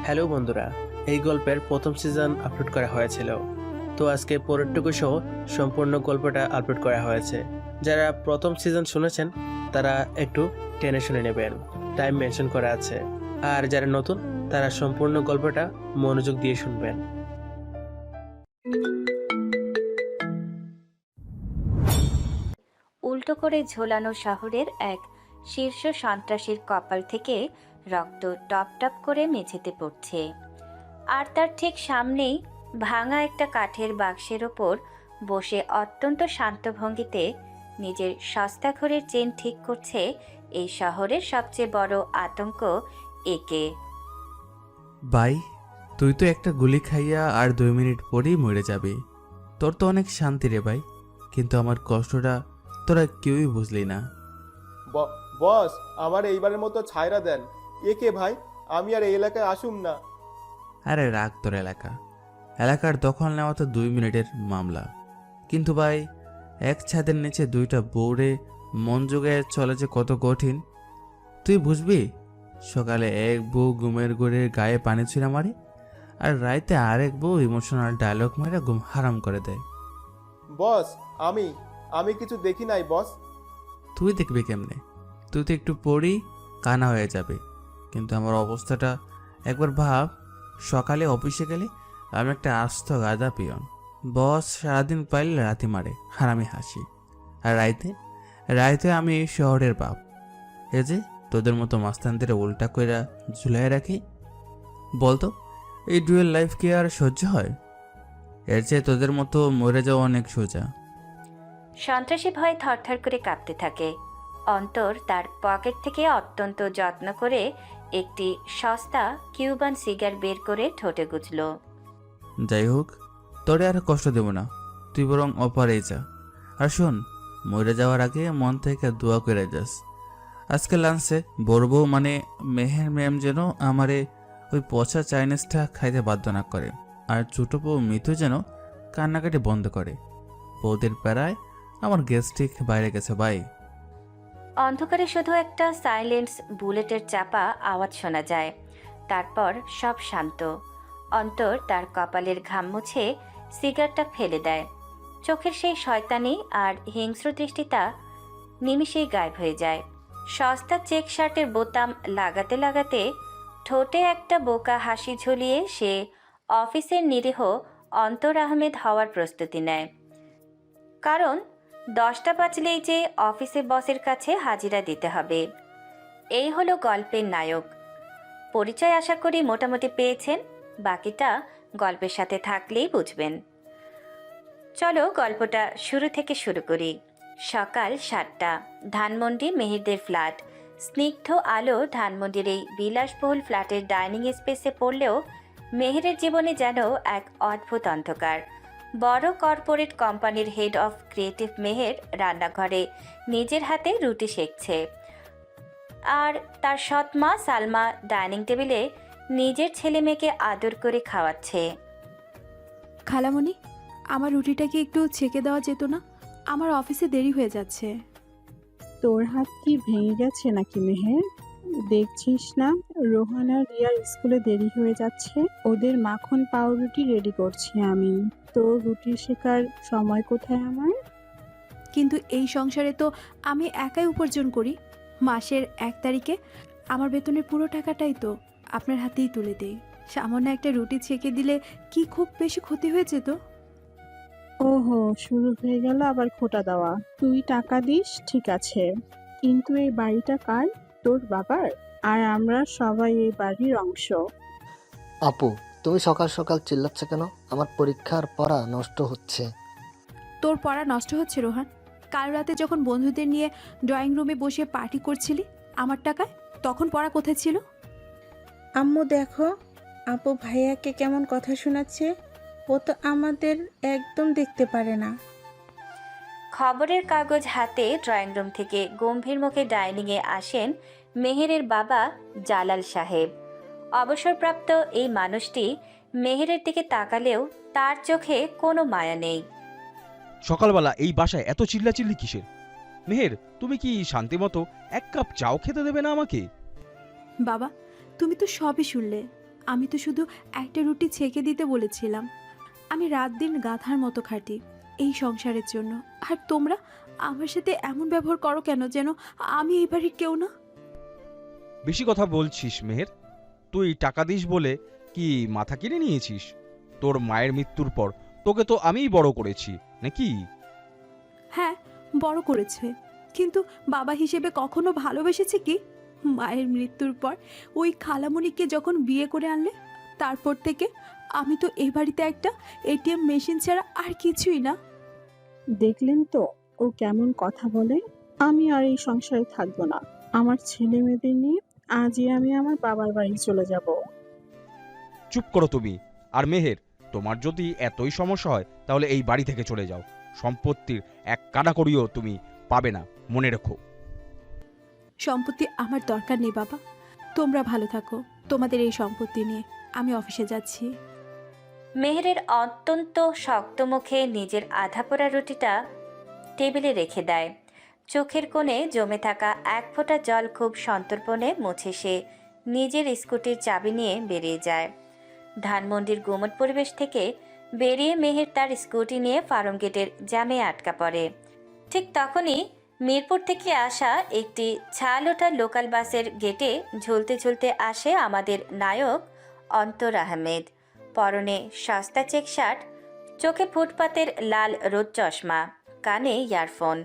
Hello বন্ধুরা, এই গল্পের প্রথম সিজন আপলোড করা হয়েছিল। তো আজকে পরেরটুকু সহ সম্পূর্ণ গল্পটা আপলোড করা হয়েছে। যারা প্রথম সিজন শুনেছেন তারা একটু টেনে শুনে নেবেন, টাইম মেনশন করা আছে। আর যারা নতুন তারা সম্পূর্ণ গল্পটা মনোযোগ দিয়ে শুনবেন। উল্টো করে ঝোলানো শহরের এক শীর্ষ সন্ত্রাসীর কপাল থেকে রক্ত টপ টপ করে মেঝেতে পড়ছে। আর তার ঠিক সামনেই ভাঙা একটা কাঠের বাক্সের ওপর বসে অত্যন্ত শান্ত ভঙ্গিতে নিজের সস্তা ঘরের চেন ঠিক করছে এই শহরের সবচেয়ে বড় আতঙ্ক একে। ভাই, তুই তো একটা গুলি খাইয়া আর 2 মিনিট পরেই মরে যাবি। তোর তো অনেক শান্তি রে ভাই, কিন্তু আমার কষ্টটা তোরা কেউই বুঝলি না। বস, আমার এইবারের মতো ছাইরা দেন। একে ভাই, আমি আর এই এলাকায় আসুম না। আরে রাগ তোর এলাকার দখল নেওয়া তো 2 মিনিটের মামলা, কিন্তু ভাই এক ছাদের নিচে দুইটা বউরে মন জোগায় চলে যে কত কঠিন তুই বুঝবি। সকালে এক বউ ঘুমের ঘরে গায়ে পানি ছুঁড়ে মারে, আর রাইতে আরেক বউ ইমোশনাল ডায়লগ মেরে ঘুম হারাম করে দেয়। বস, আমি কিছু দেখি নাই বস। তুই দেখবি কেমনে? তুই তো একটু পড়ি কানা হয়ে যাবে, কিন্তু আমার অবস্থাটা একবার ভাব। সকালে অফিসে গেলে আমি একটা আস্ত গাদা পিয়ন, বস সারাদিন পাইলে রাতি মারে আর আমি হাসি। আর রাইতে আমি শহরের বাপ, এই যে তোদের মতো মাস্তানদের উল্টা কইরা ঝুলাই রাখি। বলতো এই ডুয়েল লাইফ কি আর সহ্য হয়? এর চেয়ে তোদের মতো মরে যাওয়া অনেক সোজা। সন্ত্রাসী ভয়ে থরথর করে কাঁপতে থাকে। অন্তর তার পকেট থেকে অত্যন্ত যত্ন করে একটি সস্তা কিউবান সিগার বের করে ঠোঁটে গুজল। যাই হোক, তোরে আর কষ্ট দেব না, তুই বরং অপারেই যা। আর শোন, মরে যাওয়ার আগে মন থেকে দোয়া করে যাস আজকে লাঞ্চে বড় বউ মানে মেহের ম্যাম যেন আমারে ওই পচা চাইনিজটা খাইতে বাধ্য না করে, আর ছোটো বউ মিতু যেন কান্নাকাটি বন্ধ করে। বউদের প্যারায় আমার গ্যাস্ট্রিক বাইরে গেছে ভাই। অন্ধকারে শুধু একটা সাইলেন্স বুলেটের চাপা আওয়াজ শোনা যায়। তারপর সব শান্ত। অন্তর তার কপালের ঘাম মুছে সিগারটা ফেলে দেয়। চোখের সেই শয়তানি আর হিংস্র দৃষ্টিটা নিমিষেই গায়েব হয়ে যায়। সস্তা চেক শার্টের বোতাম লাগাতে লাগাতে ঠোঁটে একটা বোকা হাসি ঝুলিয়ে সে অফিসের নিরীহ অন্তর আহমেদ হওয়ার প্রস্তুতি নেয়। কারণ 10টা বাজলেই যে অফিসে বসের কাছে হাজিরা দিতে হবে। এই হলো গল্পের নায়ক। পরিচয় আশা করি মোটামুটি পেয়েছেন, বাকিটা গল্পের সাথে থাকলেই বুঝবেন। চলো গল্পটা শুরু থেকে শুরু করি। সকাল 7টা, ধানমন্ডি মেহেরদের ফ্ল্যাট। স্নিগ্ধ আলো ধানমন্ডির এই বিলাসবহুল ফ্ল্যাটের ডাইনিং স্পেসে পড়লেও মেহেরের জীবনে যেন এক অদ্ভুত অন্ধকার। বড় কর্পোরেট কোম্পানির হেড অফ ক্রিয়েটিভ মেহের রান্নাঘরে নিজের হাতে রুটি সেঁকছে, আর তার সৎ মা সালমা ডাইনিং টেবিলে নিজের ছেলে মেয়েকে আদর করে খাওয়াচ্ছে। খালামণি, আমার রুটিটা কি একটু ছেঁকে দেওয়া যেত না? আমার অফিসে দেরি হয়ে যাচ্ছে। তোর হাত কি ভেঙে গেছে নাকি মেহের? দেখছিস না রোহান আর রিয়ার স্কুলে দেরি হয়ে যাচ্ছে, ওদের মাখন পাউরুটি রেডি করছি আমি। তোর রুটি শেখার সময় কোথায় আমার? কিন্তু এই সংসারে তো আমি একাই উপার্জন করি। মাসের 1 তারিখে আমার বেতনের পুরো টাকাটাই তো আপনার হাতেই তুলে দেই। সামান্য একটা রুটি ছেঁকে দিলে কি খুব বেশি ক্ষতি হয়ে যেত? ওহো, শুরু হয়ে গেল আবার খোটা দেওয়া। তুই টাকা দিস ঠিক আছে, কিন্তু এই বাড়িটা কার? তোর বাবার? আর আমরা সবাই এই বাড়ির অংশ। আপু, তুমি সকাল সকাল চিল্লাচ্ছ কেন? আমার পরীক্ষার পড়া নষ্ট হচ্ছে। তোর পড়া নষ্ট হচ্ছে রোহান? কাল রাতে যখন বন্ধুদের নিয়ে ড্রয়িং রুমে বসে পার্টি করছিলি আমার টাকায়, তখন পড়া কোথায় ছিল? আম্মু দেখো, আপু ভাইয়াকে কেমন কথা শোনাচ্ছে। ও তো আমাদের একদম দেখতে পারে না। খবরের কাগজ হাতে ড্রয়িং রুম থেকে গম্ভীর মুখে ডাইনিংয়ে আসেন মেহেরের বাবা জালাল সাহেব। অবসরপ্রাপ্ত এই মানুষটি মেহেরের দিকে তাকালেও তার চোখে কোনো মায়া নেই। সকালবেলা এই বাসায় এত চিল্লাচিল্লি কিসের? মেহের, তুমি কি শান্তিমতো 1 কাপ চাও খেতে দেবে না আমাকে? বাবা, তুমি তো সবই শুনলে। আমি তো শুধু একটা রুটি ছেঁকে দিতে বলেছিলাম। আমি রাত দিন গাধার মতো খাটি এই সংসারের জন্য, আর তোমরা আমার সাথে এমন ব্যবহার করো কেন, যেন আমি এই বাড়ির কেউ না। বেশি কথা বলছিস মেহের। তুই টাকা দিস বলে কি মাথা কিনে নিয়েছিস? তোর মায়ের মৃত্যুর পর তোকে তো আমিই বড় করেছি, নাকি? হ্যাঁ, বড় করেছে, কিন্তু বাবা হিসেবে কখনো ভালোবেসেছে কি? মায়ের মৃত্যুর পর ওই খালামণিকে যখন বিয়ে করে আনলে, তারপর থেকে আমি তো এই বাড়িতে একটা এটিএম মেশিন ছাড়া আর কিছুই না। দেখলেন তো ও কেমন কথা বলে। আমি আর এই সংসারে থাকবো না। আমার ছেলে মেয়েদের নিয়ে আজই আমি আমার বাবার বাড়ি চলে যাব। চুপ করো তুমি। আর মেহের, তোমার যদি এতই সমস্যা হয় তাহলে এই বাড়ি থেকে চলে যাও। সম্পত্তির এক কানা করিও তুমি পাবে না, মনে রেখো। সম্পত্তি আমার দরকার নেই বাবা, তোমরা ভালো থাকো তোমাদের এই সম্পত্তি নিয়ে। আমি অফিসে যাচ্ছি। মেহেরের অত্যন্ত শক্ত মুখে নিজের আধা পোড়া রুটিটা টেবিলে রেখে দেয়। চোখের কোণে জমে থাকা এক ফোঁটা জল খুব সন্তর্পণে মুছে সে নিজের স্কুটির চাবি নিয়ে বেরিয়ে যায়। ধানমন্ডির গুমট পরিবেশ থেকে বেরিয়ে মেহের তার স্কুটি নিয়ে ফার্ম গেটের জ্যামে আটকা পড়ে। ঠিক তখনই মিরপুর থেকে আসা একটি ছাল ওঠা লোকাল বাসের গেটে ঝুলতে ঝুলতে আসে আমাদের নায়ক অন্তর আহমেদ। পরনে সস্তা চেক শার্ট, চোখে ফুটপাতের লাল রোদ চশমা, কানে ইয়ারফোন।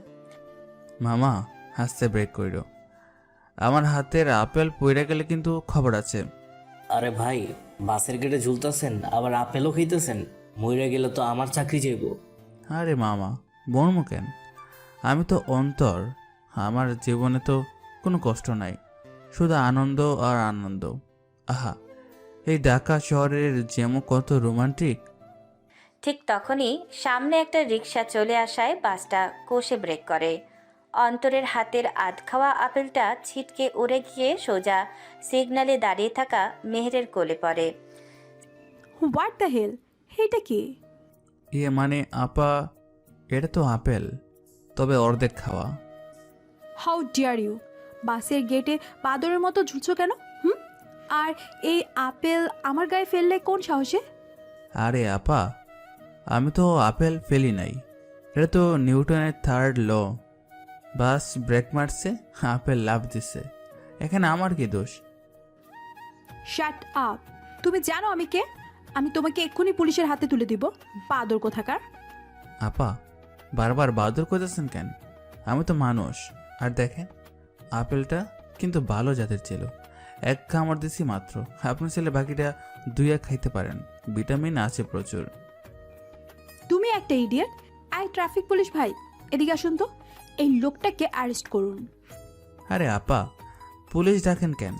মামা, হাসতে ব্রেক কইরো। আমার হাতের আপেল পইরা গেলে কিন্তু খবর আছে। আরে ভাই, বাসের গেটে ঝুলতেছেন আবার আপেলও খাইতেছেন? মইরা গেলে তো আমার চাকরি যাইব। আরে মামা, বর্ম কেন? আমি তো অন্তর। আমার জীবনে তো কোনো কষ্ট নাই, শুধু আনন্দ আর আনন্দ। আহা, এই ঢাকা শহরের যেমন কত রোমান্টিক। ঠিক তখনই সামনে একটা রিকশা চলে আসায় বাসটা কষে ব্রেক করে। অন্তরের হাতের আধ খাওয়া আপেলটা ছিটকে উড়ে গিয়ে সোজা সিগন্যালে দাঁড়িয়ে থাকা মেহেরের কোলে পড়ে। হোয়াট দ্য হেল, এটা কি? ইয়ে মানে আপা, এটা তো আপেল, তবে অর্ধেক খাওয়া। How dare you! বাসের গেটে বাদরের মতো ঝুলছো কেন? আর এই আপেল আমার গায়ে ফেললে কোন সাহসে? আরে আপা, আমি তো আপেল ফেলি নাই। এটা তো নিউটনের থার্ড ল। বাস ব্রেক মারছে, আপেল লাফ দিছে, এখানে আমার কি দোষ? Shut up! তুমি জানো আমি কে? আমি তোমাকে এক্ষুনি পুলিশের হাতে তুলে দিব, বাদর কোথাকার। আপা, বারবার বাদর করতেছেন কেন? আমি তো মানুষ। আর দেখেন, আপেলটা কিন্তু ভালো জাতের ছিল। এক কামড় দিছি মাত্র। আপনার ছেলে বাকিটা দুই এক খাইতে পারেন, ভিটামিন আছে প্রচুর। তুমি একটা ইডিয়েট! আই ট্রাফিক পুলিশ ভাই, এদিকে আসুন তো, এই লোকটাকে অ্যারেস্ট করুন। আরে আপা, পুলিশ ডাকেন কেন?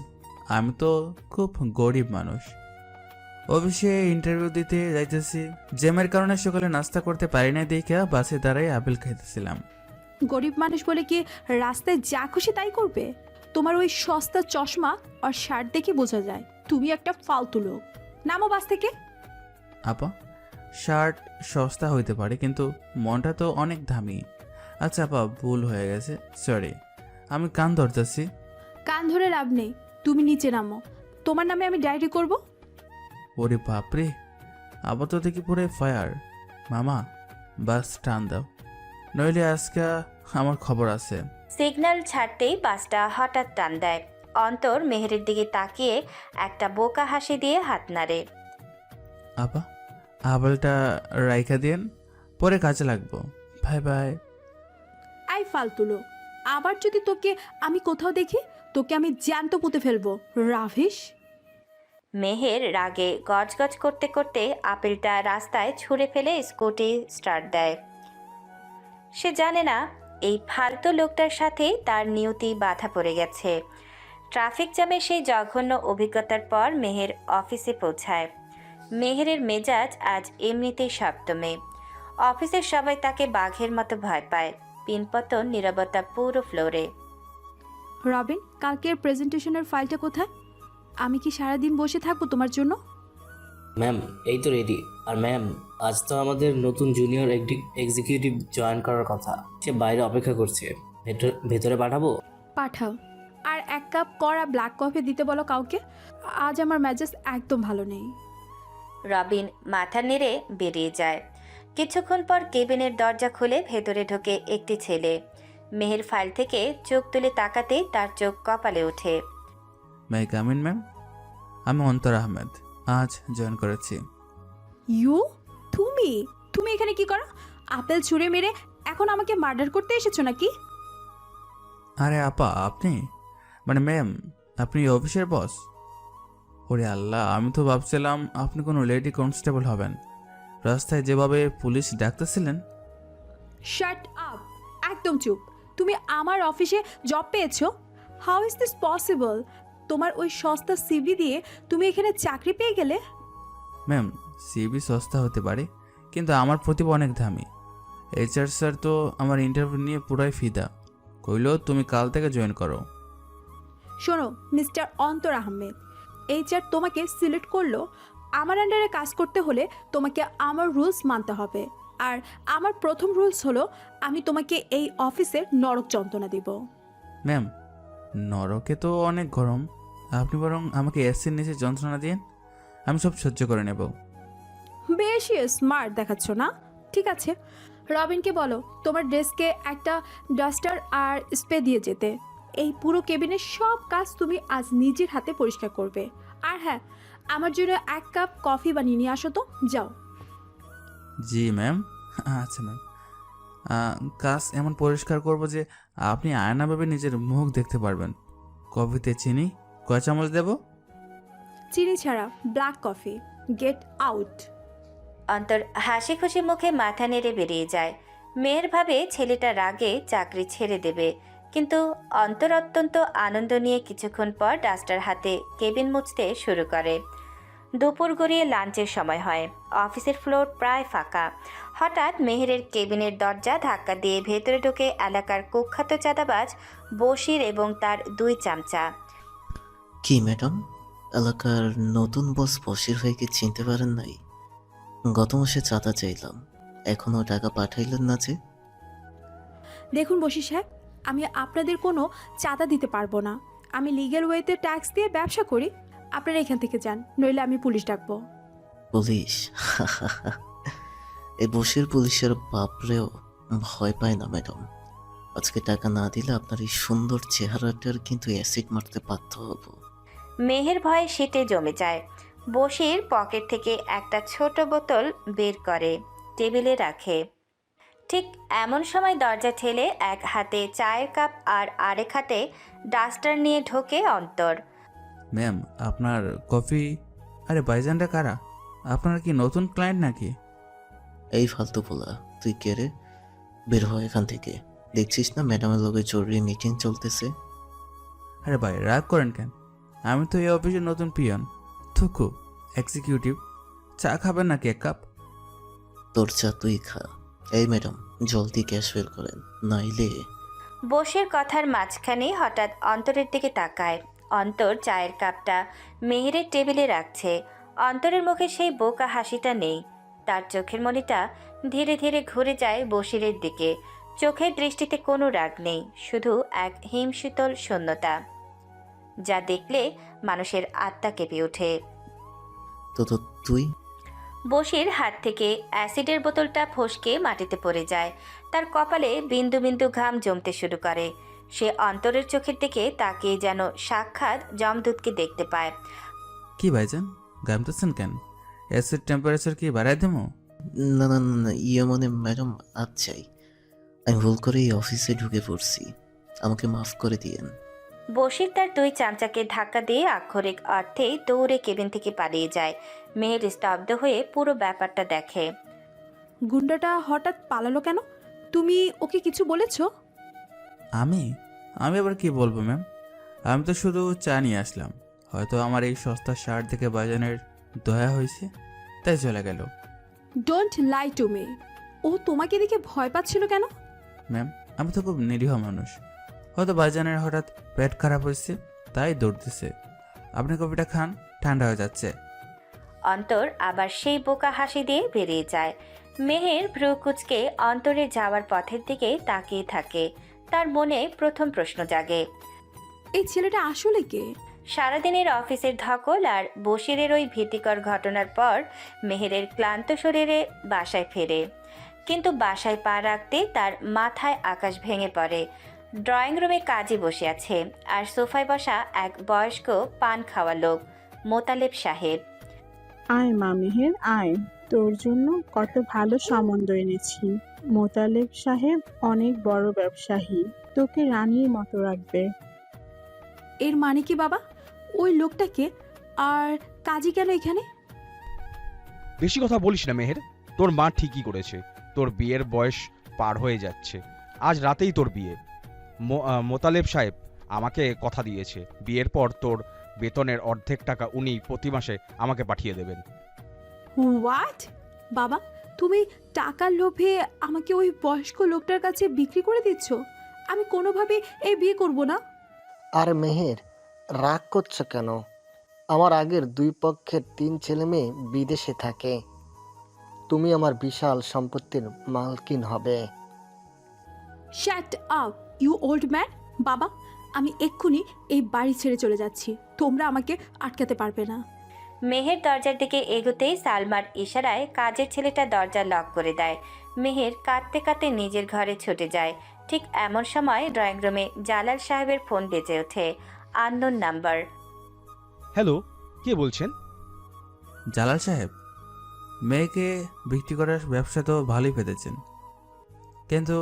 আমি তো খুব গরিব মানুষ। অফিসে ইন্টারভিউ দিতে যাইতেছি, জ্যামের কারণে সকালে নাস্তা করতে পারি না দেখে বাসে দাঁড়াই আপেল খাইতেছিলাম। গরিব মানুষ বলে কি রাস্তায় যা খুশি তাই করবে? তোমার ওই সস্তা চশমা আর শার্ট দেখে বোঝা যায় তুমি একটা ফালতু লোক। নামো বাস থেকে। আপা, শার্ট সস্তা হইতে পারে, কিন্তু মনটা তো অনেক দামি। আচ্ছা আপা, ভুল হয়ে গেছে, সরি। আমি কান ধরতেছি। কান ধরে লাভ নেই, তুমি নিচে নামো, তোমার নামে আমি ডায়েরি করব। ওরে বাপরে, আবার তো দেখি পুরো ফায়ার। মামা, বাস টান দাও, নইলে আজকে আমার খবর আছে। সিগন্যাল ছাড়তেই বাসটা হঠাৎ টান দেয়। অন্তর মেহেরের দিকে তাকিয়ে একটা বোকা হাসি দিয়ে হাত নাড়ে। আপা, আপেলটা রাইখা দিন, পরে কাজে লাগবো। Bye bye. আই ফালতু লোক, আবার যদি তোকে আমি কোথাও দেখি, তোকে আমি জ্যান্ত পুঁতে ফেলবো, রাভিশ। মেহের রাগে গজগজ করতে করতে আপেলটা রাস্তায় ছুঁড়ে ফেলে স্কুটি স্টার্ট দেয়। সে জানে না এই ফালতু লোকটার সাথে তার নিয়তি বাধা পড়ে গেছে। ট্রাফিক জ্যামের সেই জঘন্য অভিজ্ঞতার পর মেহের অফিসে পৌঁছায়। মেহেরের মেজাজ আজ এমনিতেই সপ্তমে। অফিসের সবাই তাকে বাঘের মতো ভয় পায়। পিনপতন নীরবতা পুরো ফ্লোরে। রবিন, কালকের প্রেজেন্টেশনের ফাইলটা কোথায়? আমি কি সারাদিন বসে থাকবো তোমার জন্য? ম্যাম, এই তো রেডি। আর ম্যাম, আজ তো আমাদের নতুন জুনিয়র এক্সিকিউটিভ জয়েন করার কথা। সে বাইরে অপেক্ষা করছে, ভেতরে পাঠাবো? পাঠাও। আর 1 কাপ কড়া ব্ল্যাক কফি দিতে বলো কাউকে। আজ আমার মেজাজ একদম ভালো নেই। রবিন মাথা নেড়ে বেরিয়ে যায়। কিছুক্ষণ পর কেবিনের দরজা খুলে ভেতরে ঢোকে একটি ছেলে। মেহের ফাইল থেকে চোখ তুলে তাকাতেই তার চোখ কপালে ওঠে। May I come in ma'am? আমি অন্তর আহমেদ, আজ জয়েন করেছি। ইউ, তুমি এখানে কি করো? আপেল ছুঁড়ে মেরে এখন আমাকে মার্ডার করতে এসেছো নাকি? আরে আপা, আপনি মানে ম্যাম, আপনি এই অফিসের বস? ওরে আল্লাহ, আমি তো ভাবছিলাম আপনি কোনো লেডি কনস্টেবল হবেন। রাস্তায় যেভাবে পুলিশ ডাকতেছিলেন। শাট আপ, একদম চুপ। তুমি আমার অফিসে জব পেয়েছো? How is this possible? তোমার ওই সস্তা সিভি দিয়ে তুমি এখানে চাকরি পেয়ে গেলে? ম্যাম, সিবি সস্তা হতে পারে, কিন্তু আমার প্রতিভা অনেক দামি। এইচআর স্যার তো আমার ইন্টারভিউ নিয়ে পুরাই ফিদা, কইলো তুমি কাল থেকে জয়েন করো। শোনো মিস্টার অন্তর আহমেদ, এইচআর তোমাকে সিলেক্ট করলো। আমার আন্ডারে কাজ করতে হলে তোমাকে আমার রুলস মানতে হবে। আর আমার প্রথম রুলস হলো আমি তোমাকে এই অফিসের নরক যন্ত্রণা দিব। ম্যাম, নরকে তো অনেক গরম, আপনি বরং আমাকে এসির নিচে যন্ত্রণা দিন, আমি সব সহ্য করে নেব। বেশি স্মার্ট দেখাচ্ছ না? ঠিক আছে, রবিনকে বলো তোমার ডেস্কে একটা ডাস্টার আর স্প্রে দিয়ে যেতে। এই পুরো কেবিনের সব কাজ তুমি আজ নিজের হাতে পরিষ্কার করবে। আর হ্যাঁ, আমার জন্য 1 কাপ কফি বানিয়ে নিয়ে আসো তো, যাও। জি ম্যাম। আচ্ছা ম্যাম, কাজ এমন পরিষ্কার করব যে আপনি আয়না ভাবে নিজের মুখ দেখতে পারবেন। কফিতে চিনি কয় চামচ দেব? চিনি ছাড়া ব্ল্যাক কফি। Get out. অন্তর হাসি খুশি মুখে মাথা নেড়ে বেরিয়ে যায়। মেয়ের ভাবে ছেলেটা রাগে চাকরি ছেড়ে দেবে, কিন্তু অন্তর অত্যন্ত আনন্দ নিয়ে কিছুক্ষণ পর ডাস্টার হাতে কেবিন মুছতে শুরু করে। দুপুর গড়িয়ে লাঞ্চের সময় হয়। অফিসের ফ্লোর প্রায় ফাঁকা। হঠাৎ মেহেরের কেবিনের দরজা ধাক্কা দিয়ে ভেতরে ঢোকে এলাকার কুখ্যাত চাঁদাবাজ বশির এবং তার 2 চামচা। কি ম্যাডাম, এলাকার নতুন বস বশির ভাইকে চিনতে পারেন নাই? গত মাসে চাঁদা চাইলাম, এখনো টাকা পাঠাইলেন না যে? দেখুন বশির সাহেব, আমি আপনাদের কোনো চাঁদা দিতে পারবো না। আমি লিগ্যাল ওয়েতে ট্যাক্স দিয়ে ব্যবসা করি। আপনারা এখান থেকে যান, নইলে আমি পুলিশ ডাকবো। পুলিশ? এই বশির পুলিশের বাপরেও ভয় পায় না ম্যাডাম। আজকে টাকা না দিলে আপনার এই সুন্দর চেহারাটার কিন্তু অ্যাসিড মারতে বাধ্য হব। মেহের ভয়ে শীতে জমে যায়। বশির পকেট থেকে একটা ছোট বোতল বের করে টেবিলে রাখে। ঠিক এমন সময় দরজা ঠেলে এক হাতে চায়ের কাপ আর আরেক হাতে ডাস্টার নিয়ে ঢোকে অন্তর। ম্যাম, আপনার কফি। আরে ভাইজানটা কারা? আপনার কি নতুন ক্লায়েন্ট নাকি? এই ফালতু বলা, তুই কে রে? বের হয় এখান থেকে। দেখছিস না ম্যাডামের লগে জরুরি মিটিং চলতেছে। আরে ভাই, রাগ করেন কেন? আমি তো এই অফিসের নতুন পিয়ন, থুকু এক্সিকিউটিভ। চা খাবেন নাকি 1 কাপ? তোর চা তুই খা। এই ম্যাডাম, জলদি ক্যাশ বের করেন, নাইলে। বশির কথার মাঝখানে হঠাৎ অন্তরের দিকে তাকায়। অন্তর চায়ের কাপটা মেহেরের টেবিলে রাখছে। অন্তরের মুখে সেই বোকা হাসিটা নেই। তার চোখের মনিটা ধীরে ধীরে ঘুরে যায় বশিরের দিকে। চোখের দৃষ্টিতে কোনো রাগ নেই, শুধু এক হিমশীতল শূন্যতা, যা দেখলে মানুষের আত্মা কেঁপে ওঠে। তো তুই? বশির হাত থেকে অ্যাসিডের বোতলটা ফসকে মাটিতে পড়ে যায়। তার কপালে বিন্দু বিন্দু ঘাম জমতে শুরু করে। সে অন্তরের চোখের দিকে তাকিয়ে যেন সাক্ষাৎ যমদূতকে দেখতে পায়। কি ভাইজান, ঘামতেছেন কেন? অ্যাসিড টেম্পারেচার কি বাড়াই দেবো? না না না, ইয়ে মানে ম্যাডাম, আচ্ছাই, আমি ভুল করে এই অফিসে ঢুকে পড়ছি, আমাকে মাফ করে দিয়েন। বশির তার 2 চামচাকে ধাক্কা দিয়ে আক্ষরিক অর্থে দৌড়ে কেবিন থেকে পালিয়ে যায়। মেহের স্তব্ধ হয়ে পুরো ব্যাপারটা দেখে। গুন্ডাটা হঠাৎ পালালো কেন? তুমি ওকে কিছু বলেছো? আমি আবার কি বলবো ম্যাম? আমি তো শুধু চা নিয়ে আসলাম। হয়তো আমার এই সস্তা শার্ট দেখে ভাইজানের দয়া হয়েছে, তাই চলে গেল। Don't lie to me. ও তোমাকে দেখে ভয় পাচ্ছিল কেন? ম্যাম, আমি তো খুব নিরীহ মানুষ। হয়তো ভাইজানের হঠাৎ পেট খারাপ হয়েছে, তাই দৌড় দিছে। আপনি কফিটা খান, ঠান্ডা হয়ে যাচ্ছে। অন্তর আবার সেই বোকা হাসি দিয়ে বেরিয়ে যায়। মেহের ভ্রু কুচকে অন্তরে যাওয়ার পথের দিকে তাকিয়ে থাকে। তার মনে প্রথম প্রশ্ন জাগে। এই ছেলেটা আসলে কে? সারাদিনের অফিসের ধকল আর বশিরের ওই ভীতিকর ঘটনার পর মেহেরের ক্লান্ত শরীরে বাসায় ফেরে, কিন্তু বাসায় পা রাখতে তার মাথায় আকাশ ভেঙে পড়ে। ড্রয়িং রুমে কাজী বসে আছে, আর সোফায় বসা এক বয়স্ক পান খাওয়া লোক, মোতালেব সাহেব। আয় মা মেহের আয়, তোর জন্য কত ভালো সম্বন্ধ এনেছি। মোতালেব সাহেব অনেক বড় ব্যবসায়ী, তোকে রানীর মতো রাখবে। এর মানে কি বাবা? ওই লোকটাকে? আর কাজী কেন এখানে? বেশি কথা বলিস না মেহের, তোর মা ঠিকই করেছে, তোর বিয়ের বয়স পার হয়ে যাচ্ছে। আজ রাতেই তোর বিয়ে। মোতালেব সাহেব আমাকে কথা দিয়েছে, বিয়ের পর তোর বেতনের অর্ধেক টাকা উনি প্রতি মাসে আমাকে পাঠিয়ে দেবেন। হোয়াট? বাবা, তুমি টাকার লোভে আমাকে ওই বয়স্ক লোকটার কাছে বিক্রি করে দিচ্ছ? আমি কোনোভাবে এই বিয়ে করব না। আর মেহের, রাগ করছো কেন? আমার আগের 2 পক্ষের 3 ছেলে মেয়ে বিদেশে থাকে। তুমি আমার বিশাল সম্পত্তির মালকিন হবে। Shut up you old man. বাবা, আমি এক্ষুনি এই বাড়ি ছেড়ে চলে যাচ্ছি, তোমরা আমাকে আটকাতে পারবে না। মেহের দরজার দিকে এগোতেই সালমার ইশারায় কাজের ছেলেটা দরজা লক করে দেয়। মেহের কাঁদতে কাঁদতে নিজের ঘরে ছুটে যায়। ঠিক এমন সময় ড্রয়িং রুমে জালাল সাহেবের ফোন বেজে ওঠে। Unknown number. হ্যালো, কে বলছেন? জালাল সাহেব, মেয়েকে বিক্রি করার ব্যবসা তো ভালোই পেতেছেন, কিন্তু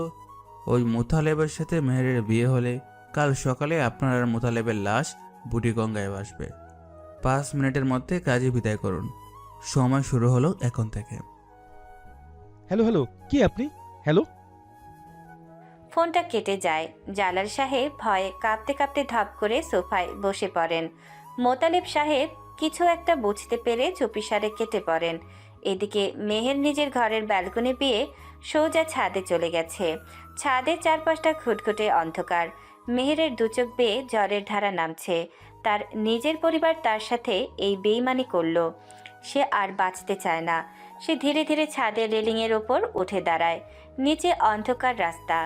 ওই মোতালেবের সাথে মেহেরের বিয়ে হলে কাল সকালে আপনার আর মোতালেবের লাশ বুড়িগঙ্গায় ভাসবে। 5 মিনিটের মধ্যে কাজে বিদায় করুন। সময় শুরু হলো এখন থেকে। হ্যালো হ্যালো, কে আপনি? হ্যালো। ফোনটা কেটে যায়। জালাল সাহেব ভয়ে কাঁপতে কাঁপতে ধপ করে সোফায় বসে পড়েন। মোতালেব সাহেব কিছু একটা বুঝতে পেরে চুপিসারে কেটে পড়েন। এদিকে মেহের নিজের ঘরের ব্যালকনি পেয়ে সোজা ছাদে চলে গেছে। ছাদের চারপাশটা খুটখুটে অন্ধকার। মেহেরের দুচোখ বেয়ে জ্বরের ধারা নামছে। তার নিজের পরিবার তার সাথে এই বেইমানি করলো। সে আর বাঁচতে চায় না। সে ধীরে ধীরে ছাদের রেলিংয়ের ওপর উঠে দাঁড়ায়। নিচে অন্ধকার রাস্তা।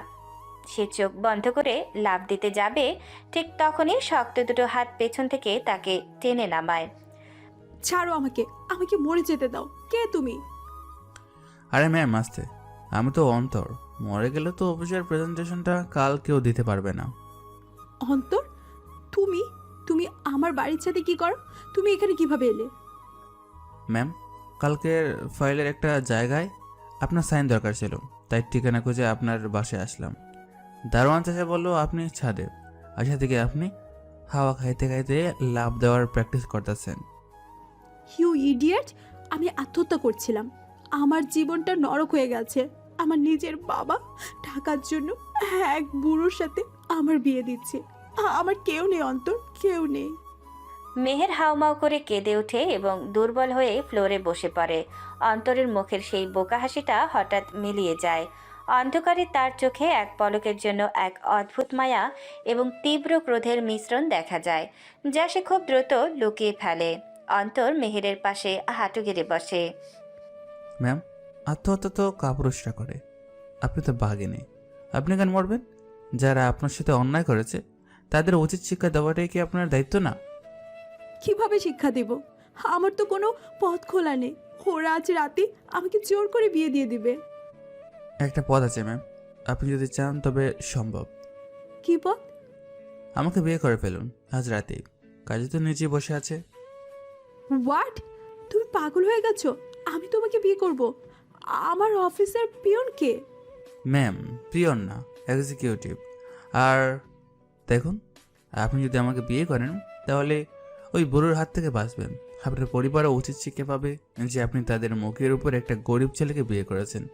সে চোখ বন্ধ করে লাফ দিতে যাবে, ঠিক তখনই শক্ত দুটো হাত পেছন থেকে তাকে টেনে নামায়। ছাড়ো আমাকে, আমাকে মরে যেতে দাও। কে তুমি? আরে ম্যাম আসতে, আমি তো অন্তর। মরে গেলে তো অফিসের প্রেজেন্টেশনটা কাল কেউ দিতে পারবে না। অন্তর, তুমি তুমি আমার বাড়ির সাথে কি করো? তুমি এখানে কিভাবে এলে? ম্যাম, কালকের ফাইলের একটা জায়গায় আপনার সাইন দরকার ছিল, তাই ঠিকানা খুঁজে আপনার বাসায় আসলাম। দারোয়ান চাচা বললো আপনি ছাদে, আশা থেকে আপনি হাওয়া খাইতে খাইতে লাভ দেওয়ার প্র্যাকটিস করতেছেন। You idiot! আমি আত্মহত্যা করছিলাম। আমার জীবনটা নরক হয়ে গেছে। আমার নিজের বাবা টাকার জন্য এক বুড়োর সাথে আমার বিয়ে দিচ্ছে। আমার কেউ নেই অন্তর, কেউ নেই। মেহের হাউমাউ করে কেঁদে ওঠে এবং দুর্বল হয়ে ফ্লোরে বসে পড়ে। অন্তরের মুখের সেই বোকা হাসিটা হঠাৎ মিলিয়ে যায়। অন্ধকারে তার চোখে এক পলকের জন্য এক অদ্ভুত মায়া এবং তীব্র ক্রোধের মিশ্রণ দেখা যায়, যা সে খুব দ্রুত লুকিয়ে ফেলে। অন্তর মেহেরের পাশে হাঁটু গেড়ে বসে। ম্যাম, আত্মহত্যা তো কাপুরুষরা করে, আপনি তো বাঘিনী। আপনি কেন মরবেন? যারা আপনার সাথে অন্যায় করেছে তাদের উচিত শিক্ষা দেওয়াটাই কি আপনার দায়িত্ব না? কিভাবে শিক্ষা দেব? আমার তো কোনো পথ খোলা নেই। ওরা আজ রাতে আমাকে জোর করে বিয়ে দিয়ে দিবে। একটা পথ আছে ম্যাম, আপনি যদি চান তবে সম্ভব। কি পথ? আমাকে বিয়ে করে ফেলুন আজ রাতেই, কাজে তো নিজে বসে আছে। হোয়াট? তুমি পাগল হয়ে গেছো? আমি তোমাকে বিয়ে করব? আমার অফিসের পিয়ন কে? ম্যাম, পিয়ন না, এক্সিকিউটিভ। আর দেখুন, আপনি যদি আমাকে বিয়ে করেন তাহলে ওই বুড়োর হাত থেকে বাঁচবেন। আপনার পরিবারও উচিত শিক্ষা পাবে যে আপনি তাদের মুখের উপর একটা গরিব ছেলেকে বিয়ে করেছেন।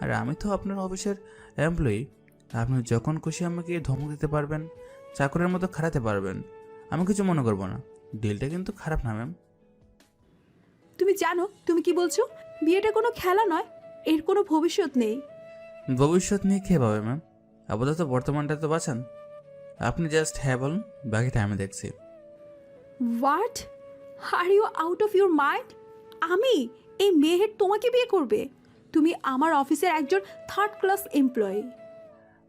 আর আমি তো আপনার অফিসের এমপ্লয়ি। আপনি যখন খুশি আমাকে ধমক দিতে পারবেন, চাকরের মতো খাটাতে পারবেন, আমি কিছু মনে করবো না। ডিলটা কিন্তু খারাপ না ম্যাম। তুমি জানো তুমি কি বলছো? বিয়েটা কোনো খেলা নয়, এর কোনো ভবিষ্যৎ নেই। ভবিষ্যৎ নিয়ে খেয়ে পাবে ম্যাম, আপাতত বর্তমানটা তো বাঁচান। আপনি জাস্ট হ্যাঁ বলুন, বাকিটা আমি দেখছি। What? Are you out of your mind? আমি এই মেহের তোমাকে বিয়ে করবে? তুমি আমার অফিসের একজন 3rd ক্লাস এমপ্লয়ি।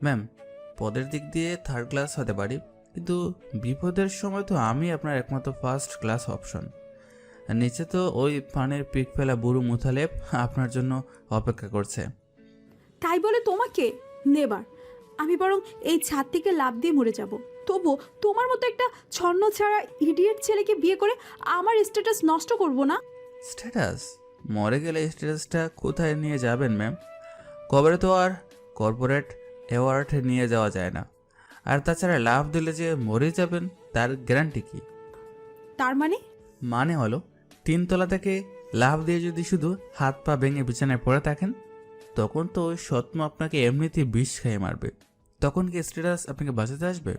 ম্যাম, পদের দিক দিয়ে 3rd ক্লাস হতে পারি, কিন্তু বিপদের সময় তো আমি আপনার একমাত্র ফার্স্ট ক্লাস অপশন। আর নিচে তো ওই পানের পিক ফেলা বুড়ো মুথালেব আপনার জন্য অপেক্ষা করছে। তাই বলে তোমাকে নেবার, আমি বরং এই ছাদ থেকে লাফ দিয়ে মরে যাব। তবু তোমার মতো একটা ছন্ন ছাড়া ইডিয়েট ছেলেকে বিয়ে করে আমার স্ট্যাটাস নষ্ট করব না। স্ট্যাটাস? মরে গেলে স্ট্যাটাসটা কোথায় নিয়ে যাবেন ম্যাম? কবরে তো আর কর্পোরেট অ্যাওয়ার্ড নিয়ে যাওয়া যায় না। আর তাছাড়া লাভ দিলে যে মরে যাবেন তার গ্যারান্টি কি? তার মানে? মানে হলো 3 তলা থেকে লাভ দিয়ে যদি শুধু হাত পা ভেঙে বিছানায় পড়ে থাকেন, তখন তো ওই সৎম আপনাকে এমনিতেই বিষ খেয়ে মারবে। তখন কি স্ট্যাটাস আপনাকে বাঁচাতে আসবে?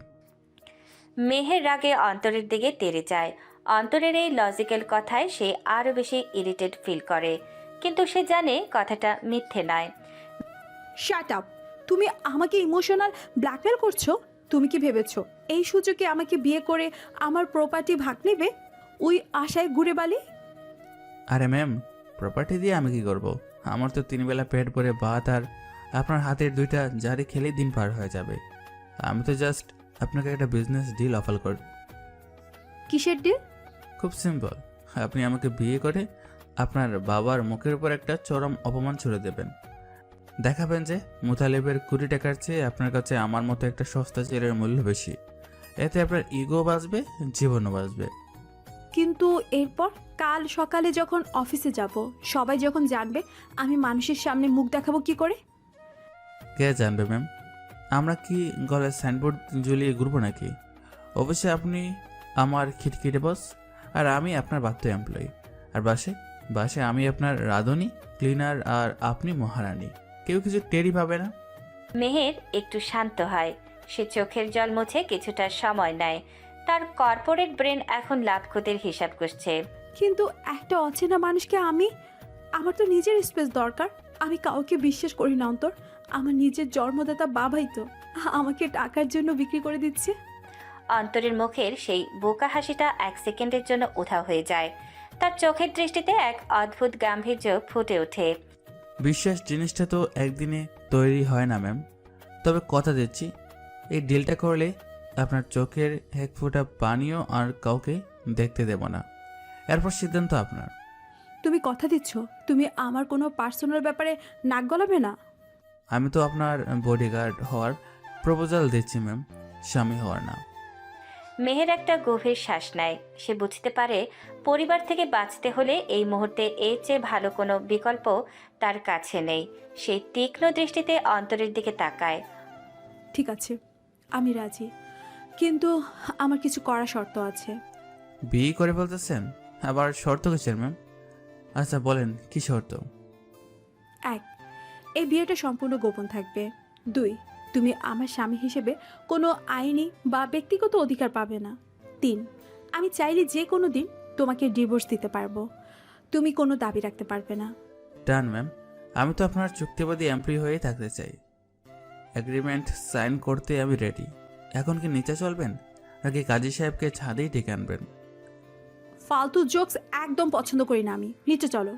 মেহের রাগে অন্তরের দিকে তেড়ে যায়। অন্তরের এই লজিক্যাল কথায় সে আরও বেশি ইরিটেট ফিল করে, কিন্তু সে জানে কথাটা মিথ্যে নয়। Shut up! তুমি আমাকে ইমোশনাল ব্ল্যাকমেল করছো? তুমি কি ভেবেছো এই সুযোগে আমাকে বিয়ে করে আমার প্রপার্টি ভাগ নেবে? ওই আশায় ঘুরে বালি। আরে ম্যাম, প্রপার্টি দিয়ে আমি কি করব? আমার তো 3 বেলা পেট ভরে ভাত আর আপনার হাতের 2টা জারি খেলেই দিন পার হয়ে যাবে। আমি তো জাস্ট আপনাকে একটা বিজনেস ডিল অফার করি। কিসের ডিল? খুব সিম্পল। আপনি আমাকে বিয়ে করে আপনার বাবার মুখের উপর একটা চরম অপমান ছুড়ে দেবেন। দেখাবেন যে মুতালেবের 20 টাকার চেয়ে আপনার কাছে আমার মতো একটা সস্তা ছেলের মূল্য বেশি। এতে আপনার ইগো বাঁচবে, জীবনও বাঁচবে। কিন্তু এরপর কাল সকালে যখন অফিসে যাব, সবাই যখন জানবে, আমি মানুষের সামনে মুখ দেখাবো কি করে? কে জানবে ম্যাম? আমরা কি গলায় সাইনবোর্ড ঝুলিয়ে ঘুরবো নাকি? অবশ্যই আপনি আমার খিটখিটে বস, আর আমি আপনার বাধ্য এমপ্লয়ি। আর বাসে আমি আপনার রাঁধুনি, ক্লিনার, আর আপনি মহারানী। কেউ কিছু টেরই পাবে না। মেহের একটু শান্ত হয়। সে চোখের জল মুছে কিছুটা সময় নেয়। তার কর্পোরেট ব্রেন এখন লাভ ক্ষতির হিসাব করছে। কিন্তু একটা অচেনা মানুষকে আমার তো নিজের স্পেস দরকার। আমি কাউকে বিশ্বাস করি না অন্তর। আমার নিজের জন্মদাতা বাবাই তো আমাকে টাকার জন্য বিক্রি করে দিচ্ছে। অন্তরের মুখের সেই বোকা হাসিটা 1 সেকেন্ডের জন্য উধাও হয়ে যায়। তার চোখের দৃষ্টিতে এক অদ্ভুত গাম্ভীর্য ফুটে ওঠে। বিশ্বাস জিনিসটা তো একদিনে তৈরি হয় না ম্যাম। তবে কথা দিচ্ছি, এই ডিলটা করলে আপনার চোখের 1 ফোঁটা পানিও আর কাউকে দেখতে দেব না। এরপর সিদ্ধান্ত আপনার। তুমি কথা দিচ্ছ তুমি আমার কোনো পার্সোনাল ব্যাপারে নাক গলাবে না? আমি তো আপনার বডিগার্ড হওয়ার প্রপোজাল দিচ্ছি ম্যাম, স্বামী হওয়ার না। মেহের একটা গভীর শ্বাস নেয়। সে বুঝতে পারে পরিবার থেকে বাঁচতে হলে এই মুহূর্তে এর চেয়ে ভালো কোনো বিকল্প তার কাছে নেই। সে তীক্ষ্ণ দৃষ্টিতে অন্তরের দিকে তাকায়। ঠিক আছে, আমি রাজি, কিন্তু আমার কিছু করা শর্ত আছে। বিয়ে করে বলতেছেন? আবার শর্ত কিসের ম্যাম? আচ্ছা বলেন, কি শর্ত? 1, এই বিয়েটা সম্পূর্ণ গোপন থাকবে। 2, তুমি আমার স্বামী হিসেবে কোনো আইনি বা ব্যক্তিগত অধিকার পাবে না। 3, আমি চাইলে যে কোনো দিন তোমাকে ডিভোর্স দিতে পারবো। তুমি কোনো দাবি রাখতে পারবে না। ডান ম্যাম, আমি তো আপনার চুক্তিবাদী এমপ্লয়ি হয়েই থাকতে চাই। এগ্রিমেন্ট সাইন করতে আমি রেডি। এখন কি নিচে চলবেন নাকি কাজী সাহেবকে ছাদেই ডেকে আনবেন? ফালতু জোকস একদম পছন্দ করি না আমি। নিচে চলো।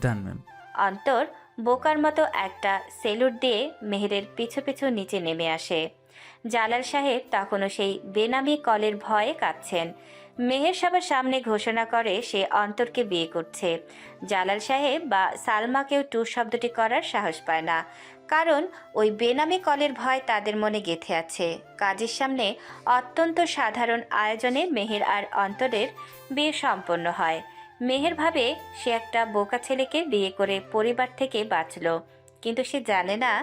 ডান ম্যাম। অন্তর বোকার মতো একটা সেলুট দিয়ে মেহেরের পিছু পিছু নিচে নেমে আসে। জালাল সাহেব তখনও সেই বেনামি কলের ভয়ে কাঁপছেন। মেহের সবার সামনে ঘোষণা করে সে অন্তরকে বিয়ে করছে। জালাল সাহেব বা সালমাকেও টু শব্দটি করার সাহস পায় না, কারণ ওই বেনামি কলের ভয় তাদের মনে গেঁথে আছে। কাজের সামনে অত্যন্ত সাধারণ আয়োজনে মেহের আর অন্তরের বিয়ে সম্পন্ন হয়। মেহের ভাবে সে একটা বোকা ছেলেকে বিয়ে করে পরিবার থেকে বাঁচল, কিন্তু সে জানে না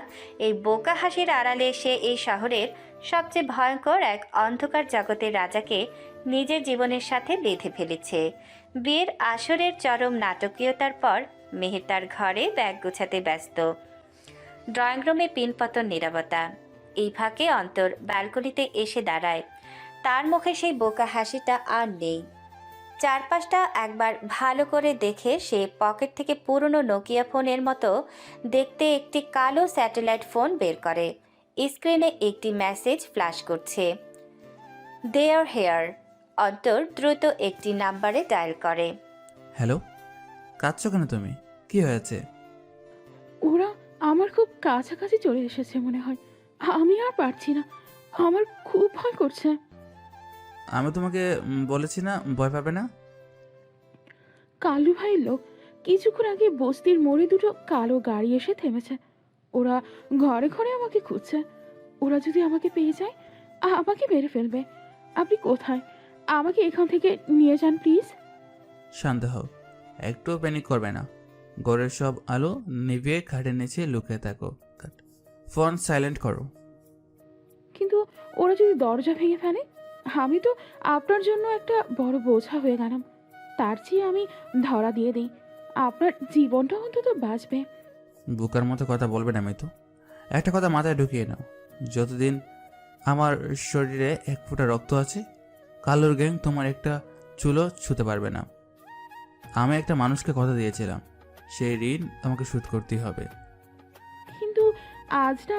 এই বোকা হাসির আড়ালে সে এই শহরের সবচেয়ে ভয়ঙ্কর এক অন্ধকার জগতের রাজাকে নিজের জীবনের সাথে বেঁধে ফেলেছে। বিয়ের আসরের চরম নাটকীয়তার পর মেহের তার ঘরে ব্যাগ গোছাতে ব্যস্ত। ড্রয়িং রুমে পিনপতন নীরবতা। এই ফাঁকে অন্তর ব্যালকনিতে এসে দাঁড়ায়। তার মুখে সেই বোকা হাসিটা আর নেই। চারপাশটা একবার ভালো করে দেখে সে পকেট থেকে পুরনো নোকিয়া ফোনের মতো দেখতে একটি কালো স্যাটেলাইট ফোন বের করে। স্ক্রিনে একটি মেসেজ ফ্ল্যাশ করছে, দে আর হেয়ার। অন্তর দ্রুত একটি নাম্বারে ডায়াল করে। হ্যালো, কাঁদছো কেন তুমি? কি হয়েছে? ওরা আমার খুব কাছাকাছি চলে এসেছে মনে হয়। আমি আর পারছি না। আমার খুব ভয় করছে। আমি তোমাকে বলেছি না ভয় পাবে না। কালু ভাইয়ের লোক কিছুক্ষণ আগে বস্তির মোড়ে দুটো কালো গাড়ি এসে থেমেছে। ওরা ঘরে ঘরে আমাকে খুঁজছে। ওরা যদি আমাকে পেয়ে যায় আমাকে মেরে ফেলবে। আপনি কোথায়? আমাকে এখান থেকে নিয়ে যান প্লিজ। শান্ত হও, একটুও প্যানিক করবে না। ঘরের সব আলো নিভিয়ে খাটের নিচে লুকিয়ে থাকো। ফোন সাইলেন্ট করো। কিন্তু ওরা যদি দরজা ভেঙে ফেলে? আমি তো আপনার জন্য একটা বড় বোঝা হয়ে গেলাম। তার চেয়ে আমি ধরা দিয়ে দিই, আপনার জীবনটা অন্তত বাঁচবে। বুকার মতো কথা বলবে না মিতু। একটা কথা মাথায় ঢুকিয়ে নাও, যতদিন আমার শরীরে এক ফোঁটা রক্ত আছে, কালোর গ্যাং তোমার একটা চুলো ছুতে পারবে না। আমি একটা মানুষকে কথা দিয়েছিলাম, সেই ঋণ আমাকে শোধ করতেই হবে। কিন্তু আজ না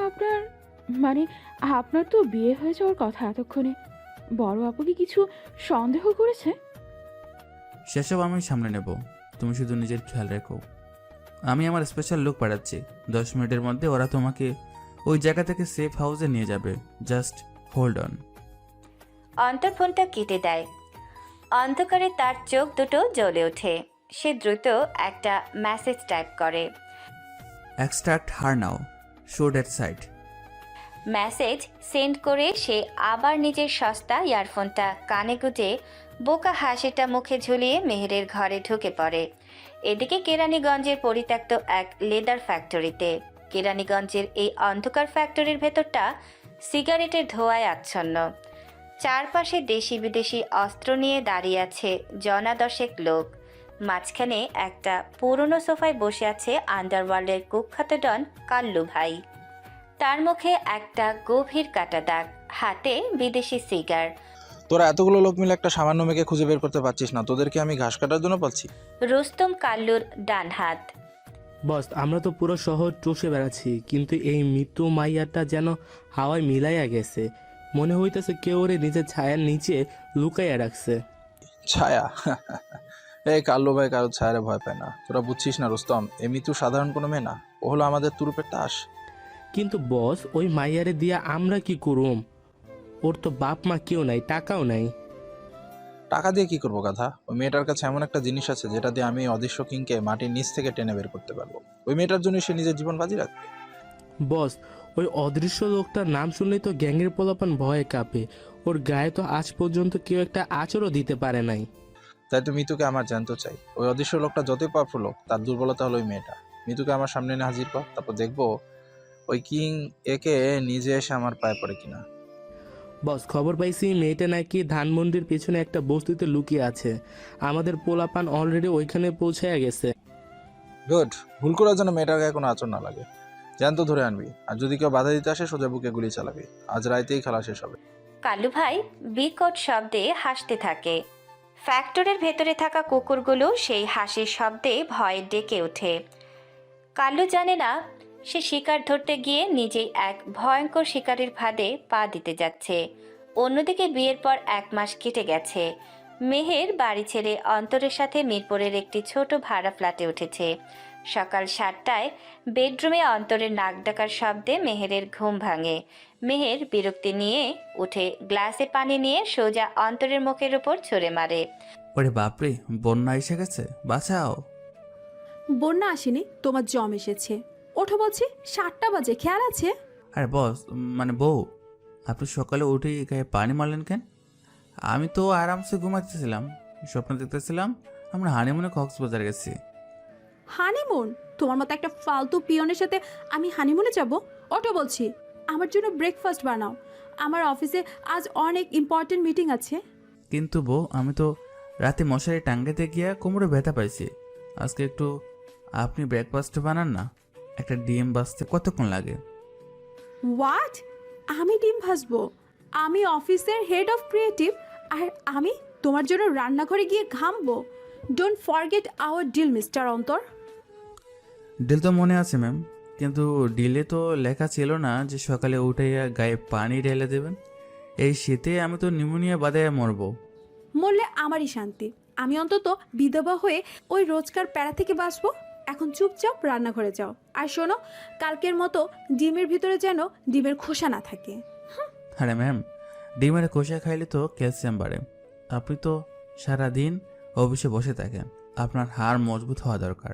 আপনার তো বিয়ে হয়ে যাওয়ার কথা এতক্ষণে। বড় আপু কি কিছু সন্দেহ করেছে? সেসব আমি সামনে নেব, তুমি শুধু নিজের খেয়াল রেখো। আমি আমার স্পেশাল লোক পাঠাচ্ছি, 10 মিনিটের মধ্যে ওরা তোমাকে ওই জায়গা থেকে সেফ হাউসে নিয়ে যাবে। Just hold on. অন্তর ফোনটা কেটে দেয়। অন্ধকারে তার চোখ দুটো জ্বলে ওঠে। সে দ্রুত একটা মেসেজ টাইপ করে। Extract her now, show date side. Message send করে সে আবার নিজের সস্তা ইয়ারফোনটা কানে গুঁজে বোকা হাসিটা মুখে ঝুলিয়ে মেহেরের ঘরে ঢুকে পড়ে। এদিকে কেরানীগঞ্জের পরিত্যক্ত এক লেদার ফ্যাক্টরিতে। কেরানীগঞ্জের এই অন্ধকার ফ্যাক্টরির ভেতরটা সিগারেটের ধোঁয়ায় আচ্ছন্ন। চারপাশে দেশি বিদেশি অস্ত্র নিয়ে দাঁড়িয়ে আছে জনা 10 লোক। মাঝখানে একটা পুরনো সোফায় বসে আছে আন্ডারওয়ার্ল্ডের কুখ্যাত ডন কাল্লু ভাই। তার মুখে একটা গভীর কাটা দাগ, হাতে বিদেশি সিগার। তোরা এতগুলো লোক মিলে একটা সামান্য মেয়েকে খুঁজে বের করতে পারছিস না, তোদেরকে আমি ঘাস কাটার জন্য পাচ্ছি? রুস্তম কাল্লুর ডান হাত। বস, আমরা তো পুরো শহর চষে বেড়াচ্ছি, কিন্তু এই মৃত্যু মাইয়াটা যেন হাওয়ায় মিলাইয়া গেছে। মনে হইতেছে কেউ ওরে নিজের ছায়ার নিচে লুকাইয়া রাখছে। ছায়া? এই কাল্লু ভাই কারোর ছায়ারে ভয় পায় না, তোরা বুঝছিস না রুস্তম। এমনি তো সাধারণ কোনো মেয়ে না, ও হলো আমাদের তুরুপের তাস। কিন্তু বস, ওই মাইয়ারে দিয়া আমরা কি করুম? ওর তো বাপ মা কেউ নাই, টাকাও নাই। টাকা দিয়ে কি করবো গাধা? ওই মেয়েটার কাছে এমন একটা জিনিস আছে যেটা দিয়ে আমি অদৃশ্য কিংকে মাটির নিচ থেকে টেনে বের করতে পারবো। ওই মেয়েটার জন্য সে নিজের জীবন বাজি রাখবে। বস, ওই অদৃশ্য লোকটার নাম শুনলেই তো গ্যাংয়ের পোলাপান ভয়ে কাঁপে। ওর গায়ে তো আজ পর্যন্ত কেউ একটা আঁচড়ও দিতে পারে নাই। তাই তো মিতুকে আমার জানতে চাই। ওই অদৃশ্য লোকটা যতই পাওয়ারফুল হোক, তার দুর্বলতা হলো ওই মেয়েটা। মিতুকে আমার সামনে এনে হাজির কর, তারপর দেখবো ওই কিং একে নিজে এসে আমার পায়ে পড়ে কিনা। বস, খবর পাইছি মেয়েটা নাকি ধানমন্ডির পেছনে একটা বস্তিতে লুকিয়ে আছে। আমাদের পোলাপান অলরেডি ওইখানে পৌঁছায় গেছে। গুড। ভুল করার জন্য মেয়েটার গায়ে কোনো আচরণ না লাগে। জ্যান্ত ধরে আনবি, আর যদি কেউ বাধা দিতে আসে সোজা বুকে গুলি চালাবি। আজ রাইতেই খেলা শেষ হবে। কালু ভাই বিকট শব্দে হাসতে থাকে। ফ্যাক্টরির ভেতরে থাকা কুকুরগুলো সেই হাসির শব্দে ভয়ে ডেকে ওঠে। কালু জানে না সে শিকার ধরতে গিয়ে নিজেই এক ভয়ঙ্কর শিকারের ফাঁদে পা দিতে যাচ্ছে। অন্যদিকে বিয়ের পর 1 মাস কেটে গেছে। মেহের বাড়ি ছেড়ে অন্তরের সাথে মিরপুরের একটি ছোট ভাড়া ফ্ল্যাটে উঠেছে। সকাল 7টায় বেডরুমে অন্তরের নাক ডাকার শব্দে মেহেরের ঘুম ভাঙে। মেহের বিরক্তি নিয়ে উঠে গ্লাসে পানি নিয়ে সোজা অন্তরের মুখের উপর ছুঁড়ে মারে। ওরে বাপরে, বন্যা এসে গেছে, বাঁচাও। বন্যা আসেনি, তোমার জম এসেছে। ওঠো বলছি, 7টা বাজে, খেয়াল আছে? আরে বস, মানে বউ, আপনি সকালে উঠে গায়ে পানি মারলেন কেন? আমি তো আরামসে ঘুমাতেছিলাম, স্বপ্ন দেখতেছিলাম আমরা হানিমুনে কক্সবাজার গেছি। হানিমুন? তোমার মতো একটা ফালতু পিয়নের সাথে আমি হানিমুনে যাব? ওঠো বলছি, আমার জন্য ব্রেকফাস্ট বানাও। আমার অফিসে আজ অনেক ইম্পর্টেন্ট মিটিং আছে। কিন্তু বউ, আমি তো রাতে মশারি টাঙ্গাতে গিয়ে কোমরে ব্যথা পাইছি। আজকে একটু আপনি ব্রেকফাস্ট বানান না। একটা ডিম ভাজতে কতক্ষণ লাগে? হোয়াট? আমি ডিম ভাজবো? আমি অফিসের হেড অফ ক্রিয়েটিভ, আর আমি তোমার জন্য রান্নাঘরে গিয়ে ঘামবো? Don't forget our deal mister Antar. Deal তো মনে আছে ম্যাম, কিন্তু ডিলে তো লেখা ছিল না যে সকালে উঠে গায়ে পানি ঢেলে দেবেন। এই শীতে আমি তো নিউমোনিয়া বাদায় মরবো। মরলে আমারই শান্তি। আমি অন্তত বিধবা হয়ে ওই রোজকার প্যারা থেকে বাঁচবো। এখন চুপচাপ রান্নাঘরে যাও। আর শোনো, কালকের মতো ডিমের ভিতরে যেন ডিমের খোসা না থাকে। আরে ম্যাম, ডিমের খোসা খাইলে তো ক্যালসিয়াম বাড়ে। আপনি তো সারাদিন অফিসে বসে থাকেন, আপনার হাড় মজবুত হওয়া দরকার।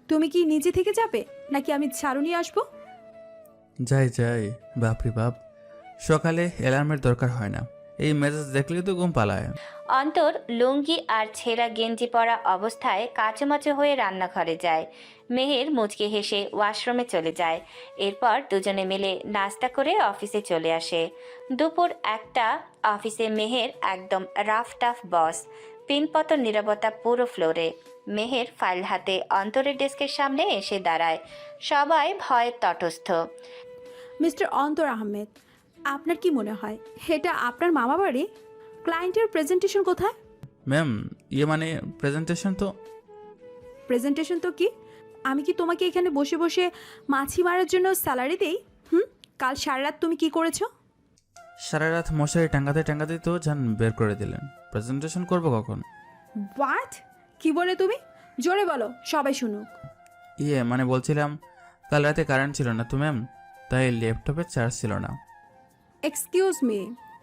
তুমি কি নিজে থেকে যাবে নাকি আমি ঝাড়ু নিয়ে আসবো? যাই যাই, বাপরে বাপ, সকালে অ্যালার্মের দরকার হয় না, এই মেসেজ দেখলেই তো ঘুম পালায়। অন্তর লুঙ্গি আর ছেঁড়া গেঞ্জি পরা অবস্থায় কাচুমাচু হয়ে রান্নাঘরে যায়। মেহের মুচকে হেসে ওয়াশরুমে চলে যায়। এরপর দুজনে মিলে নাস্তা করে অফিসে চলে আসে। দুপুর 1টা। অফিসে মেহের একদম রাফ টাফ বস। পিনপতন নীরবতা পুরো ফ্লোরে। মেহের ফাইল হাতে অন্তরের ডেস্কের সামনে এসে দাঁড়ায়। সবাই ভয়ে তটস্থ। মিস্টার অন্তর আহমেদ, আপনার কি মনে হয় এটা আপনার মামা বাড়ি? ক্লায়েন্টের প্রেজেন্টেশন কোথায়? ম্যাম, মানে প্রেজেন্টেশন তো। প্রেজেন্টেশন তো কি? আমি কি তোমাকে এখানে বসে বসে মাছি মারার জন্য স্যালারি দেই? কাল সারা রাত তুমি কি করেছো? সারা রাত মশারি টাঙ্গাতে টাঙ্গাতে তো যান বের করে দিলেন। প্রেজেন্টেশন করবো কখন? হোয়াট? কি বলে তুমি? জোরে বলো, সবাই শুনুক। মানে বলছিলাম, কাল রাতে কারেন্ট ছিল না তো ম্যাম, তাই ল্যাপটপে চার্জ ছিল না। Excuse me,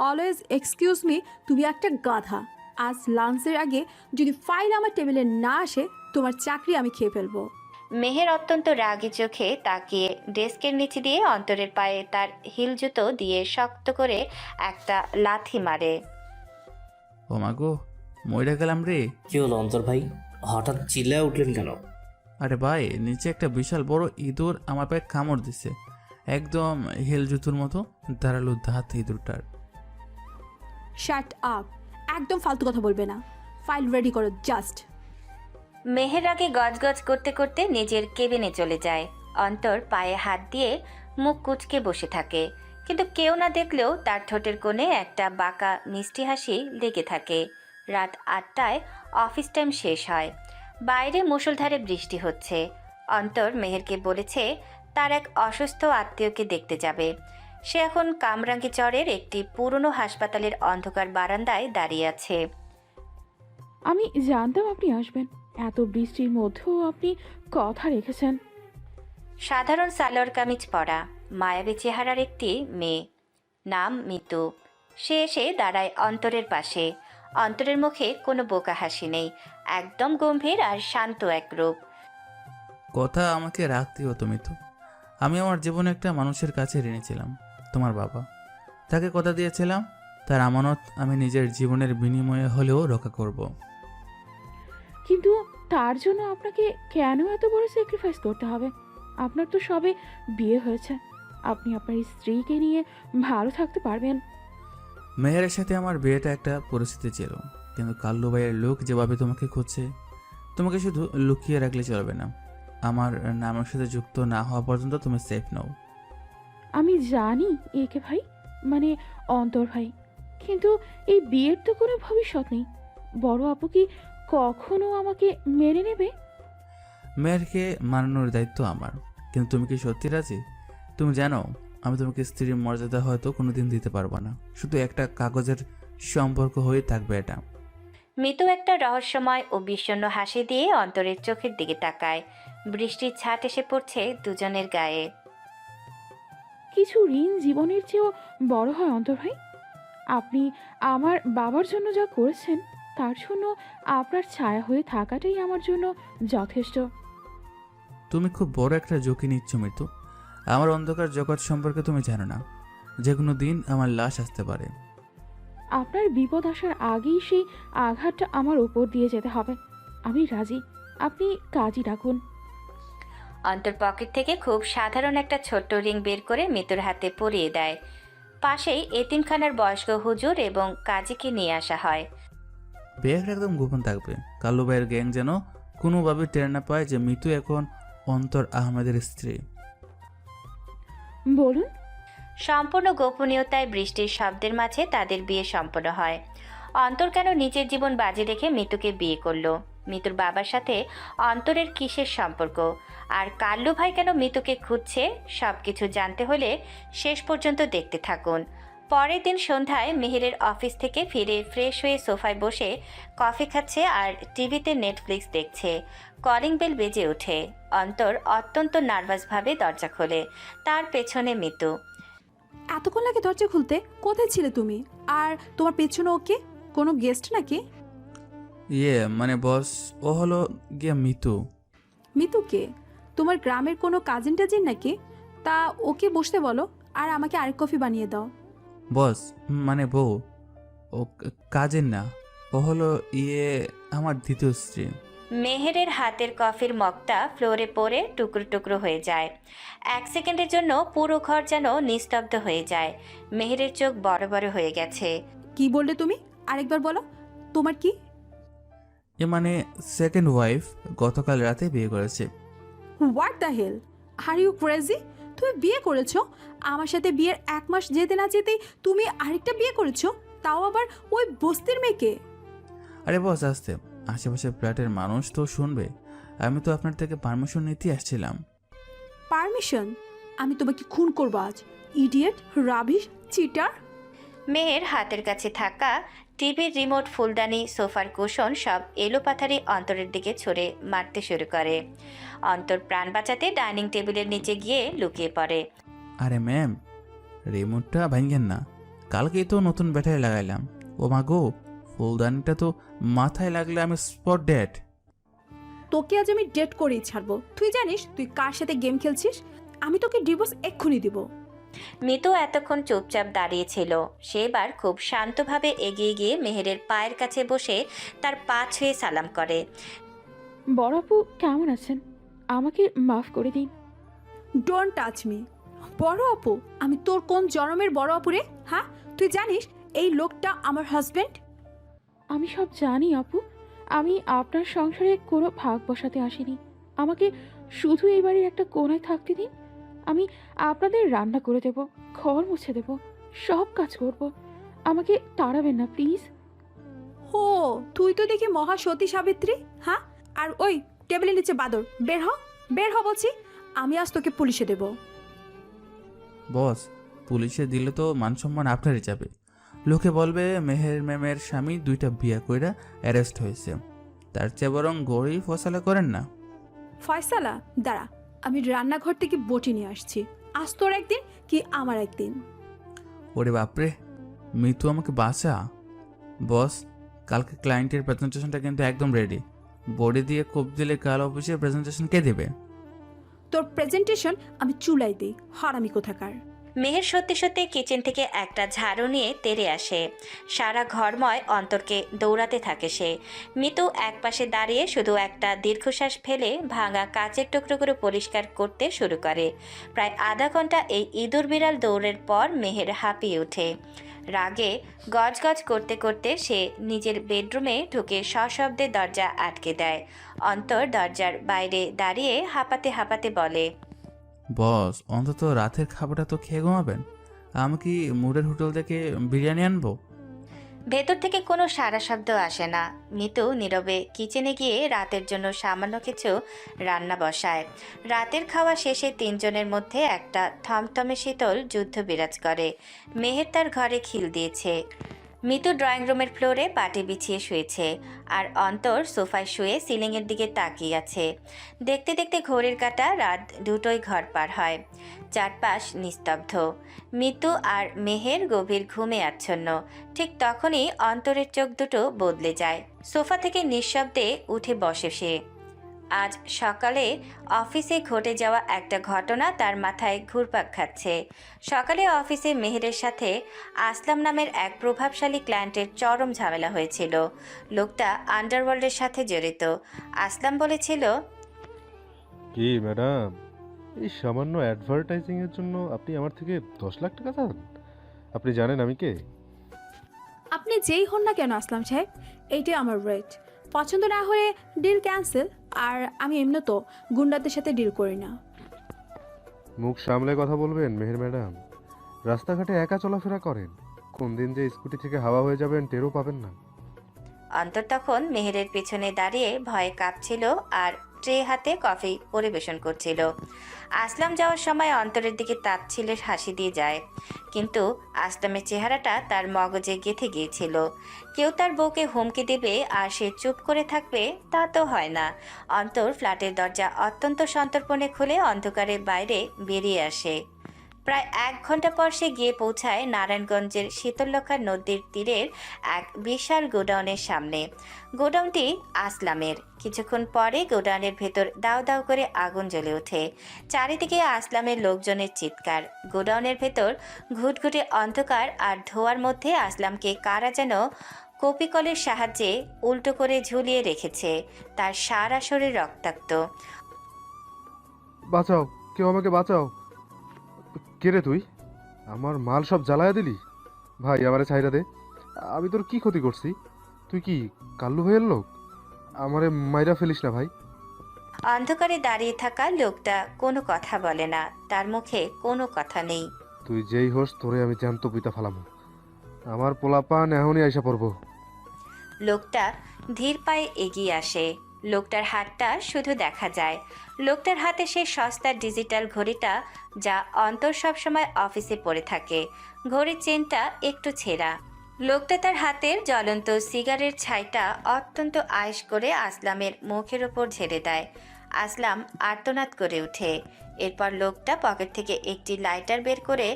always excuse me. তুমি একটা গাধা। আজ লাঞ্চের আগে যদি ফাইল আমার টেবিলে না আসে, তোমার চাকরি আমি খেয়ে ফেলবো। মেহের অত্যন্ত রাগী চোখে তাকিয়ে ডেস্কের নিচে দিয়ে অন্তরের পায়ে তার হিল জুতো দিয়ে শক্ত করে একটা লাথি মারে। ও মা গো, মইরা গেলাম রে। কি হলো অন্তর ভাই, হঠাৎ চিল্লায় উঠলেন কেন? আরে ভাই, নিচে একটা বিশাল বড় ইঁদুর আমার পায়ে কামড় দিছে, একদম হেল জুতুর মতো দাঁড়ালো দাঁত ইঁদুরটার। শাট আপ, একদম ফালতু কথা বলবে না। ফাইল রেডি করো জাস্ট। মেহের আগে গজগজ করতে করতে নিজের কেবিনে চলে যায়। অন্তর পায়ে হাত দিয়ে মুখ কুঁচকে বসে থাকে, কিন্তু কেউ না দেখলেও তার ঠোঁটের কোণে একটা বাঁকা মিষ্টি হাসি লেগে থাকে। রাত 8টায় অফিস টাইম শেষ হয়। বাইরে মুষলধারে বৃষ্টি হচ্ছে। অন্তর মেহেরকে বলেছে তার এক অসুস্থ আত্মীয়কে দেখতে যাবে। সে এখন কামরাঙ্গি চরের একটি পুরনো হাসপাতালের অন্ধকার বারান্দায় দাঁড়িয়ে আছে। আমি জানতাম আপনি আসবেন, এত বৃষ্টির মধ্যেও আপনি কথা রেখেছেন। সাধারণ সালোয়ার কামিজ পরা, মায়াবী চেহারার একটি মেয়ে, নাম মিতু। সে এসে দাঁড়ায় অন্তরের পাশে। অন্তরের মুখে কোনো বোকা হাসি নেই, একদম গম্ভীর আর শান্ত এক রূপ। কথা আমাকে রাখতে হতো মিতু। আমি আমার জীবনে একটা মানুষের কাছে ঋণী তোমার বাবা। তাকে কথা দিয়েছিলাম, তার আমানত আমি নিজের জীবনের বিনিময়ে হলেও রক্ষা করব। কিন্তু তার জন্য আপনাকে কেন এত বড় স্যাক্রিফাইস করতে হবে? আপনার তো সবে বিয়ে হয়েছে, আপনি আপনার স্ত্রীকে নিয়ে ভালো থাকতে পারবেন। মেহেরের সাথে আমার বিয়েটা একটা পরিস্থিতি ছিল, কিন্তু কাল্লু ভাইয়ের লোক যেভাবে তোমাকে খুঁজছে, তোমাকে শুধু লুকিয়ে রাখলে চলবে না। আমার নামের সাথে যুক্ত না হওয়া পর্যন্ত তুমি সেফ নাও। আমি জানি একে ভাই, মানে অন্তর ভাই, কিন্তু এই বিয়ের তো কোনো ভবিষ্যৎ নেই। বড় আপু কি কখনো আমাকে মেনে নেবে? মেয়েরকে মানানোর দায়িত্ব আমার, কিন্তু তুমি কি সত্যি রাজি? তুমি জানো আমি তোমাকে স্ত্রীর মর্যাদা হয়তো কোনোদিন দিতে পারবো না, শুধু একটা কাগজের সম্পর্ক হয়ে থাকবে এটা। মিতু একটা রহস্যময় ও বিষণ্ণ হাসি দিয়ে অন্তরের চোখের দিকে তাকায়। বৃষ্টির ছাট এসে পড়ছে দুজনের গায়ে। কিছু ঋণ জীবনের চেয়েও বড় হয় অন্তর ভাই। আপনি আমার বাবার জন্য যা করেছেন, তার জন্য আপনার ছায়া হয়ে থাকাটাই আমার জন্য যথেষ্ট। তুমি খুব বড় একটা ঝুঁকি নিচ্ছ মিতু। আমার অন্ধকার জগৎ সম্পর্কে তুমি জানো না, যে কোনো দিন আমার লাশ আসতে পারে। আপনার বিপদ আসার আগেই সেই আঘাতটা আমার উপর দিয়ে যেতে হবে। আমি রাজি, আপনি কাজই ডাকুন। অন্তর পকেট থেকে খুব সাধারণ একটা ছোট্ট রিং বের করে মিতুর হাতে পরিয়ে দেয়। পাশেই এতিমখানার বয়স্ক হুজুর এবং কাজীকে নিয়ে আসা হয়। ব্যাগ একদম গোপন থাকবে, কাল্লু ভাইয়ের গ্যাং যেন কোনোভাবে টের না পায় যে মিতু এখন অন্তর আহমেদের স্ত্রী। বলুন। সম্পূর্ণ গোপনীয়তায় বৃষ্টির শব্দের মাঝে তাদের বিয়ে সম্পন্ন হয়। অন্তর কেন নিজের জীবন বাজি রেখে মিতুকে বিয়ে করলো? মিতুর বাবার সাথে অন্তরের কিসের সম্পর্ক? আর কাল্লু ভাই কেন মিতুকে খুঁজছে? সবকিছু জানতে হলে শেষ পর্যন্ত দেখতে থাকুন। পরের দিন সন্ধ্যায় মেহেরের অফিস থেকে ফিরে ফ্রেশ হয়ে সোফায় বসে কফি খাচ্ছে আর টিভিতে নেটফ্লিক্স দেখছে। কলিং বেল বেজে ওঠে। অন্তর অত্যন্ত নার্ভাসভাবে দরজা খোলে। তার পেছনে মিতু। এতক্ষণ লাগে দরজা খুলতে? কোথায় ছিলে তুমি? আর তোমার পেছনে ওকে কোনো গেস্ট নাকি? মানে বস, ও হলো গিয়ে মিতু। মিতু কে? তোমার গ্রামের কোনো কাজিন টাজিন নাকি? তা ওকে বসতে বলো আর আমাকে আরেক কফি বানিয়ে দাও। বস মানে বউ, ও কাজের না, ও হলো আমার দ্বিতীয় স্ত্রী। মেহেরের হাতের কফির মগটা ফ্লোরে পড়ে টুকরো টুকরো হয়ে যায়। 1 সেকেন্ডের জন্য পুরো ঘর যেন নিস্তব্ধ হয়ে যায়। মেহেরের চোখ বড় বড় হয়ে গেছে। কি বললে তুমি? আরেকবার বলো, তোমার কি? মানে সেকেন্ড ওয়াইফ গতকাল রাতে বিয়ে করেছে। What the hell, are you crazy? তুমি বিয়ে করেছো? আমার সাথে বিয়ের 1 মাস যেতে না যেতেই তুমি আরেকটা বিয়ে করেছো, তাও আবার ওই বস্তির মেয়েকে। আরে বস আসতে, আশেপাশে ফ্ল্যাটের মানুষ তো শুনবে। আমি তো আপনার থেকে পারমিশন নিতে আসছিলাম। পারমিশন? আমি তোমাকে খুন করবো আজ, ইডিয়েট, রাবিশ, চিটার। মেহের হাতের কাছে থাকা টিভির রিমোট, ফুলদানি, সোফার কুশন সব এলোপাথারি অন্তরের দিকে ছুঁড়ে মারতে শুরু করে। অন্তর প্রাণ বাঁচাতে ডাইনিং টেবিলের নিচে গিয়ে লুকিয়ে পড়ে। আরে ম্যাম, রিমোটটা ভাঙেন না, কালকেই তো নতুন ব্যাটারি লাগাইলাম। ও মা গো, ফুলদানিটা তো মাথায় লাগলে আমি স্পট ডেড। তোকে আজ আমি ডেট করেই ছাড়বো। তুই জানিস তুই কার সাথে গেম খেলছিস? আমি তোকে ডিভোর্স এক্ষুনি দিব। মিতু এতক্ষণ চুপচাপ দাঁড়িয়েছিল। সে এবার খুব শান্তভাবে এগিয়ে গিয়ে মেহেরের পায়ের কাছে বসে তার পা ছুঁয়ে সালাম করে। বড় আপু কেমন আছেন? আমাকে মাফ করে দিন। Don't touch me. বড় আপু? আমি তোর কোন জনমের বড় আপু রে? হ্যাঁ, তুই জানিস এই লোকটা আমার হাজবেন্ড? আমি সব জানি আপু। আমি আপনার সংসারে কোনো ভাগ বসাতে আসিনি। আমাকে শুধু এই বাড়ির একটা কোণায় থাকতে দিন। আমি আপনাদের রান্না করে দেব, ঘর মুছে দেব, সব কাজ করব। আমাকে তাড়াবেন না প্লিজ। ও, তুই তো দেখি মহা সতী সাবিত্রী। হ্যাঁ, আর ওই টেবিলের নিচে বাদর, বের হ, বের হ বলছি। আমি আজ তোকে পুলিশে দেব। বস, পুলিশে দিলে তো মান সম্মান আপনারই যাবে। লোকে বলবে মেহের ম্যামের স্বামী 2টা বিয়ে কইরা অ্যারেস্ট হয়েছে। তার চেয়ে বরং গড়ি ফসলা করেন না। ফয়সালা? দাঁড়া, আমি রান্নাঘর থেকে বটি নিয়ে আসছি। আজ তোর একদিন কি আমার একদিন। ওরে বাপরে, মিতু আমাকে বাঁচা। বস, কালকে ক্লায়েন্টের প্রেজেন্টেশনটা কিন্তু একদম রেডি। বডি দিয়ে কোপ দিলে কাল অফিসে প্রেজেন্টেশন কে দেবে? তোর প্রেজেন্টেশন আমি চুলাই দিই, হারামি কোথাকার। মেহের সত্যি সত্যি কিচেন থেকে একটা ঝাড়ু নিয়ে তেড়ে আসে। সারা ঘরময় অন্তরকে দৌড়াতে থাকে সে। মিতু একপাশে দাঁড়িয়ে শুধু একটা দীর্ঘশ্বাস ফেলে ভাঙা কাচের টুকরোগুলো পরিষ্কার করতে শুরু করে। প্রায় আধা ঘন্টা এই ইঁদুর বিড়াল দৌড়ের পর মেহের হাঁপিয়ে ওঠে। রাগে গজগজ করতে করতে সে নিজের বেডরুমে ঢুকে সশব্দে দরজা আটকে দেয়। অন্তর দরজার বাইরে দাঁড়িয়ে হাঁপাতে হাঁপাতে বলে, বস, অন্তত রাতের খাবারটা তো খেয়ে ঘুমাবেন। আমি কি মুডের হোটেল থেকে বিরিয়ানি আনবো? ভেতর থেকে কোনো সারা শব্দ আসে না। মিতু নীরবে কিচেনে গিয়ে রাতের জন্য সামান্য কিছু রান্না বসায়। রাতের খাওয়া শেষে 3 জনের মধ্যে একটা থমথমে শীতল যুদ্ধ বিরাজ করে। মেহের তার ঘরে খিল দিয়েছে। মিতু ড্রয়িং রুমের ফ্লোরে পাটি বিছিয়ে শুয়েছে, আর অন্তর সোফায় শুয়ে সিলিংয়ের দিকে তাকিয়ে আছে। দেখতে দেখতে ঘড়ির কাঁটা রাত 2টোয় ঘর পার হয়। চারপাশ নিস্তব্ধ। মিতু আর মেহের গভীর ঘুমে আচ্ছন্ন। ঠিক তখনই অন্তরের চোখ দুটো বদলে যায়। সোফা থেকে নিঃশব্দে উঠে বসে সে। আজ সকালে অফিসে ঘটে যাওয়া একটা ঘটনা তার মাথায় ঘুরপাক খাচ্ছে। সকালে অফিসে মেহেরের সাথে আসলাম নামের এক প্রভাবশালী ক্লায়েন্টের চরম ঝামেলা হয়েছিল। লোকটা আন্ডারওয়ার্ল্ডের সাথে জড়িত। আসলাম বলেছিল, কি ম্যাডাম, এই সামান্য অ্যাডভার্টাইজিং এর জন্য আপনি আমার থেকে 10 লাখ টাকা চান? আপনি জানেন আমি কে? আপনি যেই হন না কেন আসলাম সাহেব, এইটাই আমার রেট। পছন্দ না হলে ডিল ক্যান্সেল। আর আমি এমনি তো গুন্ডাদের সাথে ডিল করি না। মুখ সামলে কথা বলবেন মেহের ম্যাডাম। রাস্তাঘাটে একা চলাফেরা করেন, কোন দিন যে স্কুটি থেকে হাওয়া হয়ে যাবেন টেরও পাবেন না। অন্তর তখন মেহেরের পেছনে দাঁড়িয়ে ভয়ে কাঁপছিল আর ট্রে হাতে কফি পরিবেশন করছিল। আসলাম যাওয়ার সময় অন্তরের দিকে তাচ্ছিলের হাসি দিয়ে যায়, কিন্তু আসলামের চেহারাটা তার মগজে গেঁথে গিয়েছিল। কেউ তার বউকে হুমকি দেবে আর সে চুপ করে থাকবে, তা তো হয় না। অন্তর ফ্ল্যাটের দরজা অত্যন্ত সন্তর্পণে খুলে অন্ধকারের বাইরে বেরিয়ে আসে। প্রায় 1 ঘন্টা পর সে গিয়ে পৌঁছায় নারায়ণগঞ্জের শীতললক্ষা নদীর তীরের এক বিশাল গোডাউনের সামনে। গোডাউনটি আসলামের। কিছুক্ষণ পরে গোডাউনের ভেতর দাউ দাউ করে আগুন জ্বলে ওঠে। চারিদিকে আসলামের লোকজনের চিৎকার। গোডাউনের ভেতর ঘুটঘুটে অন্ধকার আর ধোঁয়ার মধ্যে আসলামকে কারা যেন কপিকলের সাহায্যে উল্টো করে ঝুলিয়ে রেখেছে। তার সারা শরীর রক্তাক্ত। বাঁচাও, কেউ আমাকে বাঁচাও। কে রে তুই? আমার মাল সব জ্বালায়া দিলি? ভাই আমারে ছাইরা দে। আমি তোর কি ক্ষতি করছি? তুই কি কাল্লু ভাইয়ের লোক? আমারে মাইরা ফেলিস না ভাই। অন্ধকারে দাঁড়িয়ে থাকা লোকটা কোনো কথা বলে না, তার মুখে কোনো কথা নেই। তুই যেই হোস তোরে আমি জ্যান্ত পুইতা ফালামু। আমার পোলাপান এখনই আইসা পড়বো। লোকটা ধীর পায়ে এগিয়ে আসে। লোকটার হাতটা শুধু দেখা যায়। লোকটার হাতে সেই সস্তা ডিজিটাল ঘড়িটা যা অন্তর সবসময় অফিসে পরে থাকে। ঘড়ির চেনটা একটু ছেঁড়া। লোকটা তার হাতের জ্বলন্ত সিগারেট ছাইটা অত্যন্ত আয়েশ করে আসলামের মুখের ওপর ঝেড়ে দেয়। আসলাম আর্তনাদ করে ওঠে। এরপর লোকটা পকেট থেকে একটি লাইটার বের করে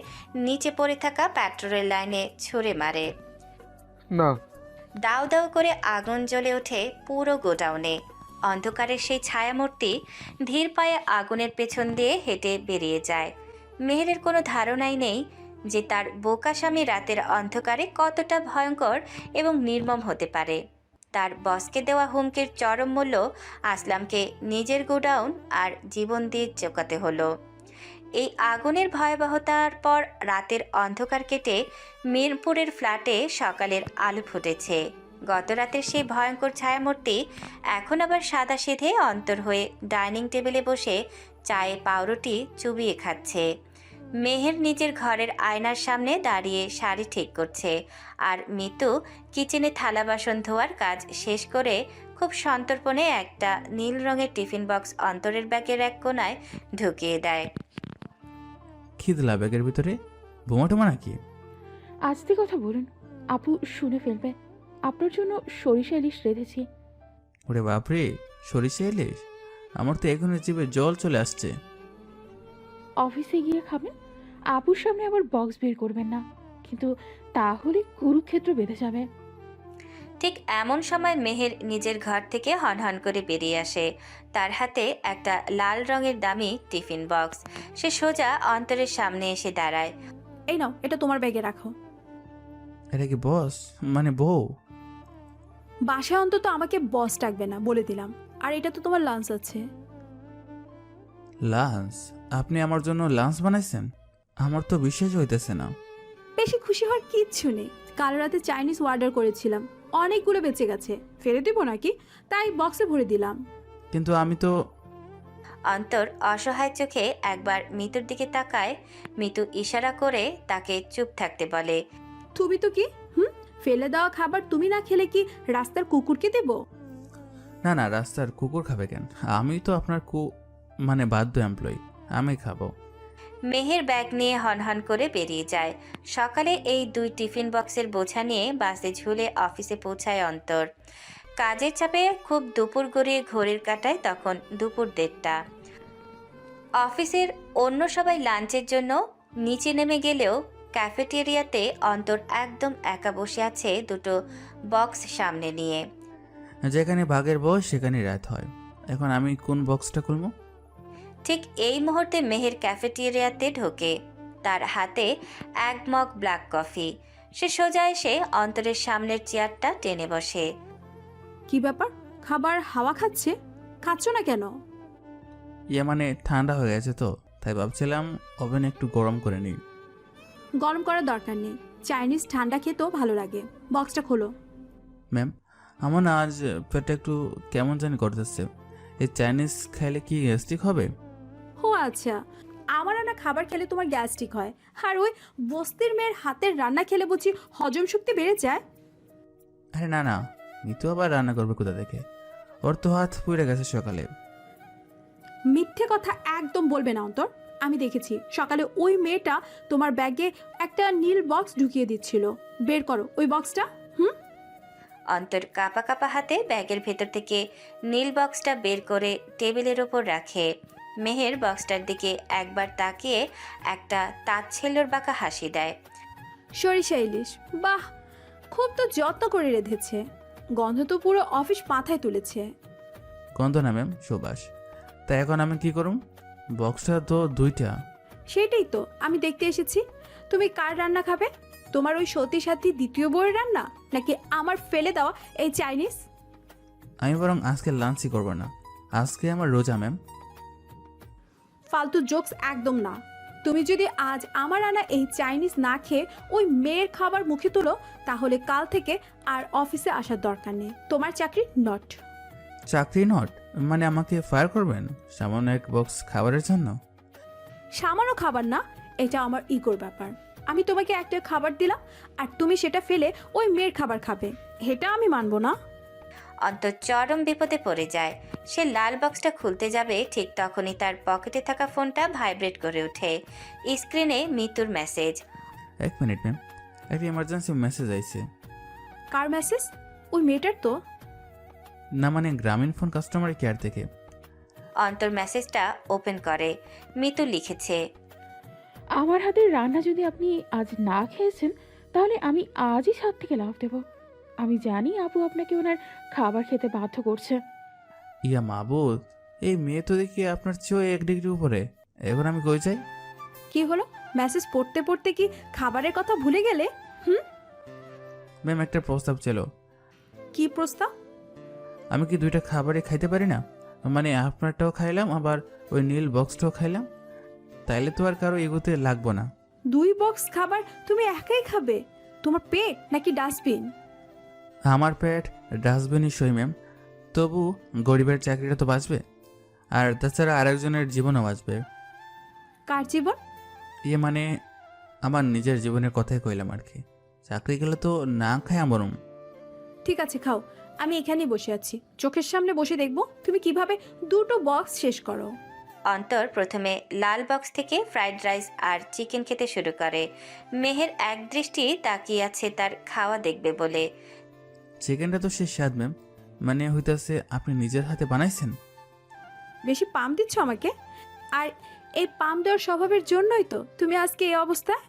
নিচে পড়ে থাকা পেট্রোলের লাইনে ছুঁড়ে মারে। না। দাউ দাউ করে আগুন জ্বলে ওঠে পুরো গোডাউনে। অন্ধকারের সেই ছায়ামূর্তি ধীর পায়ে আগুনের পেছন দিয়ে হেঁটে বেরিয়ে যায়। মেহেরের কোনো ধারণাই নেই যে তার বোকা স্বামী রাতের অন্ধকারে কতটা ভয়ঙ্কর এবং নির্মম হতে পারে। তার বসকে দেওয়া হুমকির চরম মূল্য আসলামকে নিজের গোডাউন আর জীবন দিয়ে চোকাতে হলো। এই আগুনের ভয়াবহতার পর রাতের অন্ধকার কেটে মিরপুরের ফ্ল্যাটে সকালের আলো ফুটেছে। গত রাতের সেই ভয়ঙ্কর ছায়ামূর্তি এখন আবার সাদাসিধে অন্তর হয়ে ডাইনিং টেবিলে বসে চায়ে পাউরুটি চুবিয়ে খাচ্ছে। মেহের নিজের ঘরের আয়নার সামনে দাঁড়িয়ে শাড়ি ঠিক করছে, আর মিতু কিচেনে থালা বাসন ধোয়ার কাজ শেষ করে খুব সন্তর্পণে একটা নীল রঙের টিফিন বক্স অন্তরের ব্যাগের এক কোনায় ঢুকিয়ে দেয়। কি দিলা ব্যাগের ভিতরে? বোমা টোমা নাকি? আস্তে কথা বলুন, আপু শুনে ফেলবে। আপনার জন্য সরিষা ইলিশ রেঁধেছি। ওরে বাপরে, সরিষা ইলিশ! আমার তো এখনই জিভে জল চলে আসছে। অফিসে গিয়ে খাবেন। আপুর সামনে আবার বক্স বের করবেন না, কিন্তু তাহলে কুরুক্ষেত্র বেঁধে যাবে। ঠিক এমন সময় মেহের নিজের ঘর থেকে হনহন করে বেরিয়ে আসে। তার হাতে একটা লাল রঙের দামি টিফিন বক্স। সে সোজা অন্তরের সামনে এসে দাঁড়ায়। এই নাও, এটা তোমার ব্যাগে রাখো। এটা কি বস, মানে বউ? বাসায় অন্তত আমাকে বস ডাকবে না, বলে দিলাম। আর এটা তো তোমার লাঞ্চ আছে। লাঞ্চ? আপনি আমার জন্য লাঞ্চ বানাইছেন? আমার তো বিশ্বাস হইতেছে না। বেশি খুশি হওয়ার কিচ্ছু নেই। কাল রাতে চাইনিজ অর্ডার করেছিলাম, অনেকগুলো বেঁচে গেছে। ফেলে দেবো নাকি, তাই বক্সে ভরে দিলাম। কিন্তু আমি তো। অন্তর অসহায় চোখে একবার মিতুর দিকে তাকায়। মিতু ইশারা করে তাকে চুপ থাকতে বলে। তুমি তো কি ফেলে দেওয়া খাবার তুমি না খেলে কি রাস্তার কুকুরকে দেব? না না, রাস্তার কুকুর খাবে কেন? আমি তো আপনার মানে বাধ্য এমপ্লয়ি, আমি খাবো। মেহের ব্যাগ নিয়ে হনহন করে বেরিয়ে যায়। সকালে এই 2 টিফিন বক্সের বোঝা নিয়ে বাসে ঝুলে অফিসে পৌঁছায় অন্তর। কাজের চাপে খুব দুপুর গড়িয়ে ঘড়ির কাঁটায় তখন দুপুর 1:30। অফিসের অন্য সবাই লাঞ্চের জন্য নিচে নেমে গেলেও ক্যাফেটেরিয়াতে অন্তর একদম একা বসে আছে, দুটো বক্স সামনে নিয়ে। যেখানে বাঘের বয়স সেখানে রাত হয়। এখন আমি কোন বক্সটা খুলবো? ঠিক এই মুহূর্তে মেহের ক্যাফেটেরিয়াতে ঢোকে। তার হাতে 1 মগ ব্ল্যাক কফি। সে সোজা এসে অন্তরের সামনের চেয়ারটা টেনে বসে। কি ব্যাপার, খাবার হাওয়া খাচ্ছে? খাচ্ছ না কেন? মানে ঠান্ডা হয়ে গেছে তো, তাই ভাবছিলাম ওভেনে একটু গরম করে নিই। গরম করার দরকার নেই, চাইনিজ ঠান্ডা খেতেও ভালো লাগে। বক্সটা খোলো। ম্যাম, আমার না আজ পেটটা একটু কেমন জানি করতেছে। এই চাইনিজ খাইলে কি গ্যাস্ট্রিক হবে? ও আচ্ছা, আমার রান্না খাবার খেলে তোমার গ্যাস্ট্রিক হয়, আর ওই বস্তির মেয়ের হাতের রান্না খেলে বুঝি হজম শক্তি বেড়ে যায়? আরে না না, মিতু আবার রান্না করবে কোথা থেকে? ওর তো হাত পুড়ে গেছে সকালে। মিথ্যে কথা একদম বলবে না অন্তর। আমি দেখেছি সকালে ওই মেয়েটা তোমার ব্যাগে একটা নীল বক্স ঢুকিয়ে দিচ্ছিল। বের করো ওই বক্সটা। অন্তর কাঁপা কাঁপা হাতে ব্যাগের ভেতর থেকে নীল বক্সটা বের করে টেবিলের ওপর রাখে। মেহের বক্সটার দিকে একবার তাকিয়ে একটা তাচ্ছিল্যর বাঁকা হাসি দেয়। সরিষা ইলিশ, বাহ, খুব তো যত্ন করে রেঁধেছে। গন্ধ তো পুরো অফিস মাথায় তুলেছে। গন্ধ না ম্যাম, সুবাস। তা এখন আমি কি করুম? বক্সটা তো 2টা। সেটাই তো আমি দেখতে এসেছি। তুমি কার রান্না খাবে? তোমার ওই সতী সাথী দ্বিতীয় বউয়ের রান্না, নাকি আমার ফেলে দেওয়া এই চাইনিজ? আমি বরং আজকে লাঞ্চই করবো না, আজকে আমার রোজা ম্যাম। ফালতু জোকস একদম না। তুমি যদি আজ আমার আনা এই চাইনিজ না খেয়ে ওই মেয়ের খাবার মুখে তুলো, তাহলে কাল থেকে আর অফিসে আসার দরকার নেই। তোমার চাকরি নট। চাকরি নট মানে আমাকে ফায়ার করবেন সামান্য এক বক্স খাবারের জন্য? সামান্য খাবার না, এটা আমার ইগোর ব্যাপার। আমি তোমাকে একটা খাবার দিলাম আর তুমি সেটা ফেলে ওই মেয়ের খাবার খাবে, এটা আমি মানবো না। অন্তর চরম বিপদে পড়ে যায়। সে লাল বক্সটা খুলতে যাবে, ঠিক তখনই তার পকেটে থাকা ফোনটা ভাইব্রেট করে ওঠে। স্ক্রিনে মিতুর মেসেজ। 1 মিনিট ম্যাম, একটা ইমার্জেন্সি মেসেজ আইছে। কার মেসেজ? ওই মেয়েটার তো। না মানে গ্রামীণ ফোন কাস্টমার কেয়ার থেকে। অন্তর মেসেজটা ওপেন করে। মিতু লিখেছে, আমার হাতের রান্না যদি আপনি আজ না খেয়েছেন, তাহলে আমি আজই ছাদ থেকে লাফ দেব। আমি জানি আপু আপনাকে ওনার খাবার খেতে বাধ্য করছে। ইয়া মাবুদ, এই মেয়ে তো দেখি আপনার চেয়ে 1 ডিগ্রি উপরে। এবার আমি কই যাই? কি হলো? মেসেজ পড়তে পড়তে কি খাবারের কথা ভুলে গেলে? ম্যাম একটা প্রস্তাব ছিল। কি প্রস্তাব? আমি কি 2টা খাবারই খাইতে পারি না? মানে আপনারটাও খাইলাম, আবার ওই নীল বক্সটাও খাইলাম। তাইলে তো আর কারো এগোতে লাগবো না। 2 বক্স খাবার তুমি একাই খাবে? তোমার পেট নাকি ডাস্টবিন? আমার পেট ডাস্টবিনই সই ম্যাম, তবু গরিবের চাকরিটা তো বাঁচবে, আর তাছাড়া আরেকজনের জীবনও বাঁচবে। কার জীবন? ইয়ে মানে আমার নিজের জীবনের কথাই কইলাম আর কি। চাকরি গেলে তো না খাই আমরম। ঠিক আছে, খাও। আমি এখানেই বসে আছি, চোখের সামনে বসে দেখব তুমি কিভাবে 2টো বক্স শেষ করো। অন্তর প্রথমে লাল বক্স থেকে ফ্রাইড রাইস আর চিকেন খেতে শুরু করে। মেহের এক দৃষ্টি তাকিয়ে আছে তার খাওয়া দেখবে বলে। চিকেনটা তো শেষ স্বাদ ম্যাম, মানে হইতাছে আপনি নিজের হাতে বানাইছেন। বেশি পাম দিচ্ছ আমাকে, আর এই পাম দেওয়ার স্বভাবের জন্যই তো তুমি আজকে এই অবস্থায়।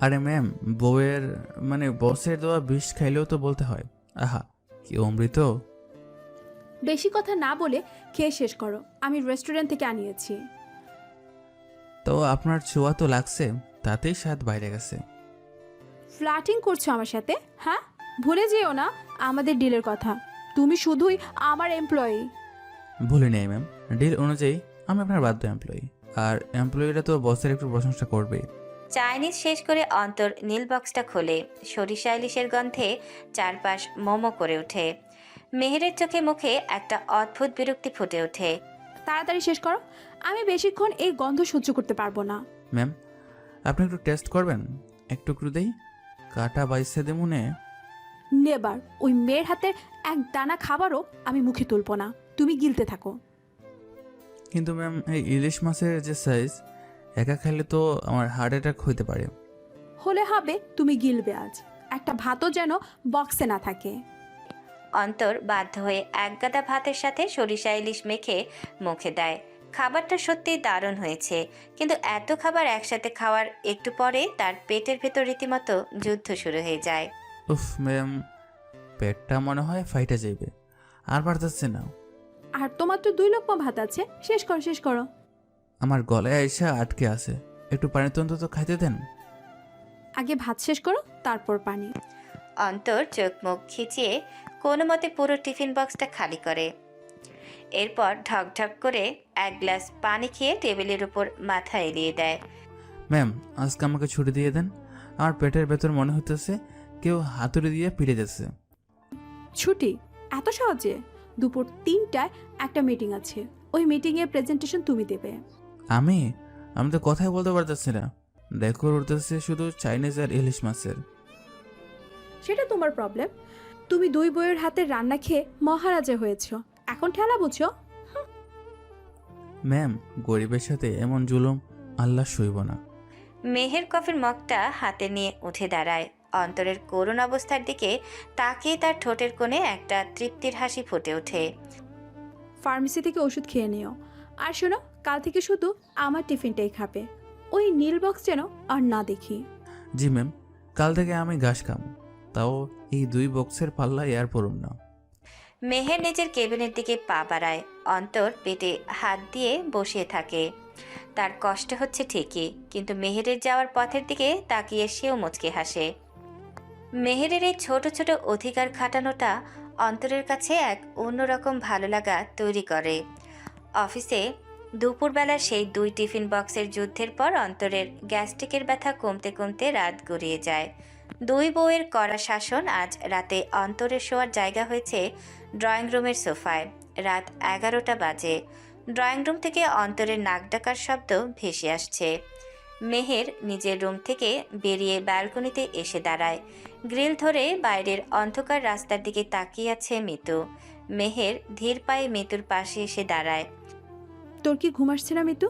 আরে ম্যাম, বউয়ের মানে বসের দেওয়া বিষ খাইলেও তো বলতে হয় আহা কি অমৃত। বেশি কথা না বলে খেয়ে শেষ করো, আমি রেস্টুরেন্ট থেকে আনিয়েছি। তো আপনার ছোঁয়া তো লাগছে, তাতেই স্বাদ বাইরে গেছে। ফ্ল্যাটিং করছো আমার সাথে? হ্যাঁ, ভুলে যেও না আমাদের ডিলের কথা। তুমি শুধুই আমার এমপ্লয়ি। ভুলে নেই ম্যাম, ডিল অনুযায়ী আমি আপনার বাধ্য এমপ্লয়ি, আর এমপ্লয়িরা তো বসের একটু প্রশংসা করবে। চাইনিজ শেষ করে অন্তর নীল বক্সটা খোলে। সরিষা ইলিশের গন্ধে চারপাশ মোমো করে ওঠে। মেহেরের চোখে মুখে একটা অদ্ভুত বিরক্তি ফুটে ওঠে। তাড়াতাড়ি শেষ করো, আমি বেশিক্ষণ এই গন্ধ সহ্য করতে পারবো না। ম্যাম আপনি একটু টেস্ট করবেন? একটু দেই, কাটা বাইসে দেমুনে। নেবার ওই মেয়ের হাতের এক দানা খাবারও আমি মুখে তুলবো না, তুমি গিলতে থাকো। কিন্তু ম্যাম এই ইলিশ মাছের যে সাইজ, একা খাইলে তো আমার হার্ট অ্যাটাক হইতে পারে। হলে হবে, তুমি গিলবে আজ। একটা ভাতও যেন বক্সে না থাকে। অন্তর বাধ্য হয়ে একগাদা ভাতের সাথে সরিষা ইলিশ মেখে মুখে দেয়। খাবারটা সত্যিই দারুণ হয়েছে, কিন্তু এত খাবার একসাথে খাওয়ার একটু পরে তার পেটের ভেতর রীতিমতো যুদ্ধ শুরু হয়ে যায়। উফ ম্যাম, পেটটা মনে হয় ফাইটা যাইবে, আর পারতেছে না। আর তোমার তো 2 লোকমা ভাত আছে, শেষ করো শেষ করো। আমার গলায় আইসা আটকে আছে, একটু পানি তো অন্তত খাইতে দেন। আগে ভাত শেষ করো, তারপর পানি। অন্তর চোখ মুখ খিচিয়ে কোনো মতে পুরো টিফিন বক্সটা খালি করে। এরপর ঢকঢক করে 1 গ্লাস পানি খেয়ে টেবিলের উপর মাথা এলিয়ে দেয়। ম্যাম আজকে আমাকে ছুটি দিয়ে দেন, আমার পেটের ভেতর মনে হইতেছে কেউ হাতুড়ি দিয়ে পিড়ে যাচ্ছে। ছুটি? এত সহজে? দুপুর 3টায় একটা মিটিং আছে, ওই মিটিংয়ে প্রেজেন্টেশন তুমি দেবে। আমি তো কথাই বলতে পারতেছি না, দেখো উঠতেছে শুধু চাইনিজ আর ইলিশ মাছের। সেটা তোমার প্রবলেম। তুমি 2 বইয়ের হাতের রান্না খেয়ে মহারাজা হয়েছ, এখন ঠেলা বুঝো। ম্যাম গরিবের সাথে এমন জুলুম আল্লাহ সইব না। মেহের কফির মগটা হাতে নিয়ে উঠে দাঁড়ায়। অন্তরের করুণ অবস্থার দিকে তাকিয়ে তার ঠোঁটের কোণে একটা তৃপ্তির হাসি ফুটে ওঠে। ফার্মেসি থেকে ওষুধ খেয়ে নিও, আর শোনো, কাল থেকে শুধু আমার টিফিনটাই খাবে। ওই নীল বক্স যেন আর না দেখি। জি ম্যাম, কাল থেকে আমি ঘাস খাবো, তাও এই 2 বক্সের পাল্লায় আর পড়ুম না। মেহের নিজের কেবিনের দিকে পা বাড়ায়। অন্তর পেটে হাত দিয়ে বসিয়ে থাকে। তার কষ্ট হচ্ছে ঠিকই, কিন্তু মেহেরের যাওয়ার পথের দিকে তাকিয়ে সেও মুচকে হাসে। মেহেরের এই ছোট ছোট অধিকার খাটানোটা অন্তরের কাছে এক অন্যরকম ভালো লাগা তৈরি করে। অফিসে দুপুরবেলা সেই 2 টিফিন বক্সের যুদ্ধের পর অন্তরের গ্যাস্ট্রিকের ব্যথা কমতে কমতে রাত গড়িয়ে যায়। 2 বউয়ের কড়া শাসন আজ রাতে অন্তরের শোয়ার জায়গা হয়েছে ড্রয়িং রুমের সোফায়। রাত 11টা বাজে। ড্রয়িং রুম থেকে অন্তরের নাক ডাকার শব্দ ভেসে আসছে। মেহের নিজের রুম থেকে বেরিয়ে ব্যালকনিতে এসে দাঁড়ায়। গ্রিল ধরে বাইরের অন্ধকার রাস্তার দিকে তাকিয়ে আছে মিতু। মেহের ধীর পায়ে মিতুর পাশে এসে দাঁড়ায়। তোর কি ঘুম আসছে না মিতু?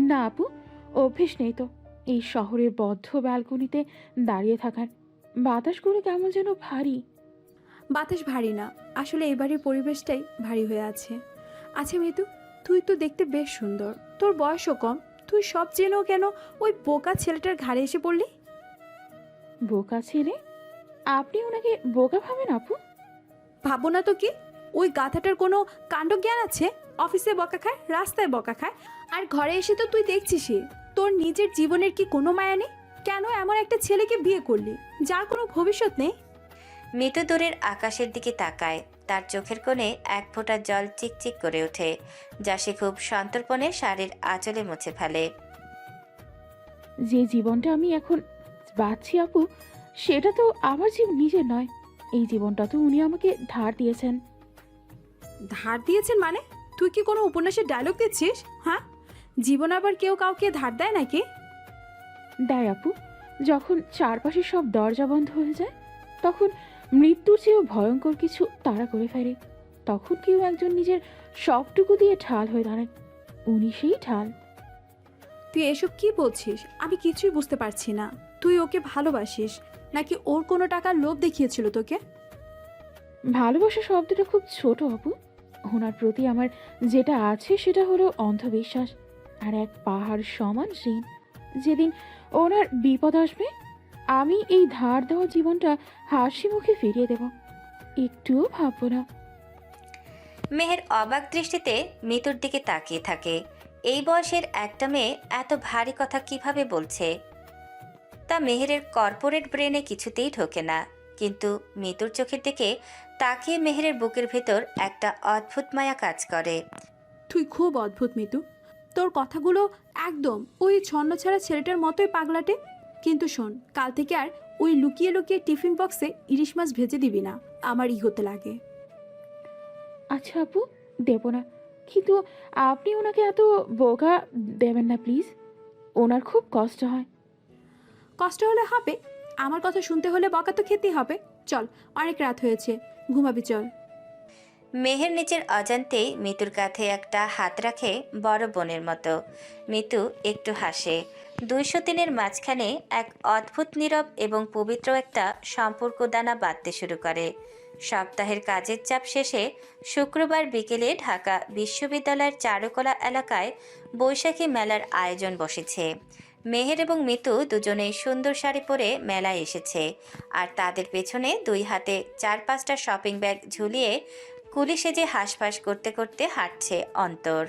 না আপু, অভ্যেস নেই তো এই শহরের বদ্ধ ব্যালকনিতে দাঁড়িয়ে থাকার। বাতাসগুলো কেমন যেন ভারী। বাতাস ভারী না, আসলে এবারের পরিবেশটাই ভারী হয়ে আছে। আচ্ছা মিতু, তুই তো দেখতে বেশ সুন্দর, তোর বয়সও কম, তুই সব জেনেও কেন ওই বোকা ছেলেটার ঘাড়ে এসে পড়লি? বোকা ছেলে? আপনি ওনাকে বোকা ভাবেন আপু? ভাবো না তো কি, ওই গাধাটার কোনো কাণ্ড জ্ঞান আছে? অফিসে বকা খায়, রাস্তায় বকা খায়, আর ঘরে এসে তো তুই দেখছিসই। তোর নিজের জীবনের কি কোনো মায়া নেই? কেন এমন একটা ছেলেকে বিয়ে করলি যার কোনো ভবিষ্যৎ নেই? মিতু দূরের আকাশের দিকে তাকায়। তার চোখের কোণে এক ফোঁটা জল চিকচিক করে ওঠে, যা সে খুব সন্তর্পণে শাড়ির আঁচলে মুছে ফেলে। যে জীবনটা আমি এখন বাঁচছি আপু, সেটা তো আমার নিজের নয়। এই জীবনটা তো উনি আমাকে ধার দিয়েছেন। ধার দিয়েছেন মানে? তুই কি কোনো উপন্যাসের ডায়লগ দিচ্ছিস? হ্যাঁ, জীবন আবার কেউ কাউকে ধার দেয় নাকি? দেয় আপু, যখন চারপাশে সব দরজা বন্ধ হয়ে যায়, তখন মৃত্যুর চেয়েও ভয়ঙ্কর কিছু তাড়া করে ফেলে। তখন কেউ একজন নিজের সবটুকু দিয়ে ঢাল হয়ে দাঁড়ায়। উনি সেই ঢাল। তুই এসব কি বলছিস? আমি কিছুই বুঝতে পারছি না। তুই ওকে ভালোবাসিস নাকি ওর কোনো টাকার লোভ দেখিয়েছিল তোকে? ভালোবাসা শব্দটা খুব ছোট আপু। ওনার প্রতি আমার যেটা আছে সেটা হলো অন্ধবিশ্বাস আর এক পাহাড় সমান ঋণ। যেদিন ওনার বিপদ আসবে, আমি এই ধার দেওয়া জীবনটা হাসি মুখে ফিরিয়ে দেব, একটুও ভাববো না। মেহের অবাক দৃষ্টিতে মিতুর দিকে তাকিয়ে থাকে। এই বয়সের একটা মেয়ে এত ভারী কথা কিভাবে বলছে, তা মেহেরের কর্পোরেট ব্রেনে কিছুতেই ঢোকে না। কিন্তু মিতুর চোখের দিকে তাকিয়ে মেহেরের বুকের ভেতর একটা অদ্ভুত মায়া কাজ করে। তুই খুব অদ্ভুত মিতু, তোর কথাগুলো একদম ওই ছন্নছাড়া ছেলেটার মতোই পাগলাটে। কিন্তু শোন, কাল থেকে আর ওই লুকিয়ে লুকিয়ে টিফিন বক্সে ইলিশ মাছ ভেজে দিবি না, আমার হতে লাগে। আচ্ছা আপু, দেব না, কিন্তু আপনি ওনাকে এত বোকা দেবেন না প্লিজ। ওনার খুব কষ্ট হয়। কষ্ট হলে হবে, আমার কথা শুনতে হলে বকা তো খেতেই হবে। চল, অনেক রাত হয়েছে, ঘুমাবি চল। মেহের নিজের অজান্তেই মিতুর কাঁধে একটা হাত রাখে, বড় বোনের মতো। মিতু একটু হাসে। 200 দিনের মাঝখানে এক অদ্ভুত নীরব এবং পবিত্র একটা সম্পর্ক দানা বাঁধতে শুরু করে। সপ্তাহের কাজের চাপ শেষে শুক্রবার বিকেলে ঢাকা বিশ্ববিদ্যালয়ের চারুকলা এলাকায় বৈশাখী মেলার আয়োজন বসেছে। মেহের এবং মিতু দুজনেই সুন্দর শাড়ি পরে মেলায় এসেছে, আর তাদের পেছনে 2 হাতে 4-5টা শপিং ব্যাগ ঝুলিয়ে কুলি সেজে হাঁসফাঁস করতে করতে হাঁটছে অন্তর।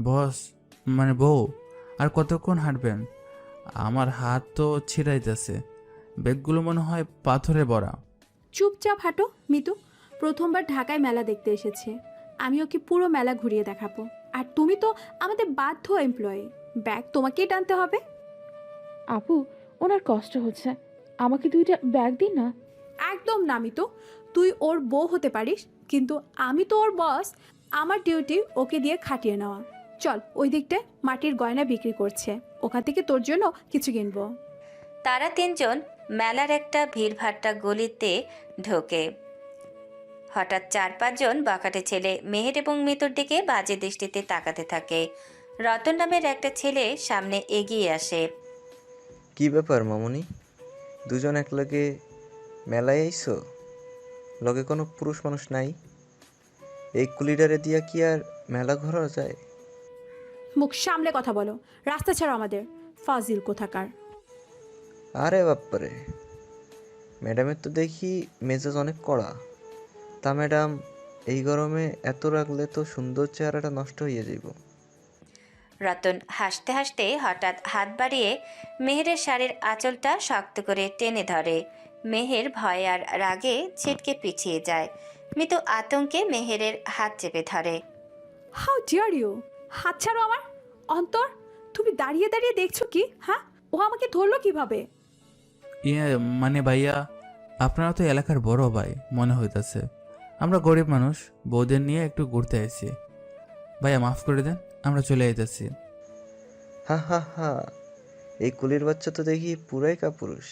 বস, মানে বউ, আর কতক্ষণ হাঁটবেন? আমার হাত তো ছিঁড়াইতেছে, ব্যাগগুলো মনে হয় পাথরে ভরা। চুপচাপ হাঁটো মিতু, প্রথমবার ঢাকায় মেলা দেখতে এসেছে, আমি ওকে পুরো মেলা ঘুরিয়ে দেখাবো। আর তুমি তো আমাদের বাধ্য এমপ্লয়ি, ব্যাগ তোমাকেই টানতে হবে। আপু, ওনার কষ্ট হচ্ছে, আমাকে 2টা ব্যাগ দিন না। একদম না মিতু, তুই ওর বউ হতে পারিস, কিন্তু আমি তো ওর বস, আমার ডিউটি ওকে দিয়ে খাটিয়ে নেওয়া। চল, ওই দিকটায় মাটির গয়না বিক্রি করছে, ওখান থেকে তোর জন্য কিছু কিনবো। তারা 3 জন মেলার একটা ভিড়ভাট্টা গলিতে ঢোকে। হঠাৎ 4-5 জন বাকাটে ছেলে মেহের এবং মিতুর দিকে বাজে দৃষ্টিতে তাকাতে থাকে। রতন নামের একটা ছেলে সামনে এগিয়ে আসে। কি ব্যাপার মামুনি, দুজন একলগে মেলায় আইছো? লগে কোনো পুরুষ মানুষ নাই? এই কুলিডারে দিয়া কি আর মেলা ঘোরা যায়? মুখ সামলে কথা বলো, রাস্তা ছাড়ো আমাদের, ফাজিল কোথাকার। আরে বাপ্পারে, ম্যাডামের তো দেখি মেজাজ অনেক কড়া। তা ম্যাডাম, এই গরমে এত রাখলে তো সুন্দর চেহারাটা নষ্ট হয়ে যাইব। রতন হাসতে হাসতে হঠাৎ হাত বাড়িয়ে মেহেরের শাড়ির আঁচলটা শক্ত করে টেনে ধরে। মেহের ভয় আর রাগে ছিটকে পিছিয়ে যায়। মিতু আতঙ্কে মেহেরের হাত চেপে ধরে। How dare you! হাত ছাড়ো আমার। অন্তর, তুমি দাঁড়িয়ে দাঁড়িয়ে দেখছো কি? হ্যাঁ, ও আমাকে ধরলো কিভাবে? মানে ভাইয়া, আপনারা তো এলাকার বড় ভাই মনে হইতাছে। আমরা গরিব মানুষ, বউদের নিয়ে একটু ঘুরতে আসছি। ভাইয়া মাফ করে দেন, আমরা চলে আইতেছি। হা হা হা, এই কুলির বাচ্চা তো দেখি পুরাই কাপুরুষ।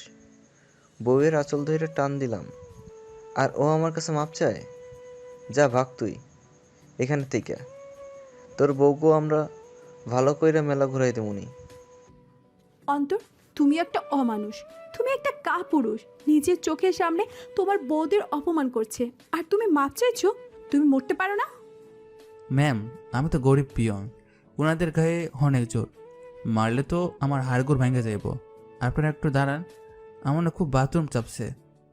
বউয়ের আঁচল ধরে টান দিলাম, আর ও আমার কাছে মাপ চায়? যা ভাগ তুই এখানে থেকে। তোর বউকেও আমরা ভালো কইরা মেলা ঘুরাই দেবনি। অন্তর, তুমি একটা অমানুষ, তুমি একটা কাপুরুষ। নিজের চোখের সামনে তোমার বউদের অপমান করছে, আর তুমি মাপ চাইছো? তুমি মরতে পারো না? ম্যাম, আমি তো গরিব পিয়ন, ওনাদের গায়ে অনেক জোর, মারলে তো আমার হাড়গোড় ভেঙে যাইব। আপনারা একটু দাঁড়ান, আমার না খুব বাথরুম চাপছে।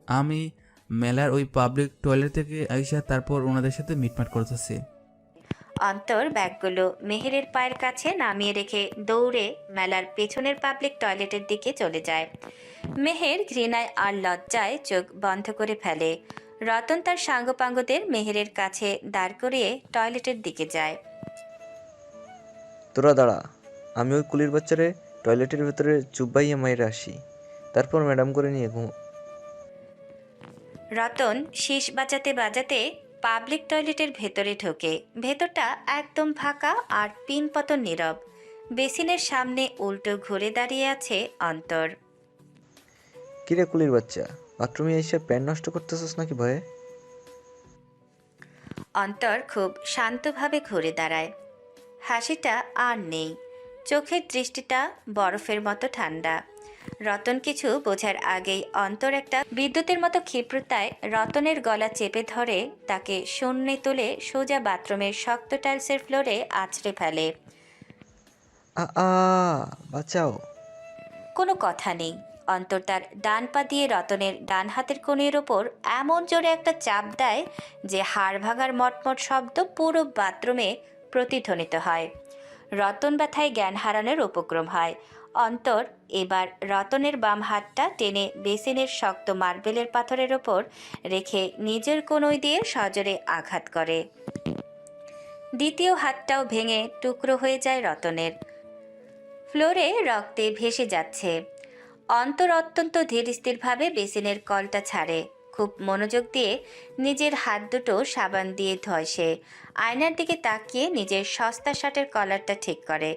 আমি মেলার ওই পাবলিক টয়লেট থেকে আইসা তারপর ওনাদের সাথে মিটমাট করতেছি। অন্তর ব্যাগগুলো মেহেরের পায়ের কাছে নামিয়ে রেখে দৌড়ে মেলার পেছনের পাবলিক টয়লেটের দিকে চলে যায়। মেহের ঘৃণায় আর লজ্জায় চোখ বন্ধ করে ফেলে। রতন তার সাঙ্গপাঙ্গদের মেহেরের কাছে দাঁড় করিয়ে টয়লেটের দিকে যায়। তোরা দাঁড়া, আমি ওই কুলির বাচ্চারে টয়লেটের ভেতরে চুব্বাইয়া মাইরে আসি, তারপর ম্যাডাম করে নিয়ে ঘুম। রতন শীষ বাজাতে বাজাতে পাবলিক টয়লেটের ভেতরে ঢোকে। ভেতরটা একদম ফাঁকা আর পিনপতন নীরব। বেসিনের সামনে উল্টো ঘুরে দাঁড়িয়ে আছে অন্তর। কিরে কুলির বাচ্চা, বাথরুমে এসে প্যান্ট নষ্ট করতেছিস নাকি ভয়ে? অন্তর খুব শান্তভাবে ঘুরে দাঁড়ায়। হাসিটা আর নেই, চোখের দৃষ্টিটা বরফের মতো ঠান্ডা। রতন কিছু বোঝার আগেই অন্তর একটা বিদ্যুতের মতো ক্ষিপ্রতায় রতনের গলা চেপে ধরে তাকে শূন্যে তুলে সোজা বাথরুমের শক্ত টাইলসের ফ্লোরে আছড়ে ফেলে। বাঁচাও! কোনো কথা নেই। অন্তর তার ডান পা দিয়ে রতনের ডান হাতের কোণের ওপর এমন জোরে একটা চাপ দেয় যে হাড় ভাঙার মটমট শব্দ পুরো বাথরুমে প্রতিধ্বনিত হয়। রতন ব্যথায় জ্ঞান হারানোর উপক্রম হয়। অন্তর এবার রতনের বাম হাতটা টেনে বেসিনের শক্ত মার্বেলের পাথরের ওপর রেখে নিজের কনুই দিয়ে সজোরে আঘাত করে। দ্বিতীয় হাতটাও ভেঙে টুকরো হয়ে যায় রতনের। ফ্লোরে রক্তে ভেসে যাচ্ছে। অন্তর অত্যন্ত ধীরস্থিরভাবে বেসিনের কলটা ছাড়ে। খুব মনোযোগ দিয়ে নিজের হাত দুটো সাবান দিয়ে ধোয় সে। আয়নার দিকে তাকিয়ে নিজের সস্তা শার্টের কলারটা ঠিক করে,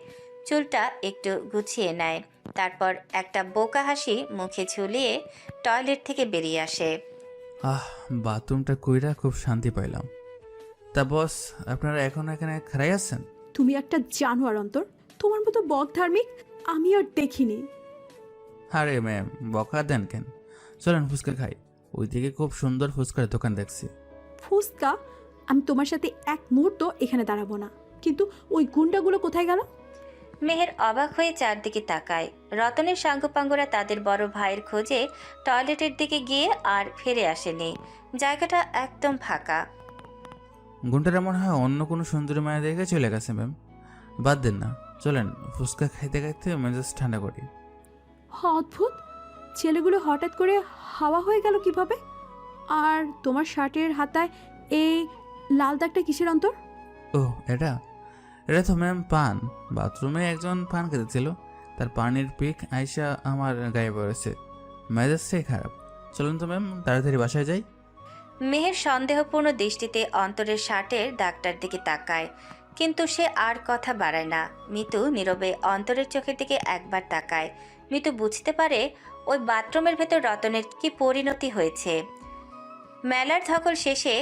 চুলটা একটু গুছিয়ে নেয়। তারপর একটা বোকা হাসি মুখে ঝুলিয়ে টয়লেট থেকে বেরিয়ে আসে। বাথরুমটা কইরা খুব শান্তি পাইলাম। তা বস, আপনারা এখন এখানে খাড়াই আছেন? তুমি একটা জানোয়ার অন্তর, তোমার মতো বকধার্মিক আমি আর দেখিনি। আরে ম্যাম, বকা দেন কেন? চলেন ফুচকা খাই, ওইদিকে খুব সুন্দর ফুচকার দোকান দেখছি। ফুসকা? আমি তোমার সাথে এক মুহূর্ত এখানে দাঁড়াবো না। কিন্তু ওই গুন্ডাগুলো কোথায় গেল? মেহের অবাক হয়ে চারদিকে তাকায়। রতনের সাঙ্গপাঙ্গরা তাদের বড় ভাইয়ের খোঁজে টয়লেটের দিকে গিয়ে আর ফিরে আসেনি। জায়গাটা একদম ফাঁকা। গুন্ডারা মনে হয় অন্য কোনো সুন্দরী মায়া দেখে চলে গেছে ম্যাম। বাদ দেন না, চলেন ফুচকা খাইতে খাইতে মেজাজ ঠান্ডা করি। অদ্ভুত, ছেলেগুলো হঠাৎ করে হাওয়া হয়ে গেল কিভাবে? আর তোমার শার্টের হাতায় এই লাল দাগটা কিসের অন্তর? ও, এটা এটা তো ম্যাম পান। বাথরুমে একজন পান খেতেছিল, তার পানির পিক আইসা আমার গায়ে পড়েছে। মেজাজটাই খারাপ। চলুন তো ম্যাম, তাড়াতাড়ি বাসায় যাই। মেহের সন্দেহপূর্ণ দৃষ্টিতে অন্তরের শার্টের দাগটার দিকে তাকায়, কিন্তু সে আর কথা বাড়ায় না। মিতু নীরবে অন্তরের চোখের দিকে একবার তাকায়। মিতু বুঝতে পারে ওই বাথরুমের ভেতর রতনের কি পরিণতি হয়েছে। মেলার ধকল শেষে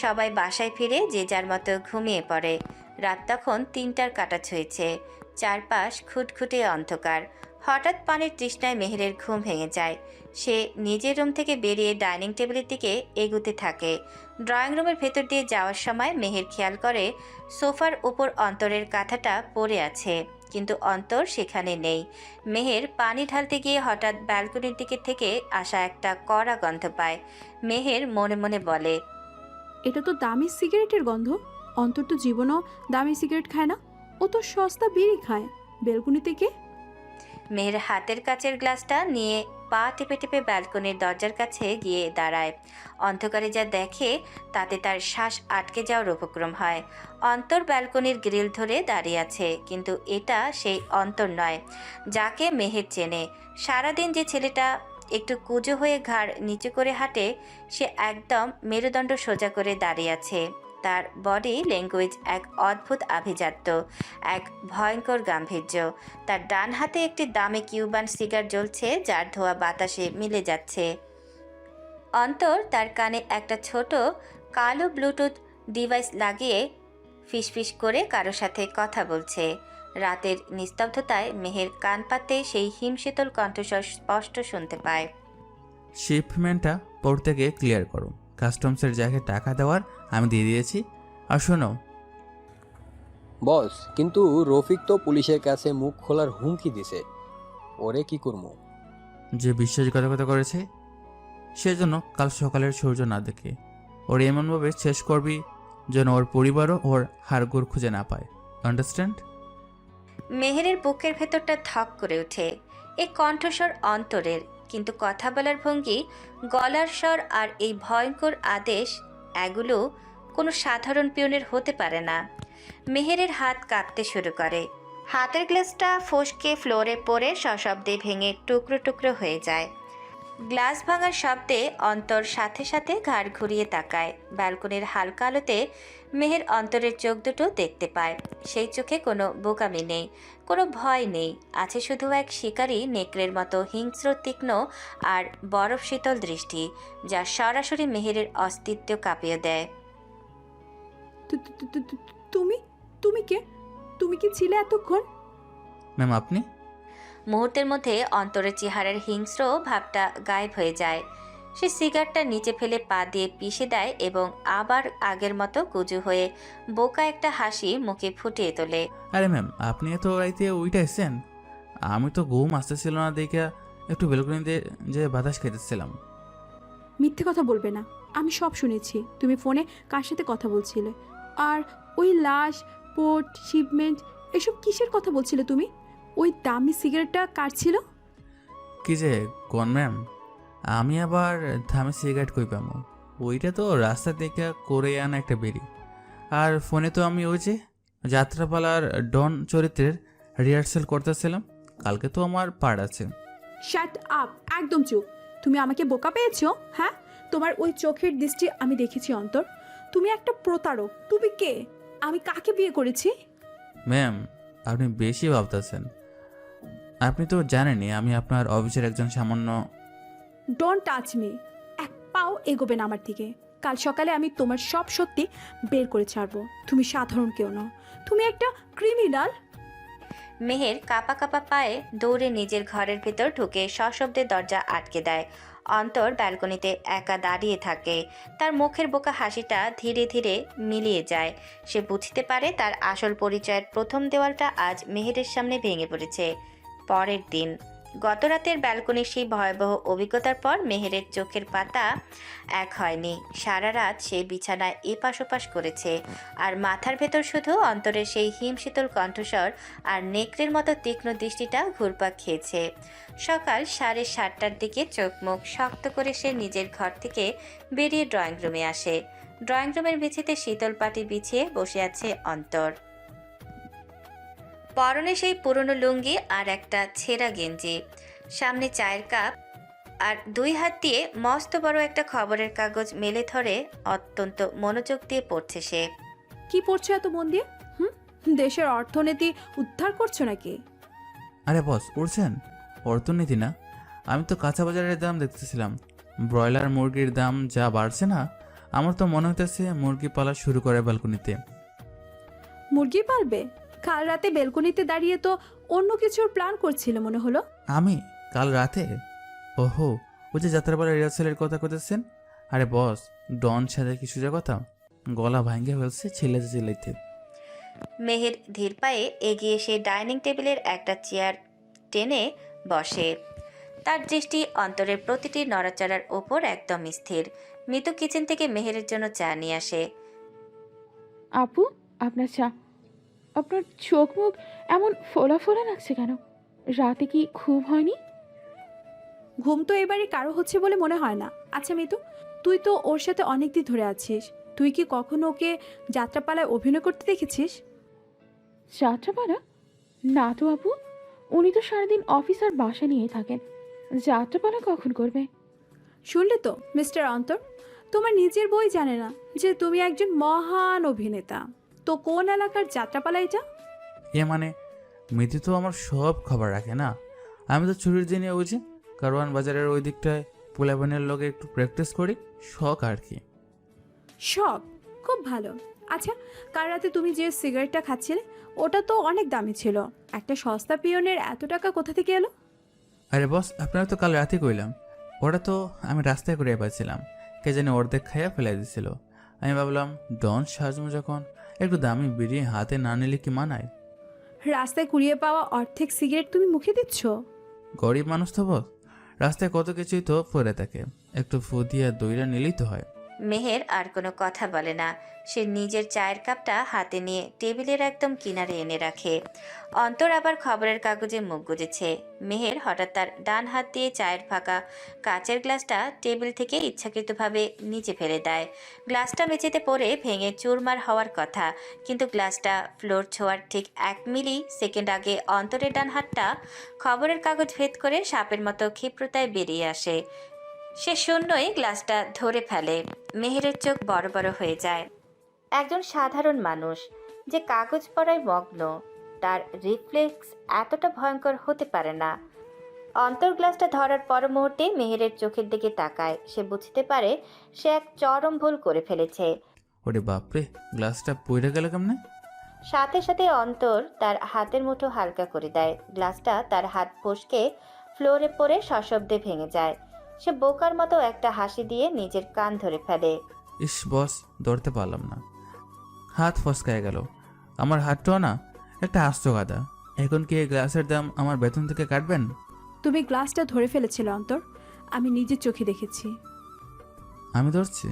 সবাই বাসায় ফিরে যে যার মতো ঘুমিয়ে পড়ে। রাত তখন 3টার কাটা ছুঁয়েছে। চারপাশ খুটখুটে অন্ধকার। হঠাৎ পানির তৃষ্ণায় মেহেরের ঘুম ভেঙে যায়। সে নিজের রুম থেকে বেরিয়ে ডাইনিং টেবিলের দিকে এগুতে থাকে। ড্রয়িং রুমের ভেতর দিয়ে যাওয়ার সময় মেহের খেয়াল করে সোফার উপর অন্তরের কাঁথাটা পড়ে আছে, কিন্তু অন্তর সেখানে নেই। মেহের পানি ঢালতে গিয়ে হঠাৎ ব্যালকনির দিকে থেকে আসা একটা কড়া গন্ধ পায়। মেহের মনে মনে বলে, এটা তো দামি সিগারেটের গন্ধ। অন্তর তো জীবনও দামি সিগারেট খায় না, ও তো সস্তা বিড়ি খায়। বেলকুনি থেকে মেহের হাতের কাচের গ্লাসটা নিয়ে পা টেপে টেপে ব্যালকনির দরজার কাছে গিয়ে দাঁড়ায়। অন্ধকারে যা দেখে তাতে তার শ্বাস আটকে যাওয়ার উপক্রম হয়। অন্তর ব্যালকনির গ্রিল ধরে দাঁড়িয়ে আছে, কিন্তু এটা সেই অন্তর নয় যাকে মেহের চেনে। সারাদিন যে ছেলেটা একটু কুঁজো হয়ে ঘাড় নিচু করে হাঁটে, সে একদম মেরুদণ্ড সোজা করে দাঁড়িয়ে আছে। তার বডি ল্যাঙ্গুয়েজ এক অদ্ভুত আভিজাত্য, এক ভয়ঙ্কর গাম্ভীর্য। তার ডান হাতে একটি দামি কিউবান সিগার জ্বলছে, যার ধোঁয়া বাতাসে মিলে যাচ্ছে। অন্তর তার কানে একটা ছোট কালো ব্লুটুথ ডিভাইস লাগিয়ে ফিসফিস করে কারো সাথে কথা বলছে। রাতের নিস্তব্ধতায় মেহের কান পাতে সেই হিমশীতল কণ্ঠস্বর স্পষ্ট শুনতে পায়। শিপমেন্টটা পোর্ট থেকে ক্লিয়ার করো। কাস্টমসের যাকে টাকা দেওয়ার আমি দিয়ে দিয়েছি। আর শোনো বস, কিন্তু রফিক তো পুলিশের কাছে মুখ খোলার হুমকি দিছে, ওরে কি করবো? যে বিশ্বাসঘাতকতা করেছে সেজন্য কাল সকালের সূর্য না দেখে ওর এমনভাবে শেষ করবি যেন ওর পরিবারও ওর হাড়গোড় খুঁজে না পায়। আন্ডারস্ট্যান্ড? মেহেরের বুকের ভেতরটা ধক করে ওঠে। এই কণ্ঠস্বর অন্তরের, কিন্তু কথা বলার ভঙ্গি, গলার স্বর আর এই ভয়ঙ্কর আদেশ, এগুলো কোনো সাধারণ পিয়নের হতে পারে না। মেহেরের হাত কাঁপতে শুরু করে। হাতের গ্লাসটা ফসকে ফ্লোরে পড়ে সশব্দে ভেঙে টুকরো টুকরো হয়ে যায়। গ্লাস ভাঙার শব্দে অন্তর সাথে সাথে ঘাড় ঘুরিয়ে তাকায়। ব্যালকনির হালকা আলোতে মেহের অন্তরের চোখ দুটো দেখতে পায়। সেই চোখে কোনো বোকামি নেই, কোনো ভয় নেই, আছে শুধু এক শিকারী নেকড়ের মতো হিংস্র, তীক্ষ্ণ আর বরফ শীতল দৃষ্টি, যা সরাসরি মেহেরের অস্তিত্ব কাঁপিয়ে দেয়। তুমি তুমি কে? তুমি কি ছিলে এতক্ষণ? ম্যাম আপনি? মুহূর্তের মধ্যে অন্তরের চেহারার হিংস্র ভাবটা গায়েব হয়ে যায়। সে সিগারটা নিচে ফেলে পা দিয়ে পিষে দেয় এবং আবার আগের মতো কুজু হয়ে বোকা একটা হাসি মুখে ফুটিয়ে তোলে। আরে ম্যাম আপনি তো রাইতে ওইটা এসছেন? আমি তো ঘুম আসতেছিল না দেখে একটু বেলকনিতে যে বাতাস খেতেছিলাম। মিথ্যে কথা বলবে না, আমি সব শুনেছি। তুমি ফোনে কার সাথে কথা বলছিলে? আর ওই লাশ, পোর্ট, শিপমেন্ট, এসব কিসের কথা বলছিলে তুমি? ওই দামি সিগারেটটা কার ছিল? কি যে কোন ম্যাম, আমি আবার দামি সিগারেট কই পাবো? ওইটা তো রাস্তা থেকে করে আনা একটা বেরি। আর ফোনে তো আমি ওই যে যাত্রাপালার ডন চরিত্রের রিহার্সাল করতেছিলাম। কালকে তো আমার পার্ট আছে। শাট আপ, একদম চুপ। তুমি আমাকে বোকা পেয়েছো? হ্যাঁ, তোমার ওই চোখের দৃষ্টি আমি দেখেছি অন্তর। তুমি একটা প্রতারক। তুমি কে? আমি কাকে বিয়ে করেছি? ম্যাম আপনি বেশি ভাবতেছেন। আপনি তো জানেনই আমি আপনার অফিসের একজন সামান্য। Don't touch me. এক পাও এগোবে না আমার দিকে। কাল সকালে আমি তোমার সব সত্যি বের করে ছাড়বো। তুমি সাধারণ কেউ নও, তুমি একটা ক্রিমিনাল। মেহের কাঁপা কাঁপা পায়ে দৌড়ে নিজের ঘরের ভেতর ঢুকে সশব্দে দরজা আটকে দেয়। অন্তর ব্যালকনিতে একা দাঁড়িয়ে থাকে। তার মুখের বোকা হাসিটা ধীরে ধীরে মিলিয়ে যায়। সে বুঝতে পারে তার আসল পরিচয়ের প্রথম দেওয়ালটা আজ মেহেরের সামনে ভেঙে পড়েছে। পরের দিন গতরাতের ব্যালকনির সেই ভয়াবহ অভিজ্ঞতার পর মেহেরের চোখের পাতা এক হয়নি। সারা রাত সে বিছানায় এপাশ ওপাশ করেছে, আর মাথার ভেতর শুধু অন্তরের সেই হিমশীতল কণ্ঠস্বর আর নেকড়ের মতো তীক্ষ্ণ দৃষ্টিটা ঘুরপাক খেয়েছে। সকাল 7:30টার দিকে চোখ মুখ শক্ত করে সে নিজের ঘর থেকে বেরিয়ে ড্রয়িং রুমে আসে। ড্রয়িং রুমের মেঝেতে শীতল পাটি বিছিয়ে বসে আছে অন্তর। পরনে সেই পুরনো লুঙ্গি আর একটা ছেঁড়া গেঞ্জি, সামনে চায়ের কাপ, আর দুই হাত দিয়ে মস্ত বড় একটা খবরের কাগজ মেলে ধরে অত্যন্ত মনোযোগ দিয়ে পড়ছে সে। কি পড়ছো এত মন দিয়ে? দেশের অর্থনীতি উদ্ধার করছো নাকি? আরে বস উঠছেন? অর্থনীতি না, আমি তো কাঁচা বাজারের দাম দেখতেছিলাম। ব্রয়লার মুরগির দাম যা বাড়ছে না, আমার তো মনে হইতেছে মুরগি পালা শুরু করে ব্যালকনিতে। মুরগি পালবে? কাল রাতে বেলকনিতে দাঁড়িয়ে তো অন্য কিছুর প্ল্যান করছিল মনে হলো। আমি কাল রাতে? ওহো, ওই যে যাত্রাপালা রিহার্সালের কথা কইতেছেন। আরে বস, ডন সাথে কি সোজা কথা? গলা ভাঙ্গে ফেলছে চিল্লাইতে চিল্লাইতে। মেহের ধীর পায়ে এগিয়ে এসে ডাইনিং টেবিলের একটা চেয়ার টেনে বসে। তার দৃষ্টি অন্তরের প্রতিটি নড়াচড়ার ওপর একদম স্থির। মিতু কিচেন থেকে মেহেরের জন্য চা নিয়ে আসে। আপু, আপনার চা। আপনার চোখ মুখ এমন ফোলা ফোলা লাগছে কেন? রাতে কি খুব হয়নি? ঘুম তো এবারে কারো হচ্ছে বলে মনে হয় না। আচ্ছা মিতু, তুই তো ওর সাথে অনেকদিন ধরে আছিস, তুই কি কখনো ওকে যাত্রাপালায় অভিনয় করতে দেখেছিস? যাত্রাপালা? না তো আপু, উনি তো সারাদিন অফিস আর বাসা নিয়ে থাকেন। যাত্রাপালা কখন করবে? শুনলে তো মিস্টার অন্তর, তোমার নিজের বই জানে না যে তুমি একজন মহান অভিনেতা। তো কোন এলাকার যাত্রাপালা এটা? এ মানে, মিতি তো আমার সব খবর রাখে না। আমি তো ছুটির দিনে ওই যে কারওয়ান বাজারের ওই দিকটায় পোলাপানের লগে একটু প্র্যাকটিস করি, শখ আর কি। শখ? খুব ভালো। আচ্ছা, কাল রাতে তুমি যে সিগারেটটা খাচ্ছিলে ওটা তো অনেক দামি ছিল, একটা সস্তা পিয়নের এত টাকা কোথা থেকে এলো? আরে বস, আপনারা তো কাল রাতে কইলাম। ওটা তো আমি রাস্তায় করে পাচ্ছিলাম, কে জানি অর্ধেক খাইয়া ফেলাই দিছিল। আমি ভাবলাম ডন সাজমু যখন, একটু দামি বিড়ি হাতে না নিলে কি মানায়? রাস্তায় কুড়িয়ে পাওয়া অর্ধেক সিগারেট তুমি মুখে দিচ্ছ? গরিব মানুষ তো বস, রাস্তায় কত কিছুই তো পড়ে থাকে, একটু ফু দিয়া দইরা নিলেই তো হয়। মেহের আর কোনো কথা বলে না। সে নিজের চায়ের কাপটা হাতে নিয়ে টেবিলের একদম কিনারে এনে রাখে। অন্তর আবার খবরের কাগজে মুখ গুজেছে। মেহের হঠাৎ তার ডান হাত দিয়ে চায়ের ফাঁকা কাচের গ্লাসটা টেবিল থেকে ইচ্ছাকৃতভাবে নিচে ফেলে দেয়। গ্লাসটা মেঝেতে পড়ে ভেঙে চুরমার হওয়ার কথা, কিন্তু গ্লাসটা ফ্লোর ছোঁয়ার ঠিক 1 মিলি সেকেন্ড আগে অন্তরের ডান হাতটা খবরের কাগজ ভেদ করে সাপের মতো ক্ষিপ্রতায় বেরিয়ে আসে। সে শূন্যই গ্লাসটা ধরে ফেলে। মেহেরের চোখ বড় বড় হয়ে যায়। একজন সাধারণ মানুষ যে কাগজ পড়ায় মগ্ন, তার রিফ্লেক্স এতটা ভয়ঙ্কর হতে পারে না। অন্তর গ্লাসটা ধরার পর মুহূর্তে মেহেরের চোখের দিকে তাকায়। সে বুঝতে পারে সে এক চরম ভুল করে ফেলেছে। ওরে বাপরে, গ্লাসটা পইরা গেল কেমনে? সাথে সাথে অন্তর তার হাতের মুঠো হালকা করে দেয়। গ্লাসটা তার হাত ফসকে ফ্লোরে পড়ে সশব্দে ভেঙে যায়। সে বোকার মতো একটা হাসি দিয়ে নিজের কান ধরে ফেলে। ইস বস, ধরতে পারলাম না, হাত ফসকায় গেল। আমার হাতটাও না একটা আস্ত গাদা। এখন কি এই গ্লাসের দাম আমার বেতন থেকে কাটবেন? তুমি গ্লাসটা ধরে ফেলেছিলে অন্তর, আমি নিজের চোখে দেখেছি। আমি ধরছি?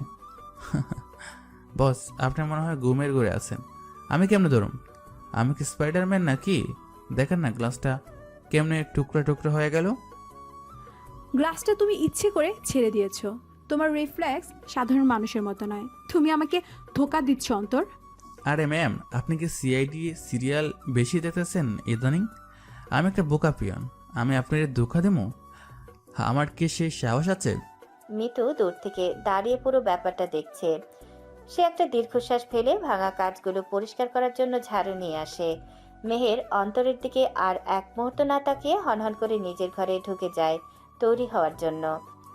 বস, আপনার মনে হয় ঘুমের ঘুরে আছেন। আমি কেমনে ধরুম? আমি কি স্পাইডারম্যান নাকি? দেখেন না গ্লাসটা কেমনে টুকরা টুকরা হয়ে গেল। গ্লাসটা তুমি ইচ্ছে করে ছেড়ে দিয়েছো। তোমার রিফ্লেক্স সাধারণ মানুষের মতো নয়। তুমি আমাকে ধোকা দিচ্ছ অন্তর। আরে ম্যাম, আপনি কি সিআইডি সিরিয়াল বেশি দেখতেছেন ইদানিং? আমি একটা বোকা পিয়ন, আমি আপনার ধোকা দেবো? আমার কি সেই সাহস আছে? মিতু দূর থেকে দাঁড়িয়ে পুরো ব্যাপারটা দেখছে। সে একটা দীর্ঘশ্বাস ফেলে ভাঙা কাজগুলো পরিষ্কার করার জন্য ঝাড়ু নিয়ে আসে। মেহের অন্তরের দিকে আর এক মুহূর্ত না তাকিয়ে হনহন করে নিজের ঘরে ঢুকে যায় তৈরি হওয়ার জন্য।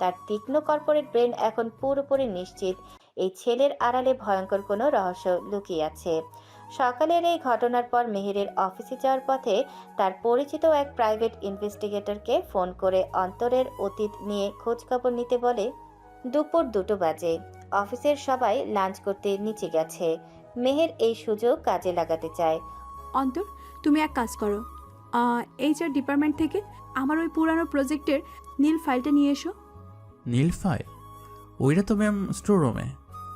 তার তীক্ষ্ণ কর্পোরেট ব্রেন এখন পুরোপুরি নিশ্চিত এই ছেলের আড়ালে ভয়ঙ্কর কোনো রহস্য লুকিয়ে আছে। সকালের এই ঘটনার পর মেহেরের অফিসে যাওয়ার পথে তার পরিচিত এক প্রাইভেট ইনভেস্টিগেটরকে ফোন করে অন্তরের অতীত নিয়ে খোঁজখবর নিতে বলে। দুপুর 2টো বাজে। অফিসের সবাই লাঞ্চ করতে নিচে গেছে। মেহের এই সুযোগ কাজে লাগাতে চায়। অন্তর, তুমি এক কাজ করো, এইচআর ডিপার্টমেন্ট থেকে আমার ওই পুরানো প্রজেক্টের নীল ফাইলটা নিয়ে এসো। নীল ফাইল? ওইটা তো ম্যাম স্টোর রুমে,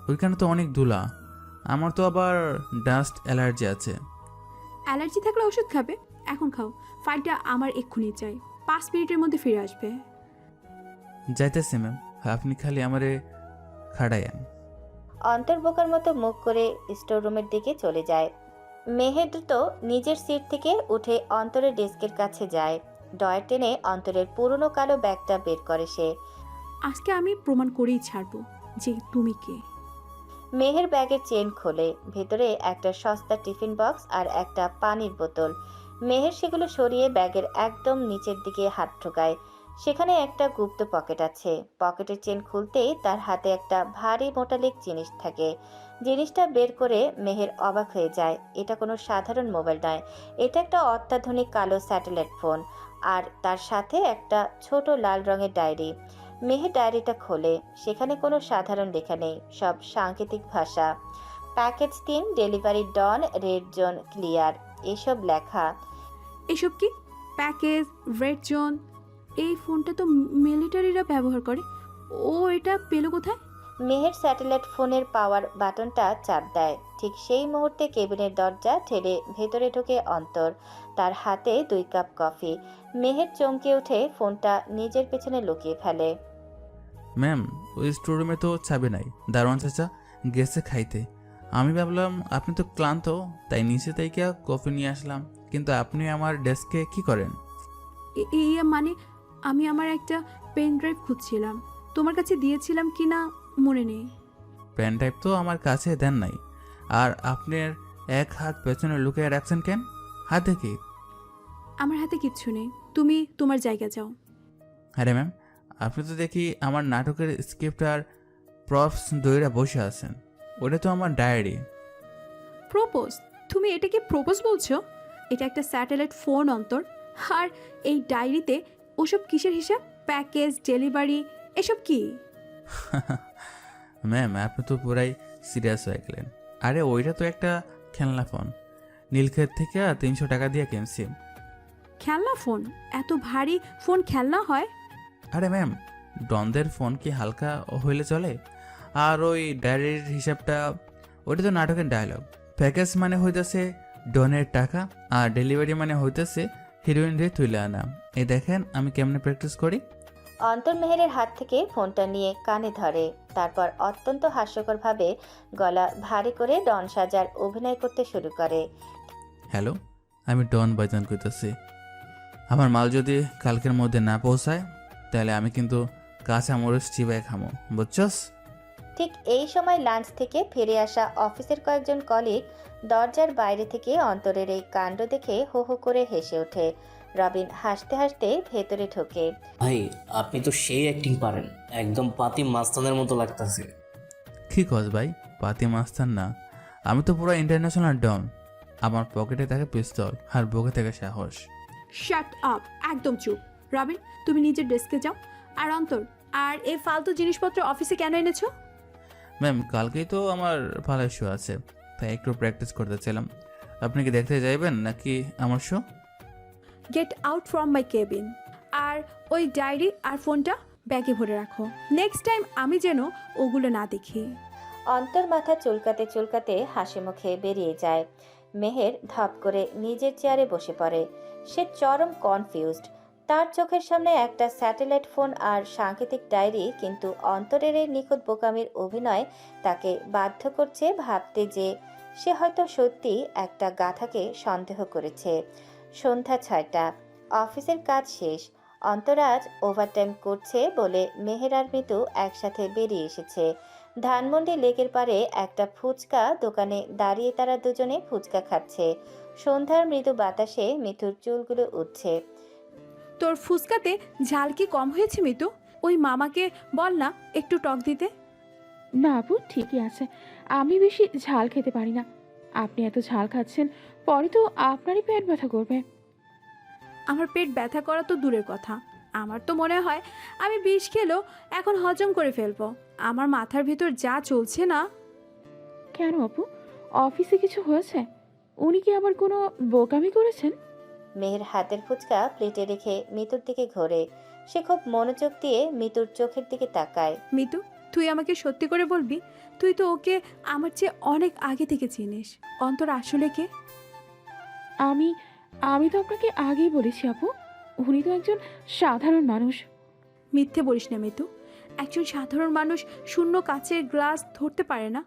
ওইখানে তো অনেক ধুলা। আমার তো আবার ডাস্ট অ্যালার্জি আছে। অ্যালার্জি থাকলে ওষুধ খাবে, এখন খাও। ফাইলটা আমার এক্ষুনি চাই, 5 মিনিটের মধ্যে ফিরে আসবে। যাইতেছে ম্যাম, আপনি খালি আমারে খাড়াইয়েন। অন্তর বোকার মতো মুখ করে স্টোর রুমের দিকে চলে যায়। মেহের দ্রুত নিজের সিট থেকে উঠে অন্তরের ডেস্কের কাছে যায়। ডয়ার টেনে অন্তরের পুরনো কালো ব্যাগটা বের করে সে। আজকে আমি প্রমাণ করেই ছাড়বো যে তুমি কে। মেহের ব্যাগের চেন খোলে। ভেতরে একটা সস্তা টিফিন বক্স আর একটা পানির বোতল। মেহের সেগুলো সরিয়ে ব্যাগের একদম নিচের দিকে হাত ঠোকায়। সেখানে একটা গুপ্ত পকেট আছে। পকেটের চেন খুলতেই তার হাতে একটা ভারী মোটালেক জিনিস থাকে। জিনিসটা বের করে মেহের অবাক হয়ে যায়। এটা কোনো সাধারণ মোবাইল নয়, এটা একটা অত্যাধুনিক কালো স্যাটেলাইট ফোন, আর তার সাথে একটা ছোট লাল রঙের ডায়েরি। মেহের ডায়েরিটা খোলে। সেখানে কোনো সাধারণ লেখা নেই, সব সাংকেতিক ভাষা। প্যাকেজ 3, ডেলিভারি ডন, রেড জোন ক্লিয়ার, এসব লেখা। এসব কি? Package, red zone? এই ফোনটা তো মিলিটারিরা ব্যবহার করে। ও এটা পেলো কোথায়? মেহের স্যাটেলাইট ফোনের পাওয়ার বাটনটা চাপ দেয়। ঠিক সেই মুহূর্তে কেবিনের দরজা ঠেলে ভেতরে ঢোকে অন্তর। তার হাতে 2 কাপ কফি। মেহের চমকে উঠে ফোনটা নিজের পেছনে লুকিয়ে ফেলে। ম্যাম, ওই স্টোররুমে তো চাবি নাই। দারোয়ান চাচা গেছে খাইতে। আমি ভাবলাম আপনি তো ক্লান্ত, তাই নিচে থেকে কফি নিয়ে আসলাম। কিন্তু আপনি আমার ডেস্কে কি করেন? ইয়ে মানে আমি আমার একটা পেন ড্রাইভ খুঁজছিলাম, তোমার কাছে দিয়েছিলাম কি না মনে নেই। পেন ড্রাইভ তো আমার কাছে দেন নাই। আর আপনার এক হাত পেছনে লুকিয়ে রাখছেন কেন? হাতে কি? আমার হাতে কিচ্ছু নেই, তুমি তোমার জায়গা যাও। আরে ম্যাম, আপনি তো দেখি আমার নাটকের স্ক্রিপ্ট আর প্রপস দইরা বসে আছেন। ওটা তো আমার ডায়েরি। প্রপোজ? তুমি এটাকে প্রপোজ বলছো? এটা একটা স্যাটেলাইট ফোন অন্তর। আর এই ডায়েরিতে ওসব কিসের হিসাব? প্যাকেজ, ডেলিভারি, এসব কি? ম্যাম, আপনি তো পুরাই সিরিয়াস হয়ে গেলেন। আরে ওইটা তো একটা খেলনা ফোন। নীলক্ষেত থেকে 300 টাকা দিয়ে কিনছি। খেলনা ফোন? এত ভারী ফোন খেলনা হয়? আরে ম্যাম, ডনদের ফোন কি হালকা হইলে চলে? আর ওই ডায়েরির হিসাবটা, ওটা তো নাটকের ডায়লগ। প্যাকেজ মানে হইতেছে ডনের টাকা, আর ডেলিভারি মানে হইতেছে হিরোইন রে তুলে আনা। এই দেখেন আমি কেমনে প্র্যাকটিস করি। অন্তর মেহেরের হাত থেকে ফোনটা নিয়ে কানে ধরে। তারপর অত্যন্ত হাস্যকরভাবে গলা ভারী করে ডন সাজার অভিনয় করতে শুরু করে। হ্যালো, আমি ডন বাইজান কইতেছি। আমার মাল যদি কালকের মধ্যে না পৌঁছায়, তাহলে আমি কিন্তু কাঁচা মরিচ চিবাই খামো, বুঝছস? ঠিক এই সময় লাঞ্চ থেকে ফিরে আসা অফিসের কয়েকজন কলিগ দরজার বাইরে থেকে অন্তরের এই কাণ্ড দেখে হো হো করে হেসে ওঠে। রবিন হাসতে হাসতে ভেতরে ঢোকে। ভাই, আপনি তো সেই অ্যাক্টিং পারেন, একদম পাতি মাস্তানের মতো লাগতাছে। কি কস ভাই? পাতি মাস্তান না, আমি তো পুরো ইন্টারন্যাশনাল ডন। আমার পকেটে থাকে পিস্তল আর বুকে থেকে সাহস। শাট আপ, একদম চুপ। রবিন, তুমি নিজের ডেস্কে যাও। আর অন্তর, আর এই ফালতু জিনিসপত্র অফিসে কেন এনেছো? ম্যাম, কালকেই তো আমার ভালোই শো আছে, তাই একটু প্র্যাকটিস করতে চাইলাম। আপনি কি দেখতে যাইবেন নাকি আমার show? Get out from my cabin. আর ওই ডায়েরি আর ফোনটা ব্যাগে ভরে রাখো। নেক্সট টাইম আমি যেন ওগুলো না দেখি। অন্তর মাথা চুলকাতে চুলকাতে হাসি মুখে বেরিয়ে যায়। মেহের ধপ করে নিজের চেয়ারে বসে পড়ে। সে চরম কনফিউজড। তার চোখের সামনে একটা স্যাটেলাইট ফোন আর সাংকেতিক ডায়েরি, কিন্তু অন্তরের এই নিখুঁত বোকামির অভিনয় তাকে বাধ্য করছে ভাবতে যে সে হয়তো সত্যি একটা গাধাকে সন্দেহ করেছে। সন্ধ্যা 6টা, অফিসের কাজ শেষ। অন্তরাজ ওভারটাইম করছে বলে মেহের আর মিতু একসাথে বেরিয়ে এসেছে। ধানমন্ডি লেকের পারে একটা ফুচকা দোকানে দাঁড়িয়ে তারা দুজনে ফুচকা খাচ্ছে। সন্ধ্যার মৃদু বাতাসে মিতুর চুলগুলো উঠছে। তোর ফুচকাতে ঝাল কি কম হয়েছে মিতু? ওই মামাকে বল না একটু টক দিতে। না আপু, ঠিকই আছে। আমি বেশি ঝাল খেতে পারি না। আপনি এত ঝাল খাচ্ছেন, পরে তো আপনারই পেট ব্যথা করবে। আমার পেট ব্যথা করা তো দূরের কথা, আমার তো মনে হয় আমি বিষ খেলেও এখন হজম করে ফেলবো। আমার মাথার ভিতর যা চলছে না। কেন আপু, অফিসে কিছু হয়েছে? উনি কি আবার কোনো বোকামি করেছেন? মেহের হাতের ফুচকা প্লেটে রেখে মিতুর দিকে ঘোরে। সে খুব মনোযোগ দিয়ে মিতুর চোখের দিকে তাকায়। মিতু, তুই আমাকে সত্যি করে বলবি, তুই তো ওকে আমার চেয়ে অনেক আগে থেকে চিনিস। অন্তর আসলে কে? আমি তো আপনাকে আগেই বলেছি আপু, উনি তো একজন সাধারণ মানুষ। মিথ্যে বলিস না মিতু। একজন সাধারণ মানুষ শূন্য কাচের গ্লাস ধরতে পারে না।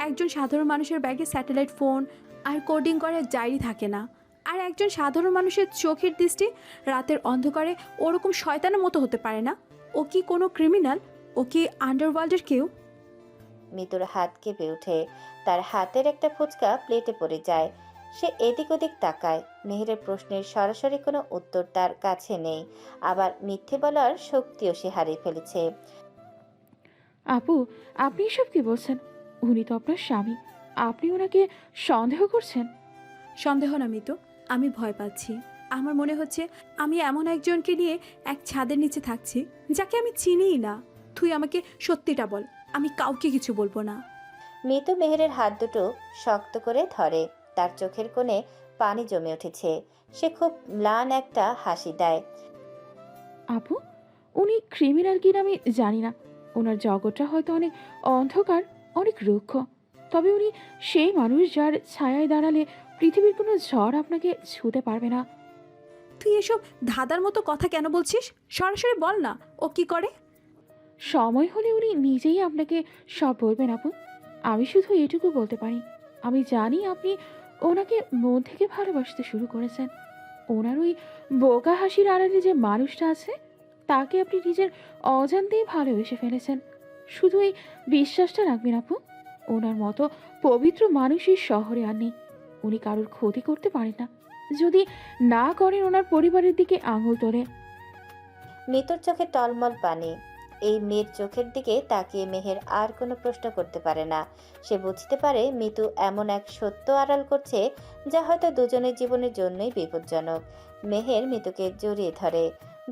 একজন সাধারণ মানুষের ব্যাগে স্যাটেলাইট ফোন আর কোডিং করার ডায়েরি থাকে না। আর একজন সাধারণ মানুষের চোখের দৃষ্টি রাতের অন্ধকারে ওরকম শয়তানের মতো হতে পারে না। ও কি কোনো ক্রিমিনাল? ও কি আন্ডারওয়ার্ল্ডের কেউ? মিতুর হাত কেঁপে ওঠে। তার হাতের একটা ফুচকা প্লেটে পড়ে যায়। সে এদিক ওদিক তাকায়। মেহেরের প্রশ্নের সরাসরি কোনো উত্তর তার কাছে নেই, আবার মিথ্যে বলার শক্তিও সে হারিয়ে ফেলেছে। আপু, আপনি এসব কি বলছেন? উনি তো আপনার স্বামী, আপনি ওনাকে সন্দেহ করছেন? সন্দেহ না মিতু, আমি ভয় পাচ্ছি। আমার মনে হচ্ছে আমি এমন একজনকে নিয়ে এক ছাদের নিচে থাকছি যাকে আমি চিনিই না। তুই আমাকে সত্যিটা বল, আমি কাউকে কিছু বলবো না। মিতু মেহেরের হাত দুটো শক্ত করে ধরে। তার চোখের কোণে পানি জমে উঠেছে। সে খুব ম্লান একটা হাসি দেয়। আপু, উনি ক্রিমিনাল কিনা আমি জানি না, ওনার জগৎটা হয়তো অনেক অন্ধকার, অনেক রুক্ষ, তবে উনি সেই মানুষ যার ছায়ায় দাঁড়ালে পৃথিবীর কোনো ঝড় আপনাকে ছুঁতে পারবে না। তুই এসব ধাঁধার মতো কথা কেন বলছিস? সরাসরি বল না, ও কি করে? সময় হলে উনি নিজেই আপনাকে সব বলবেন আপু। আমি শুধু এটুকু বলতে পারি, আমি জানি আপনি ওনাকে মন থেকে ভালোবাসতে শুরু করেছেন। ওনার ওই বোকা হাসির আড়ালে যে মানুষটা আছে, তাকে আপনি নিজের অজান্তেই ভালোবেসে ফেলেছেন। শুধু এই বিশ্বাসটা রাখবেন আপু, ওনার মতো পবিত্র মানুষ এই শহরে আর নেই। উনি কারোর ক্ষতি করতে পারেন না, যদি না করেন ওনার পরিবারের দিকে আঙুল তোলে। মিতুর চোখে টলমল পানি। এই মেয়ের চোখের দিকে তাকিয়ে মেহের আর কোনো প্রশ্ন করতে পারে না। সে বুঝতে পারে মিতু এমন এক সত্য আড়াল করছে যা হয়তো দুজনের জীবনের জন্যই বিপজ্জনক। মেহের মিতুকে জড়িয়ে ধরে।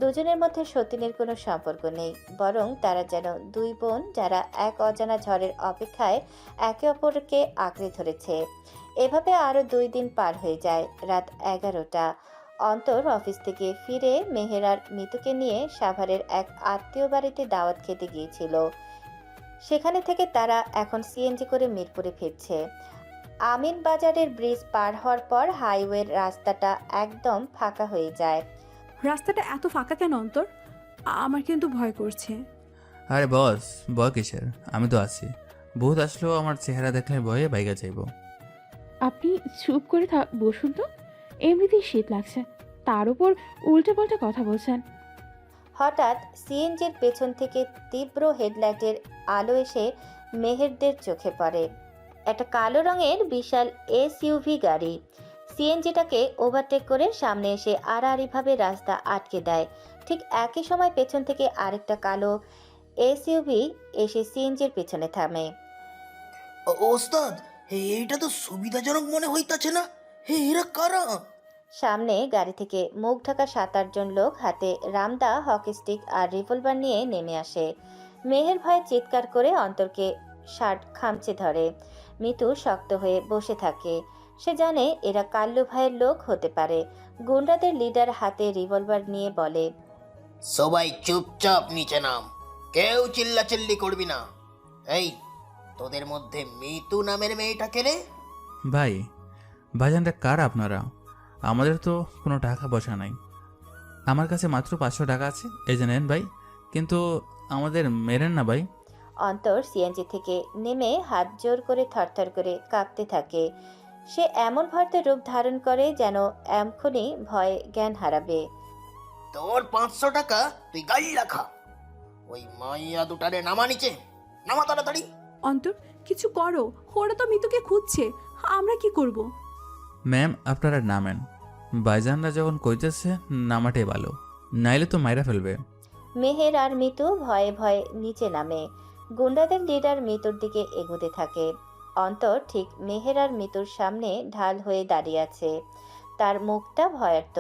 দুজনের মধ্যে সতীনের কোনো সম্পর্ক নেই, বরং তারা যেন দুই বোন যারা এক অজানা ঝড়ের অপেক্ষায় একে অপরকে আঁকড়ে ধরেছে। এভাবে আরও 2 দিন পার হয়ে যায়। রাত 11টা। অন্তর অফিস থেকে ফিরে মেহের আর মিতুকে নিয়ে সাভারের এক আত্মীয় বাড়িতে দাওয়াত খেতে গিয়েছিল। সেখানে থেকে তারা এখন সিএনজি করে মিরপুরে ফিরছে। আমিন বাজারের ব্রিজ পার হওয়ার পর হাইওয়ের রাস্তাটা একদম ফাঁকা হয়ে যায়। রাস্তাটা এত ফাঁকা কেন অন্তর? আমার কিন্তু ভয় করছে। আরে বস, ভয় কিসের? আমি তো আছি। ভূত আসলেও আমার চেহারা দেখলে ভয়ে বাইকা যাইব। আপনি চুপ করে বসুন তো, এমনিতেই শীত লাগছে, তার উপর উল্টোপাল্টা কথা বলছেন। হঠাৎ সিএনজির পেছন থেকে তীব্র হেডলাইটের আলো এসে মেহেরদের চোখে পড়ে। একটা কালো রঙের বিশাল এসইউভি গাড়ি সিএনজিটাকে ওভারটেক করে সামনে এসে আড়াআড়িভাবে রাস্তা আটকে দেয়। ঠিক একই সময় পেছন থেকে আরেকটা কালো এসইউভি এসে সিএনজির পেছনে থামে। ওস্তাদ, এইটা তো সুবিধাজনক মনে হইতাছে না। এরা কারা? সামনে গাড়ি থেকে মুখ ঢাকা 7-8 জন লোক হাতে রামদা, হকি স্টিক আর রিভলভার নিয়ে নেমে আসে। মেহের ভয়ে চিৎকার করে অন্তরকে শার্ট খামচে ধরে। মিতু শক্ত হয়ে বসে থাকে। সে জানে এরা কাল্লু ভাইয়ের লোক হতে পারে। গুন্ডাদের লিডার হাতে রিভলভার নিয়ে বলে, সবাই চুপচাপ নিচে নাম, কেউ চিল্লাচিল্লি করবি না। এই, তোদের মধ্যে মিতু নামের মেয়েটা কে রে? ভাই, ভাইজানরা কার আপনারা? আমাদের তো কোনো টাকা পয়সা নাই। আমার কাছে মাত্র 500 টাকা আছে, এই যে নেন ভাই, কিন্তু আমাদের মেরেন না ভাই। অন্তর সিএনজি থেকে নেমে হাত জোর করে থরথর করে কাঁপতে থাকে। সে এমন ভয়তে রূপ ধারণ করে যেন এক্ষুনি ভয়ে জ্ঞান হারাবে। তোর 500 টাকা তুই গাড়ি রাখা। ওই মাইয়া দুটারে নামা নিচে, নামা তাড়াতাড়ি। অন্তর, কিছু করো, ওরা তো মিতুকে খুঁজছে, আমরা কি করব? ম্যাম, আপনারা নামেন। ভাইজানরা যখন কইতেছে নামাটাই ভালো, নাইলে তো মাইরা ফেলবে। মেহের আর মিতু ভয়ে ভয়ে নিচে নামে। গুন্ডাদের লিডার মিতুর দিকে এগোতে থাকে। অন্তর ঠিক মেহের আর মিতুর সামনে ঢাল হয়ে দাঁড়িয়ে আছে। তার মুখটা ভয়ার্ত,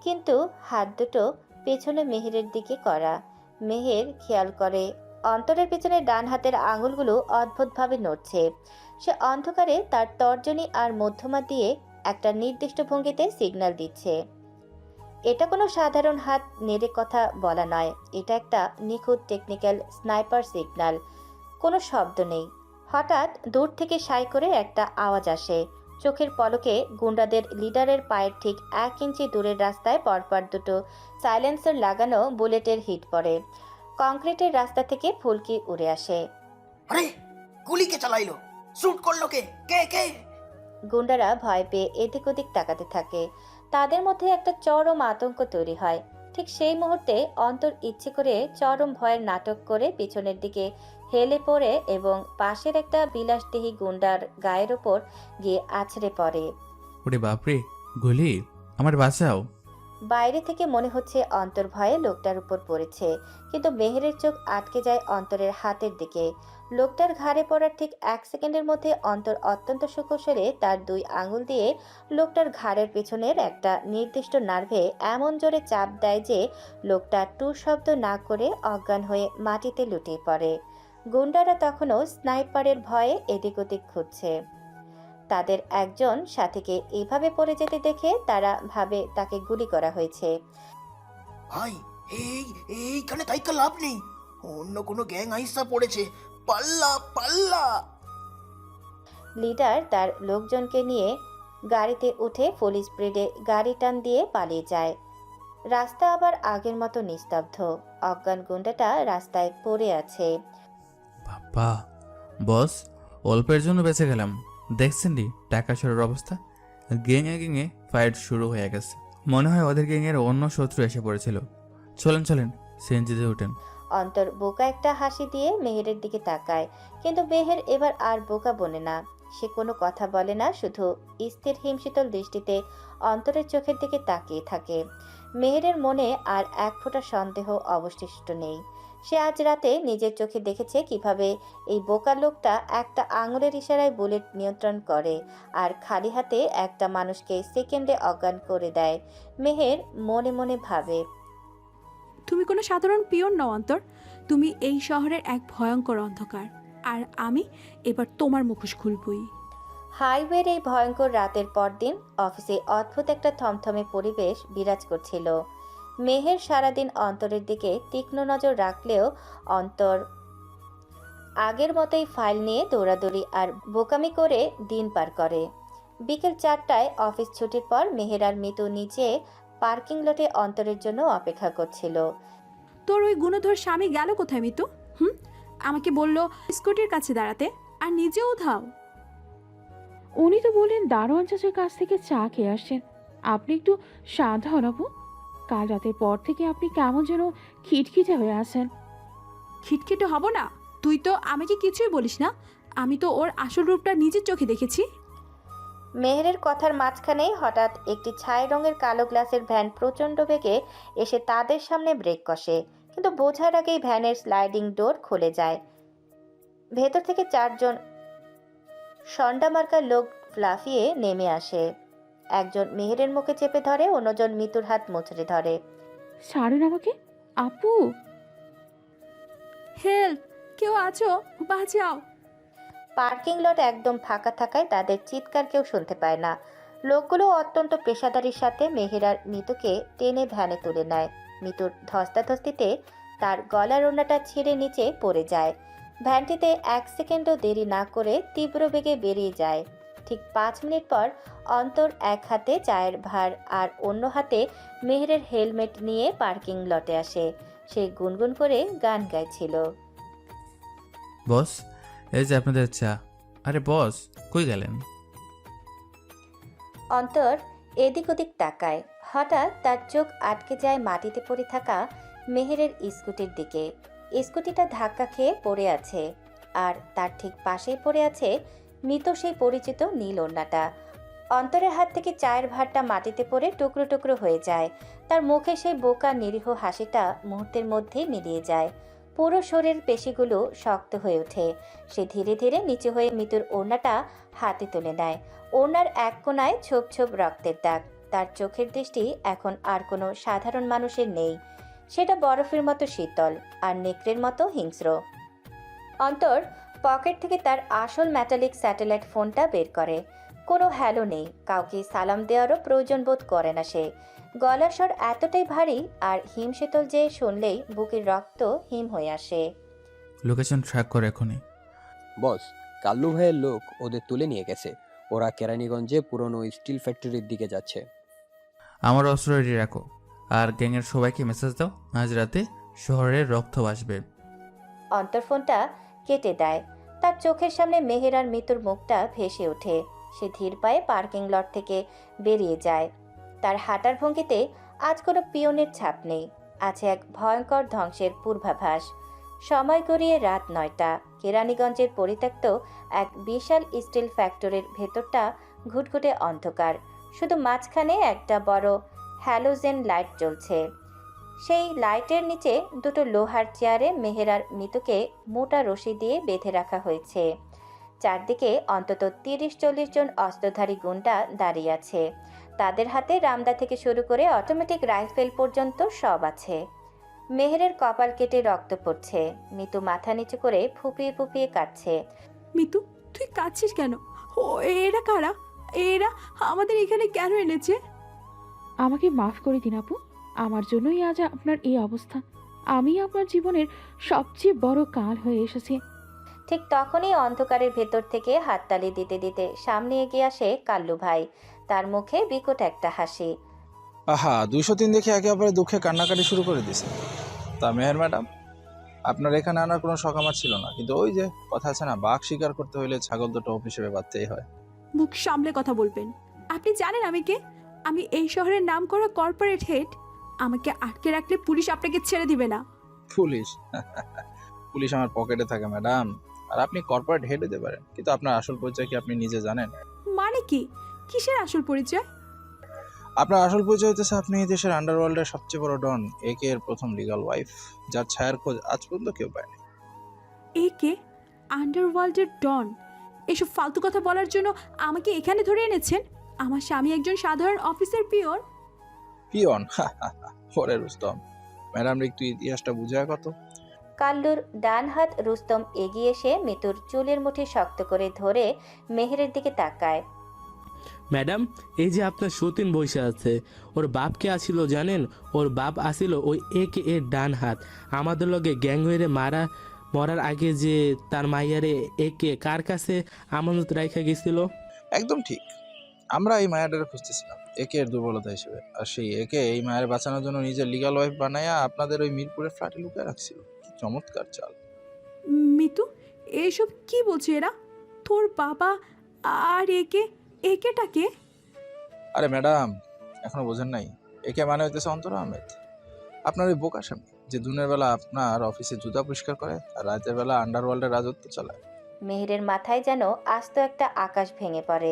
কিন্তু হাত দুটো পেছনে মেহেরের দিকে করা। মেহের খেয়াল করে অন্তরের পেছনে ডান হাতের আঙুলগুলো অদ্ভুতভাবে নড়ছে। সে অন্ধকারে তার তর্জনী আর মধ্যমা দিয়ে একটা নির্দিষ্ট ভঙ্গিতে সিগন্যাল দিচ্ছে। এটা কোনো সাধারণ হাত নেড়ে কথা বলা নয়, এটা একটা নিখুঁত টেকনিক্যাল স্নাইপার সিগন্যাল। কোনো শব্দ নেই। হঠাৎ দূর থেকে সাই করে একটা আওয়াজ আসে। চোখের পলকে গুন্ডাদের লিডারের পায়ের ঠিক 1 ইঞ্চি দূরের রাস্তায় পরপর দুটো সাইলেন্সার লাগানো বুলেটের হিট পড়ে। কংক্রিটের রাস্তা থেকে ফুলকি উড়ে আসে। আরে, গুলি কে চালাইলো? শুট করলো কে? কে কে? গুন্ডারা ভয় পেয়ে এদিক ওদিক তাকাতে থাকে। তাদের মধ্যে একটা চরম আতঙ্ক তৈরি হয়। ঠিক সেই মুহূর্তে অন্তর ইচ্ছে করে চরম ভয়ের নাটক করে পিছনের দিকে হেলে পড়ে এবং পাশের একটা বিলাসদেহী গুন্ডার গায়ের ওপর গিয়ে আছড়ে পড়ে। ওরে বাপরে, গুলি, আমার বাঁচাও। বাইরে থেকে মনে হচ্ছে অন্তর ভয়ে লোকটার উপর পড়েছে, কিন্তু মেহেরের চোখ আটকে যায় অন্তরের হাতের দিকে। লোকটার ঘাড়ে পড়ার ঠিক 1 সেকেন্ডের মধ্যে অন্তর অত্যন্ত সুকৌশলে তার 2 আঙুল দিয়ে লোকটার ঘাড়ের পেছনের একটা নির্দিষ্ট নার্ভে এমন জোরে চাপ দেয় যে লোকটা টু শব্দ না করে অজ্ঞান হয়ে মাটিতে লুটিয়ে পড়ে। গুন্ডারা তখনও স্নাইপারের ভয়ে এদিক ওদিক খুঁজছে। তাদের একজন সাথীকে এভাবে পড়ে যেতে দেখে তারা ভাবে তাকে গুলি করা হয়েছে। ভাই, এইখানে তাইকা লাভ নেই, অন্য কোনো গ্যাং আইসা পড়েছে, পাল্লা পাল্লা। লিডার তার লোকজনকে নিয়ে গাড়িতে উঠে পুলিশ স্পিডে গাড়ি টান দিয়ে পালিয়ে যায়। রাস্তা আবার আগের মতো নিস্তব্ধ। অজ্ঞান গুন্ডাটা রাস্তায় পড়ে আছে। বাবা, বস, অল্পের জন্য বেঁচে গেলাম। দেখছেন নি টাকা সরের অবস্থা? গ্যাংয়ে ফাইট শুরু হয়ে গেছে। মনে হয় ওদের গ্যাংয়ের অন্য শত্রু এসে পড়েছিল। চলেন চলেন, সিএনজিতে উঠেন। অন্তর বোকা একটা হাসি দিয়ে মেহেরের দিকে তাকায়, কিন্তু মেহের এবার আর বোকা বনে না। সে কোনো কথা বলে না, শুধু স্থির হিমশীতল দৃষ্টিতে অন্তরের চোখের দিকে তাকিয়ে থাকে। মেহেরের মনে আর এক ফোঁটা সন্দেহ অবশিষ্ট নেই। সে আজ রাতে নিজের চোখে দেখেছে কিভাবে এই বোকা লোকটা একটা আঙুলের ইশারায় বুলেট নিয়ন্ত্রণ করে আর খালি হাতে একটা মানুষকে সেকেন্ডে অজ্ঞান করে দেয়। মেহের মনে মনে ভাবে, তুমি কোনো সাধারণ পিয়ন নও অন্তর, তুমি এই শহরের এক ভয়ঙ্কর অন্ধকার, আর আমি এবার তোমার মুখোশ খুলবই। হাইওয়ের এই ভয়ঙ্কর রাতের পরদিন অফিসে অদ্ভুত একটা থমথমে পরিবেশ বিরাজ করছিল। মেহের সারাদিন অন্তরের দিকে তীক্ষ্ণ নজর রাখলেও অন্তর আগের মতোই ফাইল নিয়ে দৌড়াদৌড়ি আর বোকামি করে দিন পার করে। বিকেল 4টায় অফিস ছুটির পর মেহের আর মিতু নিচে পার্কিং লটে অন্তরের জন্য অপেক্ষা করছিল। তোর ওই গুণধর স্বামী গেল কোথায় মিতু? আমাকে বলল স্কুটির কাছে দাঁড়াতে, আর নিজেও ধাও। উনি তো বললেন দারোয়ান চাচার কাছ থেকে চা খেয়ে আসছেন। আপনি একটু শান্ত হন আপু। কাল রাতের পর থেকে আপনি কেমন যেন খিটখিটে হয়ে আছেন। খিটখিটে হব না? তুই তো আমাকে কিছুই বলিস না। আমি তো ওর আসল রূপটা নিজের চোখে দেখেছি। মেহেরের কথার মাঝখানেই হঠাৎ একটি ছাই রঙের কালো গ্লাসের ভ্যান প্রচণ্ড বেগে এসে তাদের সামনে ব্রেক কষে, কিন্তু বোঝার আগেই ভ্যানের স্লাইডিং ডোর খুলে যায়। ভেতর থেকে 4 জন সন্ডামার্কা লোক লাফিয়ে নেমে আসে। একজন মেহেরের মুখে চেপে ধরে, অন্যজন মিতুর হাত মুচড়ে ধরে। ছাড়ুন আমাকে আপু। হেল্প, কেউ আছো? বাঁচাও। পার্কিং লট একদম ফাঁকা থাকায় তাদের চিৎকার কেউ শুনতে পায় না। লোকগুলো অত্যন্ত পেশাদারির সাথে মেহের আর মিতুকে টেনে ভ্যানে তুলে নেয়। মিতুর ধস্তাধস্তিতে তার গলার ওড়নাটা ছিঁড়ে নিচে পড়ে যায়। ভ্যানটিতে 1 সেকেন্ডও দেরি না করে তীব্র বেগে বেরিয়ে যায়। ঠিক 5 মিনিট পর অন্তর এক হাতে চায়ের ভার আর অন্য হাতে মেহেরের হেলমেট নিয়ে পার্কিং লটে আসে। সে গুনগুন করে গান গাইছিল। বস, এই যে আপনাদের চা। আরে বস, কই গেলেন? অন্তর এদিক ওদিক তাকায়। হঠাৎ তার চোখ আটকে যায় মাটিতে পড়ে থাকা মেহেরের স্কুটির দিকে। স্কুটিটা ধাক্কা খেয়ে পড়ে আছে, আর তার ঠিক পাশেই পড়ে আছে মৃত সেই পরিচিত নীল ওড়নাটা। অন্তরের হাত থেকে চায়ের ভাতটা মাটিতে পড়ে টুকরো টুকরো হয়ে যায়। তার মুখে সেই বোকা নিরীহ হাসিটা মুহূর্তের মধ্যেই মিলিয়ে যায়। পুরো শরীর পেশিগুলো শক্ত হয়ে ওঠে। সে ধীরে ধীরে নিচু হয়ে মৃত্যুর ওড়নাটা হাতে তুলে নেয়। ওড়নার এক কোণায় ছোপ ছোপ রক্তের দাগ। তার চোখের দৃষ্টি এখন আর কোনো সাধারণ মানুষের নেই। সেটা বরফের মতো শীতল আর নেকড়ের মতো হিংস্র। অন্তর পকেট থেকে তার আসল মেটালিক স্যাটেলাইট ফোনটা বের করে। কোনো হ্যালো নেই, কাউকে সালাম দেওয়ারও প্রয়োজন বোধ করে না সে। গলার স্বর এতটাই ভারী আর হিমশীতল যে শুনলেই বুকের রক্ত হিম হয়ে আসে। লোকেশন ট্র্যাক করে এখনই। বস, কাল্লু ভাইয়ের লোক ওদের তুলে নিয়ে গেছে। ওরা কেরানীগঞ্জে পুরনো স্টিল ফ্যাক্টরির দিকে যাচ্ছে। আমার অস্ত্র রেডি রাখো, আর গ্যাংয়ের সবাইকে মেসেজ দাও, আজ রাতে শহরের রক্ত আসবে। অন্তর ফোনটা কেটে দেয়। তার চোখের সামনে মেহের আর মৃত্যুর মুখটা ভেসে ওঠে। সে ধীর পায়ে পার্কিং লট থেকে বেরিয়ে যায়। তার হাঁটার ভঙ্গিতে আজ কোনো পিয়নের ছাপ নেই, আছে এক ভয়ঙ্কর ধ্বংসের পূর্বাভাস। সময় গড়িয়ে রাত 9টা। কেরানীগঞ্জের পরিত্যক্ত এক বিশাল স্টিল ফ্যাক্টরির ভেতরটা ঘুটঘুটে অন্ধকার। শুধু মাঝখানে একটা বড় হ্যালোজেন লাইট জ্বলছে। সেই লাইটের নিচে দুটো লোহার চেয়ারে মেহের আর মিতুকে মোটা রশি দিয়ে বেঁধে রাখা হয়েছে। চারদিকে অন্তত 30-40 জন অস্ত্রধারী গুন্ডা দাঁড়িয়ে আছে। তাদের হাতে রামদা থেকে শুরু করে অটোমেটিক রাইফেল পর্যন্ত সব আছে। মেহেরের কপাল কেটে রক্ত পড়ছে। মিতু মাথা নিচু করে ফুপিয়ে ফুপিয়ে কাঁদছে। মিতু, তুই কাঁদছিস কেন? ও, এরা কারা? এরা আমাদের এখানে কেন এনেছে? আমাকে মাফ করে দিন আপু, আমার জন্যই আজ আপনার এই অবস্থা। আমি আপনার জীবনের সবচেয়ে বড় কাল হয়ে এসেছি। ঠিক তখনই অন্ধকারের ভেতর থেকে হাততালি দিতে দিতে সামনে এগিয়ে আসে কাল্লু ভাই। তার মুখে বিকট একটা হাসি। আহা, 203 দেখে একে অপরের দুঃখে কান্নাকাটি শুরু করে দিছে। তা মেহের ম্যাডাম, আপনার এখানে আনার কোনো শখ আমার ছিল না, কিন্তু ওই যে কথা আছে না, বাঘ শিকার করতে হলে ছাগল দুটো হিসেবে বাঁধতেই হয়। মুখ সামলে কথা বলবেন। আপনি জানেন আমি কে? আমি এই শহরের নাম করা কর্পোরেট হেড। আমাকে আটকে রাখলে পুলিশ আপনাকে ছেড়ে দিবে না। পুলিশ? পুলিশ আমার পকেটে থাকে ম্যাডাম। আর আপনি কর্পোরেট হেড হতে পারেন, কিন্তু আপনার আসল পরিচয় কি আপনি নিজে জানেন? মানে কি? কিসের আসল পরিচয়? আপনার আসল পরিচয় হচ্ছে আপনি এই দেশের আন্ডারওয়ার্ল্ডের সবচেয়ে বড় ডন, একে এর প্রথম লিগ্যাল ওয়াইফ, যার ছায়ার খোঁজ আজ পর্যন্ত কেউ পায়নি। একে আন্ডারওয়ার্ল্ডের ডন? এসব ফালতু কথা বলার জন্য আমাকে এখানে ধরে এনেছেন? আমার স্বামী একজন সাধারণ অফিসের পিয়ন। পিয়ন? ওরে রুস্তম, ম্যাডাম একটু ইতিহাসটা বুঝায় কত। কাল্লুর ডান হাত রুস্তম এগিয়ে এসে মিতুর চুলের মুঠি শক্ত করে ধরে মেহেরের দিকে তাকায়। ম্যাডাম, এই যে আপনার সতীন বসে আছে, ওর বাপ কে আসিল জানেন? ওর বাপ আসিল ওই একে এর ডান হাত। আমাদের লগে গ্যাং হয়ে মরার আগে যে তার মাইয়ারে একে কার কাছে আমানত রাখা গেছিল। একদম ঠিক, আমরা এই মায়াটারে খুঁজতেছিলাম একে এর দুর্বলতা হিসেবে, আর সেই একে এই মায়ের বাঁচানোর জন্য নিজের লিগ্যাল ওয়াইফ বানায়া আপনাদের ওই মিরপুরের ফ্ল্যাটে লুকিয়ে রাখছিল। কি চমৎকার চাল। মিতু, এসব কি বলছে এরা? তোর বাবা আর একেটাকে? আরে ম্যাডাম, এখনো বোঝেন নাই? একে মানে হইতেছে অন্তর আহমেদ, আপনার ওই বোকা স্বামী, যে দিনের বেলা আপনার অফিসে জুতা পরিষ্কার করে আর রাতের বেলা আন্ডারওয়ার্ল্ডের রাজত্ব চালায়। মেহেরের মাথায় যেন আস্ত একটা আকাশ ভেঙে পড়ে।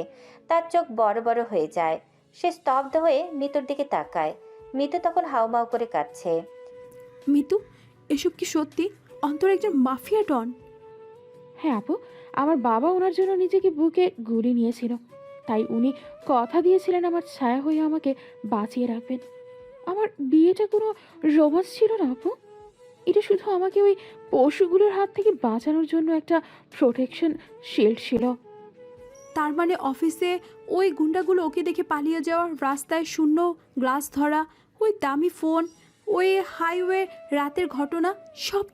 তার চোখ বড় বড় হয়ে যায়। সে স্তব্ধ হয়ে মিতুর দিকে তাকায়। মিতু তখন হাউমাউ করে কাঁদছে। মিতু, এসব কি সত্যি? অন্তর একজন মাফিয়া ডন? হ্যাঁ আপু, আমার বাবা ওনার জন্য নিজেকে বুকে গুলি নিয়েছিল, তাই উনি কথা দিয়েছিলেন আমার ছায়া হয়ে আমাকে বাঁচিয়ে রাখবেন। আমার বিয়েটা কোনো রোমান্স ছিল না আপু, এটা শুধু আমাকে ওই পশুগুলোর হাত থেকে বাঁচানোর জন্য একটা প্রোটেকশন শিল্ড ছিল। তার মানে অফিসে ওই গুন্ডাগুলো ওকে দেখে পালিয়ে যাওয়া, রাস্তায় শূন্য গ্লাস ধরা, ওই দামি ফোন, ওই হাইওয়ে রাতের ঘটনা, সব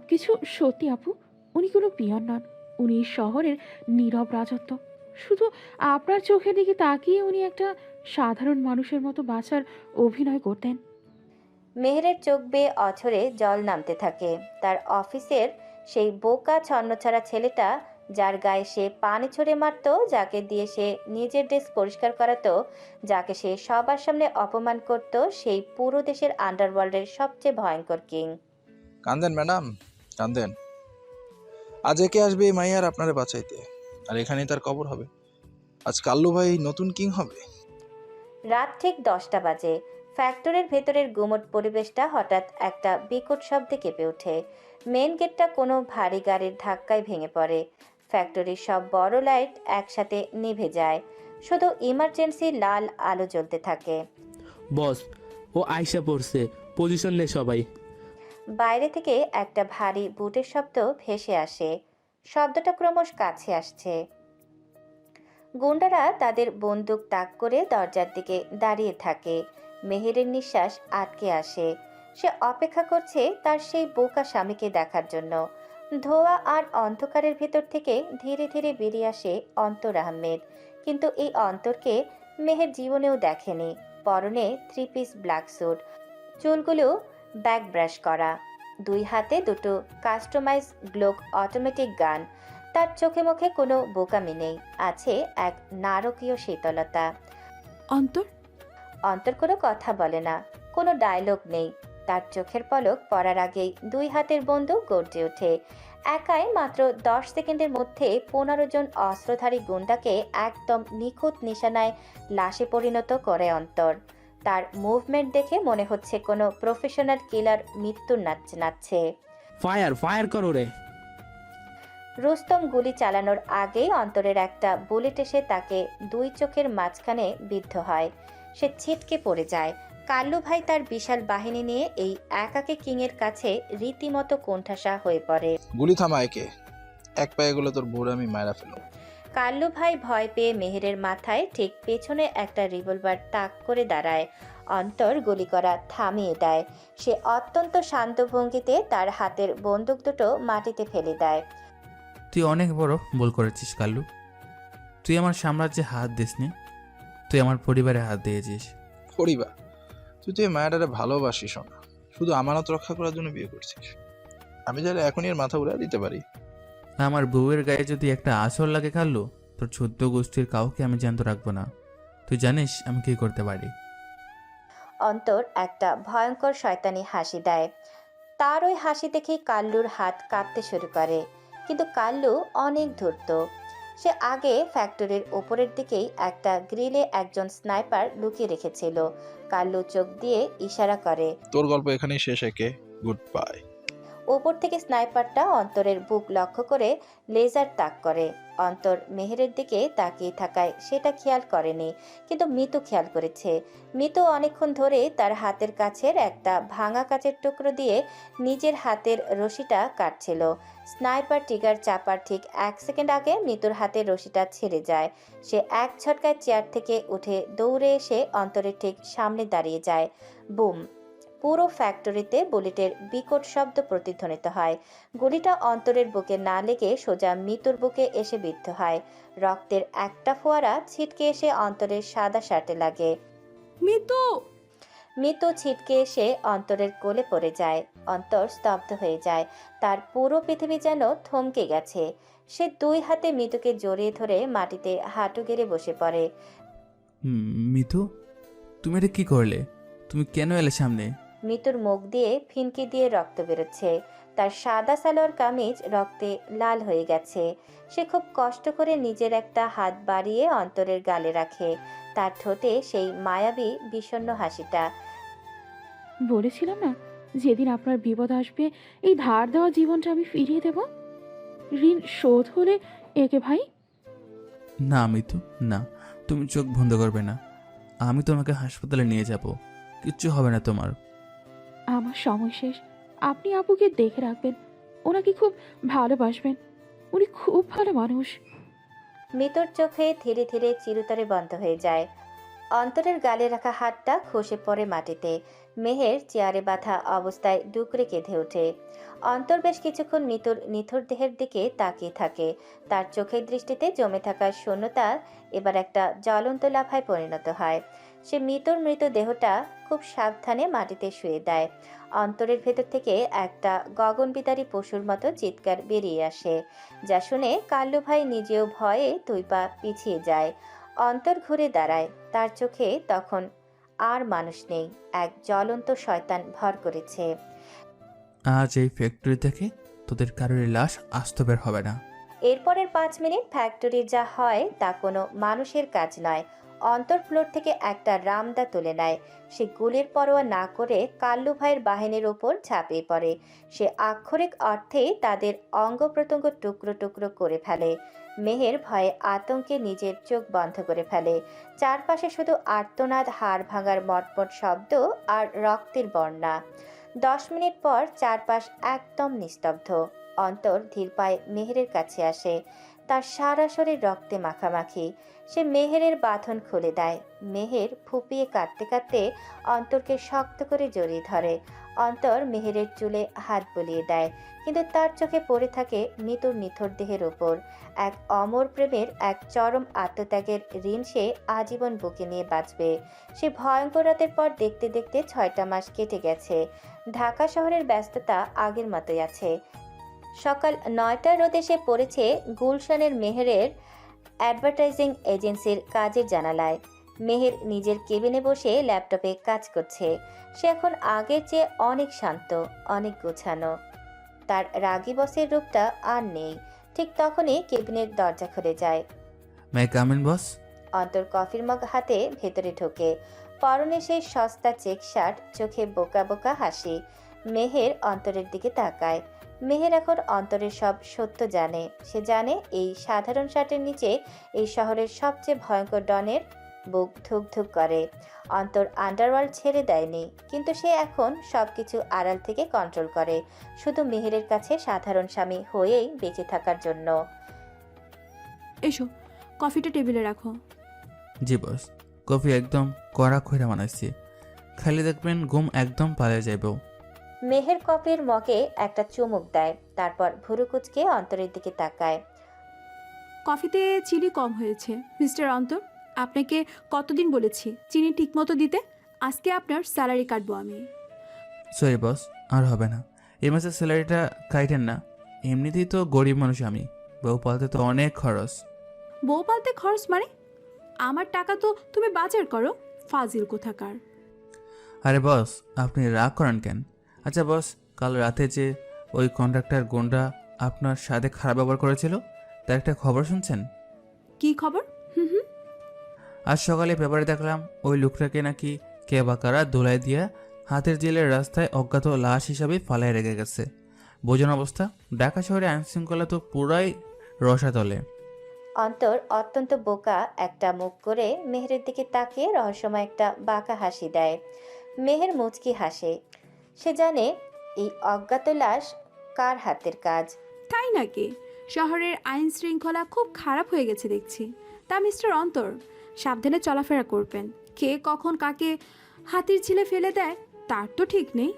কিছু সত্যি আপু। উনি কোনো পিয়ন নন, উনি শহরের নীরব রাজত্ব। শুধু আপনার চোখের দিকে তাকিয়ে উনি একটা সাধারণ মানুষের মতো বাঁচার অভিনয় করতেন। মেহেরের চোখ বেয়ে অঝরে জল নামতে থাকে। তার অফিসের সেই বোকা ছন্নছাড়া ছেলেটা, যার গায়ে সে পানি ছুঁড়ে মারত, যাকে দিয়ে সে নিজের ড্রেস পরিষ্কার করাতো, যাকে সে সবার সামনে অপমান করত, সেই পুরো দেশের আন্ডারওয়ার্ল্ডের সবচেয়ে ভয়ঙ্কর কিং। কান্দেন ম্যাডাম, কান্দেন। আজ একে আসবে এই মাইয়ার আপনারে বাঁচাইতে, আর এখানেই তার কবর হবে। আজ কাল্লু ভাই নতুন কিং হবে। রাত ঠিক 10টা বাজে। ফ্যাক্টরির ভেতরের গুমট পরিবেশটা হঠাৎ একটা বিকট শব্দে কেঁপে ওঠে। মেন গেটটা কোনো ভারী গাড়ির ধাক্কায় ভেঙে পড়ে। ফ্যাক্টরির সব বড় লাইট একসাথে নিভে যায়। শুধু ইমার্জেন্সি লাল আলো জ্বলতে থাকে। বস, ও আয়সা পড়ছে, পজিশন নে সবাই। বাইরে থেকে একটা ভারী বুটের শব্দ ভেসে আসে। শব্দটা ক্রমশ কাছে আসছে। গুন্ডারা তাদের বন্দুক তাক করে দরজার দিকে দাঁড়িয়ে থাকে। মেহেরের নিঃশ্বাস আটকে আসে। সে অপেক্ষা করছে তার সেই বোকা স্বামীকে দেখার জন্য। ধোঁয়া আর অন্ধকারের ভেতর থেকে ধীরে ধীরে বেরিয়ে আসে অন্তর আহমেদ। কিন্তু এই অন্তরকে মেহের জীবনেও দেখেনি। পরনে 3 পিস ব্ল্যাক স্যুট, চুলগুলো ব্যাক ব্রাশ করা, 2 হাতে দুটো কাস্টমাইজ গ্লোক অটোমেটিক গান। তার চোখে মুখে কোনো বোকামি নেই, আছে এক নারকীয় শীতলতা। অন্তর অন্তর কোনো কথা বলে না, কোনো ডায়লগ নেই। তার চোখের পলক পড়ার আগেই 2 হাতের বন্দুক গর্জে ওঠে। একাই মাত্র 10 সেকেন্ডের মধ্যে 15 জন অস্ত্রধারী গুন্ডাকে একদম নিখুঁত নিশানায় লাশে পরিণত করে অন্তর। তার মুভমেন্ট দেখে মনে হচ্ছে কোনো প্রফেশনাল কিলার মৃত্যুর নাচ নাচছে। ফায়ার ফায়ার করো রে। রুস্তম গুলি চালানোর আগেই অন্তরের একটা বুলেট এসে তাকে 2 চোখের মাঝখানে বিদ্ধ হয়। সে ছিটকে পড়ে যায়। কাল্লু ভাই তার বিশাল বাহিনী নিয়ে এই একাকে কিংয়ের কাছে রীতিমতো কোণঠাসা হয়ে পড়ে। গুলি থামা একে, এক পায়ে গেলে তোর বউরে আমি মায়েরা ফেলো। কাল্লু ভাই ভয় পেয়ে মেহেরের মাথায় ঠিক পেছনে একটা রিভলভার তাক করে দাঁড়ায়। অন্তর গুলি করা থামিয়ে দেয়। সে অত্যন্ত শান্ত ভঙ্গিতে তার হাতের বন্দুক দুটো মাটিতে ফেলে দেয়। তুই অনেক বড় ভুল করেছিস কাল্লু। তুই আমার সাম্রাজ্যে হাত দিসনি, তুই আমার পরিবারে হাত দিয়েছিস। পরিবার? তুই তো এই মায়াটারে ভালোবাসিস না, শুধু আমানত রক্ষা করার জন্য বিয়ে করছিস। আমি চাইলে এখনই এর মাথা উড়াই দিতে পারি। আমার বউয়ের গায়ে যদি একটা আঁচড় লাগে কাল্লু, তোর 14 গোষ্ঠীর কাউকে আমি জ্যান্ত রাখবো না। তুই জানিস আমি কি করতে পারি। অন্তর একটা ভয়ঙ্কর শয়তানি হাসি দেয়। তার ওই হাসি দেখেই কাল্লুর হাত কাঁপতে শুরু করে। কিন্তু কাল্লু অনেক ধূর্ত। সে আগে ফ্যাক্টরির ওপরের দিকেই একটা গ্রিলে একজন স্নাইপার লুকিয়ে রেখেছিল। কাল্লু চোখ দিয়ে ইশারা করে। তোর গল্প এখানেই শেষ একে, গুড বাই। ওপর থেকে স্নাইপারটা অন্তরের বুক লক্ষ্য করে লেজার তাক করে। অন্তর মেহেরের দিকে তাকিয়ে থাকায় সেটা খেয়াল করেনি, কিন্তু মিতু খেয়াল করেছে। মিতু অনেকক্ষণ ধরে তার হাতের কাছের একটা ভাঙা কাচের টুকরো দিয়ে নিজের হাতের রশিটা কাটছিল। স্নাইপার ট্রিগার চাপার ঠিক 1 সেকেন্ড আগে মিতুর হাতের রশিটা ছিঁড়ে যায়। সে এক ঝটকায় চেয়ার থেকে উঠে দৌড়ে এসে অন্তরের ঠিক সামনে দাঁড়িয়ে যায়। বুম! পুরো ফ্যাক্টরিতে বুলেটের বিকট শব্দ প্রতিধ্বনিত হয়। গুলিটা অন্তরের বুকে না লেগে সোজা মিতুর বুকে এসে বিদ্ধ হয়। রক্তের একটা ফোয়ারা ছিটকে এসে অন্তরের সাদা শার্টে লাগে। মিতু! মিতু ছিটকে এসে অন্তরের কোলে পড়ে যায়। অন্তর স্তব্ধ হয়ে যায়। তার পুরো পৃথিবী যেন থমকে গেছে। সে 2 হাতে মিতুকে জড়িয়ে ধরে মাটিতে হাঁটু গেড়ে বসে পড়ে। মিতু, তুমি এটা কি করলে? তুমি কেন এলে সামনে? মিতুর মুখ দিয়ে ফিনকি দিয়ে রক্ত বেরোচ্ছে। তার সাদা সালোয়ার কামিজ রক্তে লাল হয়ে গেছে। সে খুব কষ্ট করে নিজের একটা হাত বাড়িয়ে অন্তরের গালে রাখে। তার ঠোঁটে সেই মায়াবী বিষণ্ণ হাসিটা। বলেছিলাম না, যেদিন আপনার বিপদ আসবে এই ধার দেওয়া জীবনটা আমি ফিরিয়ে দেব। ঋণ শোধ হলে একে ভাই। না মিতু, না, তুমি চোখ বন্ধ করবে না। আমি তোমাকে হাসপাতালে নিয়ে যাব, কিচ্ছু হবে না তোমার। আমার সময় শেষ। আপনি আপুকে দেখে রাখবেন, ওনাকে খুব ভালোবাসবেন, উনি খুব ভালো মানুষ। মিতুর চোখে ধীরে ধীরে চিরতরে বন্ধ হয়ে যায়। অন্তরের গালে রাখা হাতটা খসে পড়ে মাটিতে। মেহের চেয়ারে বাঁধা অবস্থায় ডুকরে কেঁদে ওঠে। অন্তর বেশ কিছুক্ষণ মিতুর নিথর দেহের দিকে তাকিয়ে থাকে। তার চোখের দৃষ্টিতে জমে থাকা শূন্যতা এবার একটা জ্বলন্ত লাফায় পরিণত হয়। সে মিতুর মৃত দেহটা খুব সাবধানে মাটিতে শুয়ে দেয়। অন্তরের ভেতর থেকে একটা গগনবিদারী পশুর মতো চিৎকার বেরিয়ে আসে, যা শুনে কাল্লু ভাই নিজেও ভয়ে 2 পা পিছিয়ে যায়। অন্তর ঘুরে দাঁড়ায়। তার চোখে তখন আর মানুষ নেই, এক জ্বলন্ত শয়তান ভর করেছে। আজ এই ফ্যাক্টরি থেকে তোদের কারোর লাশ আস্ত বের হবে না। এরপরের 5 মিনিট ফ্যাক্টরির যা হয় তা কোনো মানুষের কাজ নয়। অন্তর ফ্লোর থেকে একটা রামদা তুলে নেয়। সে গুলির পরোয়া না করে কাল্লু ভাইয়ের বাহিনীর ওপর ঝাঁপিয়ে পড়ে। সে আক্ষরিক অর্থেই তাদের অঙ্গ প্রত্যঙ্গ টুকরো টুকরো করে ফেলে। মেহের ভয়ে আতঙ্কে নিজের চোখ বন্ধ করে ফেলে। চারপাশে শুধু আর্তনাদ, হাড় ভাঙার মটমট শব্দ আর রক্তের বন্যা। 10 মিনিট পর চারপাশ একদম নিস্তব্ধ। অন্তর ধীর পায়ে মেহেরের কাছে আসে। তার সারা শরীর রক্তে মাখামাখি। সে মেহেরের বাঁধন খুলে দেয়। মেহের ফুপিয়ে কাঁদতে কাঁদতে অন্তরকে শক্ত করে জড়িয়ে ধরে। অন্তর মেহেরের চুলে হাত বুলিয়ে দেয়, কিন্তু তার চোখে পড়ে থাকে মিতুর নিথর দেহের ওপর। এক অমর প্রেমের, এক চরম আত্মত্যাগের ঋণ সে আজীবন বুকে নিয়ে বাঁচবে। সে ভয়ঙ্কর রাতের পর দেখতে দেখতে 6টা মাস কেটে গেছে। ঢাকা শহরের ব্যস্ততা আগের মতোই আছে। সকাল 9টার রোদে সে পড়েছে গুলশানের মেহেরের অ্যাডভার্টাইজিং এজেন্সির কাজের জানালায়। মেহের নিজের কেবিনে বসে ল্যাপটপে কাজ করছে। সে এখন আগের চেয়ে অনেক শান্ত, অনেক গোছানো। তার রাগী বসের রূপটা আর নেই। ঠিক তখনই কেবিনের দরজা খুলে যায়। মে কাম ইন বস? অন্তর কফির মগ হাতে ভেতরে ঢোকে। পরনে সেই সস্তা চেক শার্ট, চোখে বোকা বোকা হাসি। মেহের অন্তরের দিকে তাকায়। মেহের এখন অন্তরের সব সত্য জানে। সে জানে এই সাধারণ শার্টের নিচে এই শহরের সবচেয়ে ভয়ঙ্কর ডনের বুক ধুক ধুক করে। অন্তর আন্ডারওয়ার্ল্ড ছেড়ে দেয়নি, কিন্তু সে এখন সবকিছু আড়াল থেকে কন্ট্রোল করে, শুধু মেহেরের কাছে সাধারণ স্বামী হয়েই বেঁচে থাকার জন্য। এসো, কফিটা টেবিলে রাখো। জি বস। কফি একদম কড়া খইরা বানাইছি, খালি দেখবেন ঘুম একদম পালিয়ে যাইব। মেহের কফির মগে একটা চুমুক দেয়, তারপর ভুরু কুচকে অন্তরের দিকে তাকায়। কফিতে চিনি কম হয়েছে মিস্টার অন্তর। আপনাকে কতদিন বলেছি চিনি ঠিকমতো দিতে? আজকে আপনার স্যালারি কাটবো আমি। সরি বস, আর হবে না। এই মাসের স্যালারিটা কাইটেন না। এমনিতেই তো গরিব মানুষ আমি, বউ পালতে তো অনেক খরচ। বউ পালতে খরচ মানে? আমার টাকা তো তুমি বাজার করো, ফাজিল কোথাকার। আরে বস, আপনি রাগ করেন কেন? আচ্ছা বস, কাল রাতে যে ওই কন্ট্রাক্টর গুন্ডা আপনার সাথে খারাপ ব্যবহার করেছিল, তার একটা খবর শুনছেন? কি খবর? হুম হুম। আজ সকালে পেপারে দেখলাম ওই লোকটাকে নাকি কে বা কারা ধুলাই দিয়া হাতের জেলের রাস্তায় অজ্ঞাত লাশ হিসাবে ফালায় রেখে গেছে। বোঝান অবস্থা। ঢাকা শহরে আইনশৃঙ্খলা তো পুরাই রসাতলে। অন্তর অত্যন্ত বোকা একটা মুখ করে মেহেরের দিকে তাকিয়ে রহস্যময় একটা বাঁকা হাসি দেয়। মেহের মুচকি হাসে। সে জানে এই অজ্ঞাত লাশ কার হাতের কাজ। তাই নাকি? শহরের আইন শৃঙ্খলা খুব খারাপ হয়ে গেছে দেখছি। তা মিস্টার অন্তর, সাবধানে চলাফেরা করবেন। কে কখন কাকে হাতির ছিলে ফেলে দেয় তার তো ঠিক নেই।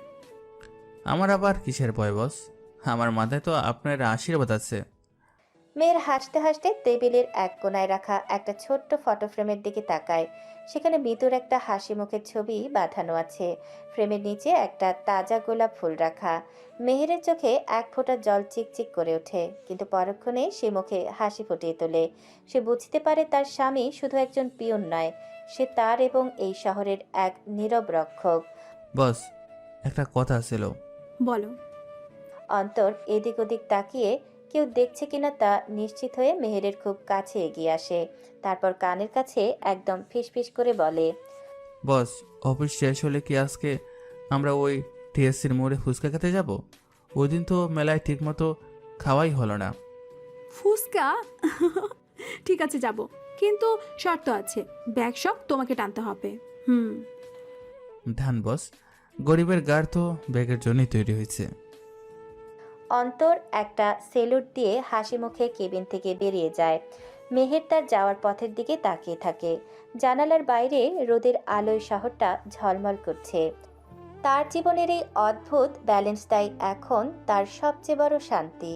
আমার আবার কিসের ভয় বস? আমার মাথায় তো আপনার আশীর্বাদ আছে। মেয়ের হাসতে হাসতে টেবিলের এক কোনায় রাখা একটা ছোট্ট ফটো ফ্রেমের দিকে তাকায়। সেখানে ভিতর একটা হাসি মুখের ছবি বাঁধানো আছে। ফ্রেমের নিচে একটা তাজা গোলাপ ফুল রাখা। মেহেরের চোখে এক ফোঁটা জল চিকচিক করে ওঠে, কিন্তু পরক্ষণে সে মুখে হাসি ফুটিয়ে তোলে। সে বুঝতে পারে তার স্বামী শুধু একজন পিয়ন নয়, সে তার এবং এই শহরের এক নীরব রক্ষক। বস, একটা কথা ছিল। বলো। অন্তর এদিক ওদিক তাকিয়ে কেউ দেখছে কিনা তা নিশ্চিত হয়ে মেহেরের খুব কাছে এগিয়ে আসে। তারপর কানের কাছে একদম ফিসফিস করে বলে, বস, অফিস শেষ হলে কি আজকে আমরা ওই টিএসসির মোড়ে ফুচকা খেতে যাব? ওই দিন তো মেলায় ঠিকমতো খাওয়াই হলো না। ফুসকা? ঠিক আছে যাব, কিন্তু শর্ত আছে, ব্যাগ সব তোমাকে টানতে হবে। হুম। ধান বস, গরিবের গাড় তো ব্যাগের জন্যই তৈরি হয়েছে। অন্তর একটা সেলুট দিয়ে হাসি মুখে কেবিন থেকে বেরিয়ে যায়। মেহের তার যাওয়ার পথের দিকে তাকিয়ে থাকে। জানালার বাইরে রোদের আলোয় শহরটা ঝলমল করছে। তার জীবনের এই অদ্ভুত ব্যালেন্স তাই এখন তার সবচেয়ে বড় শান্তি।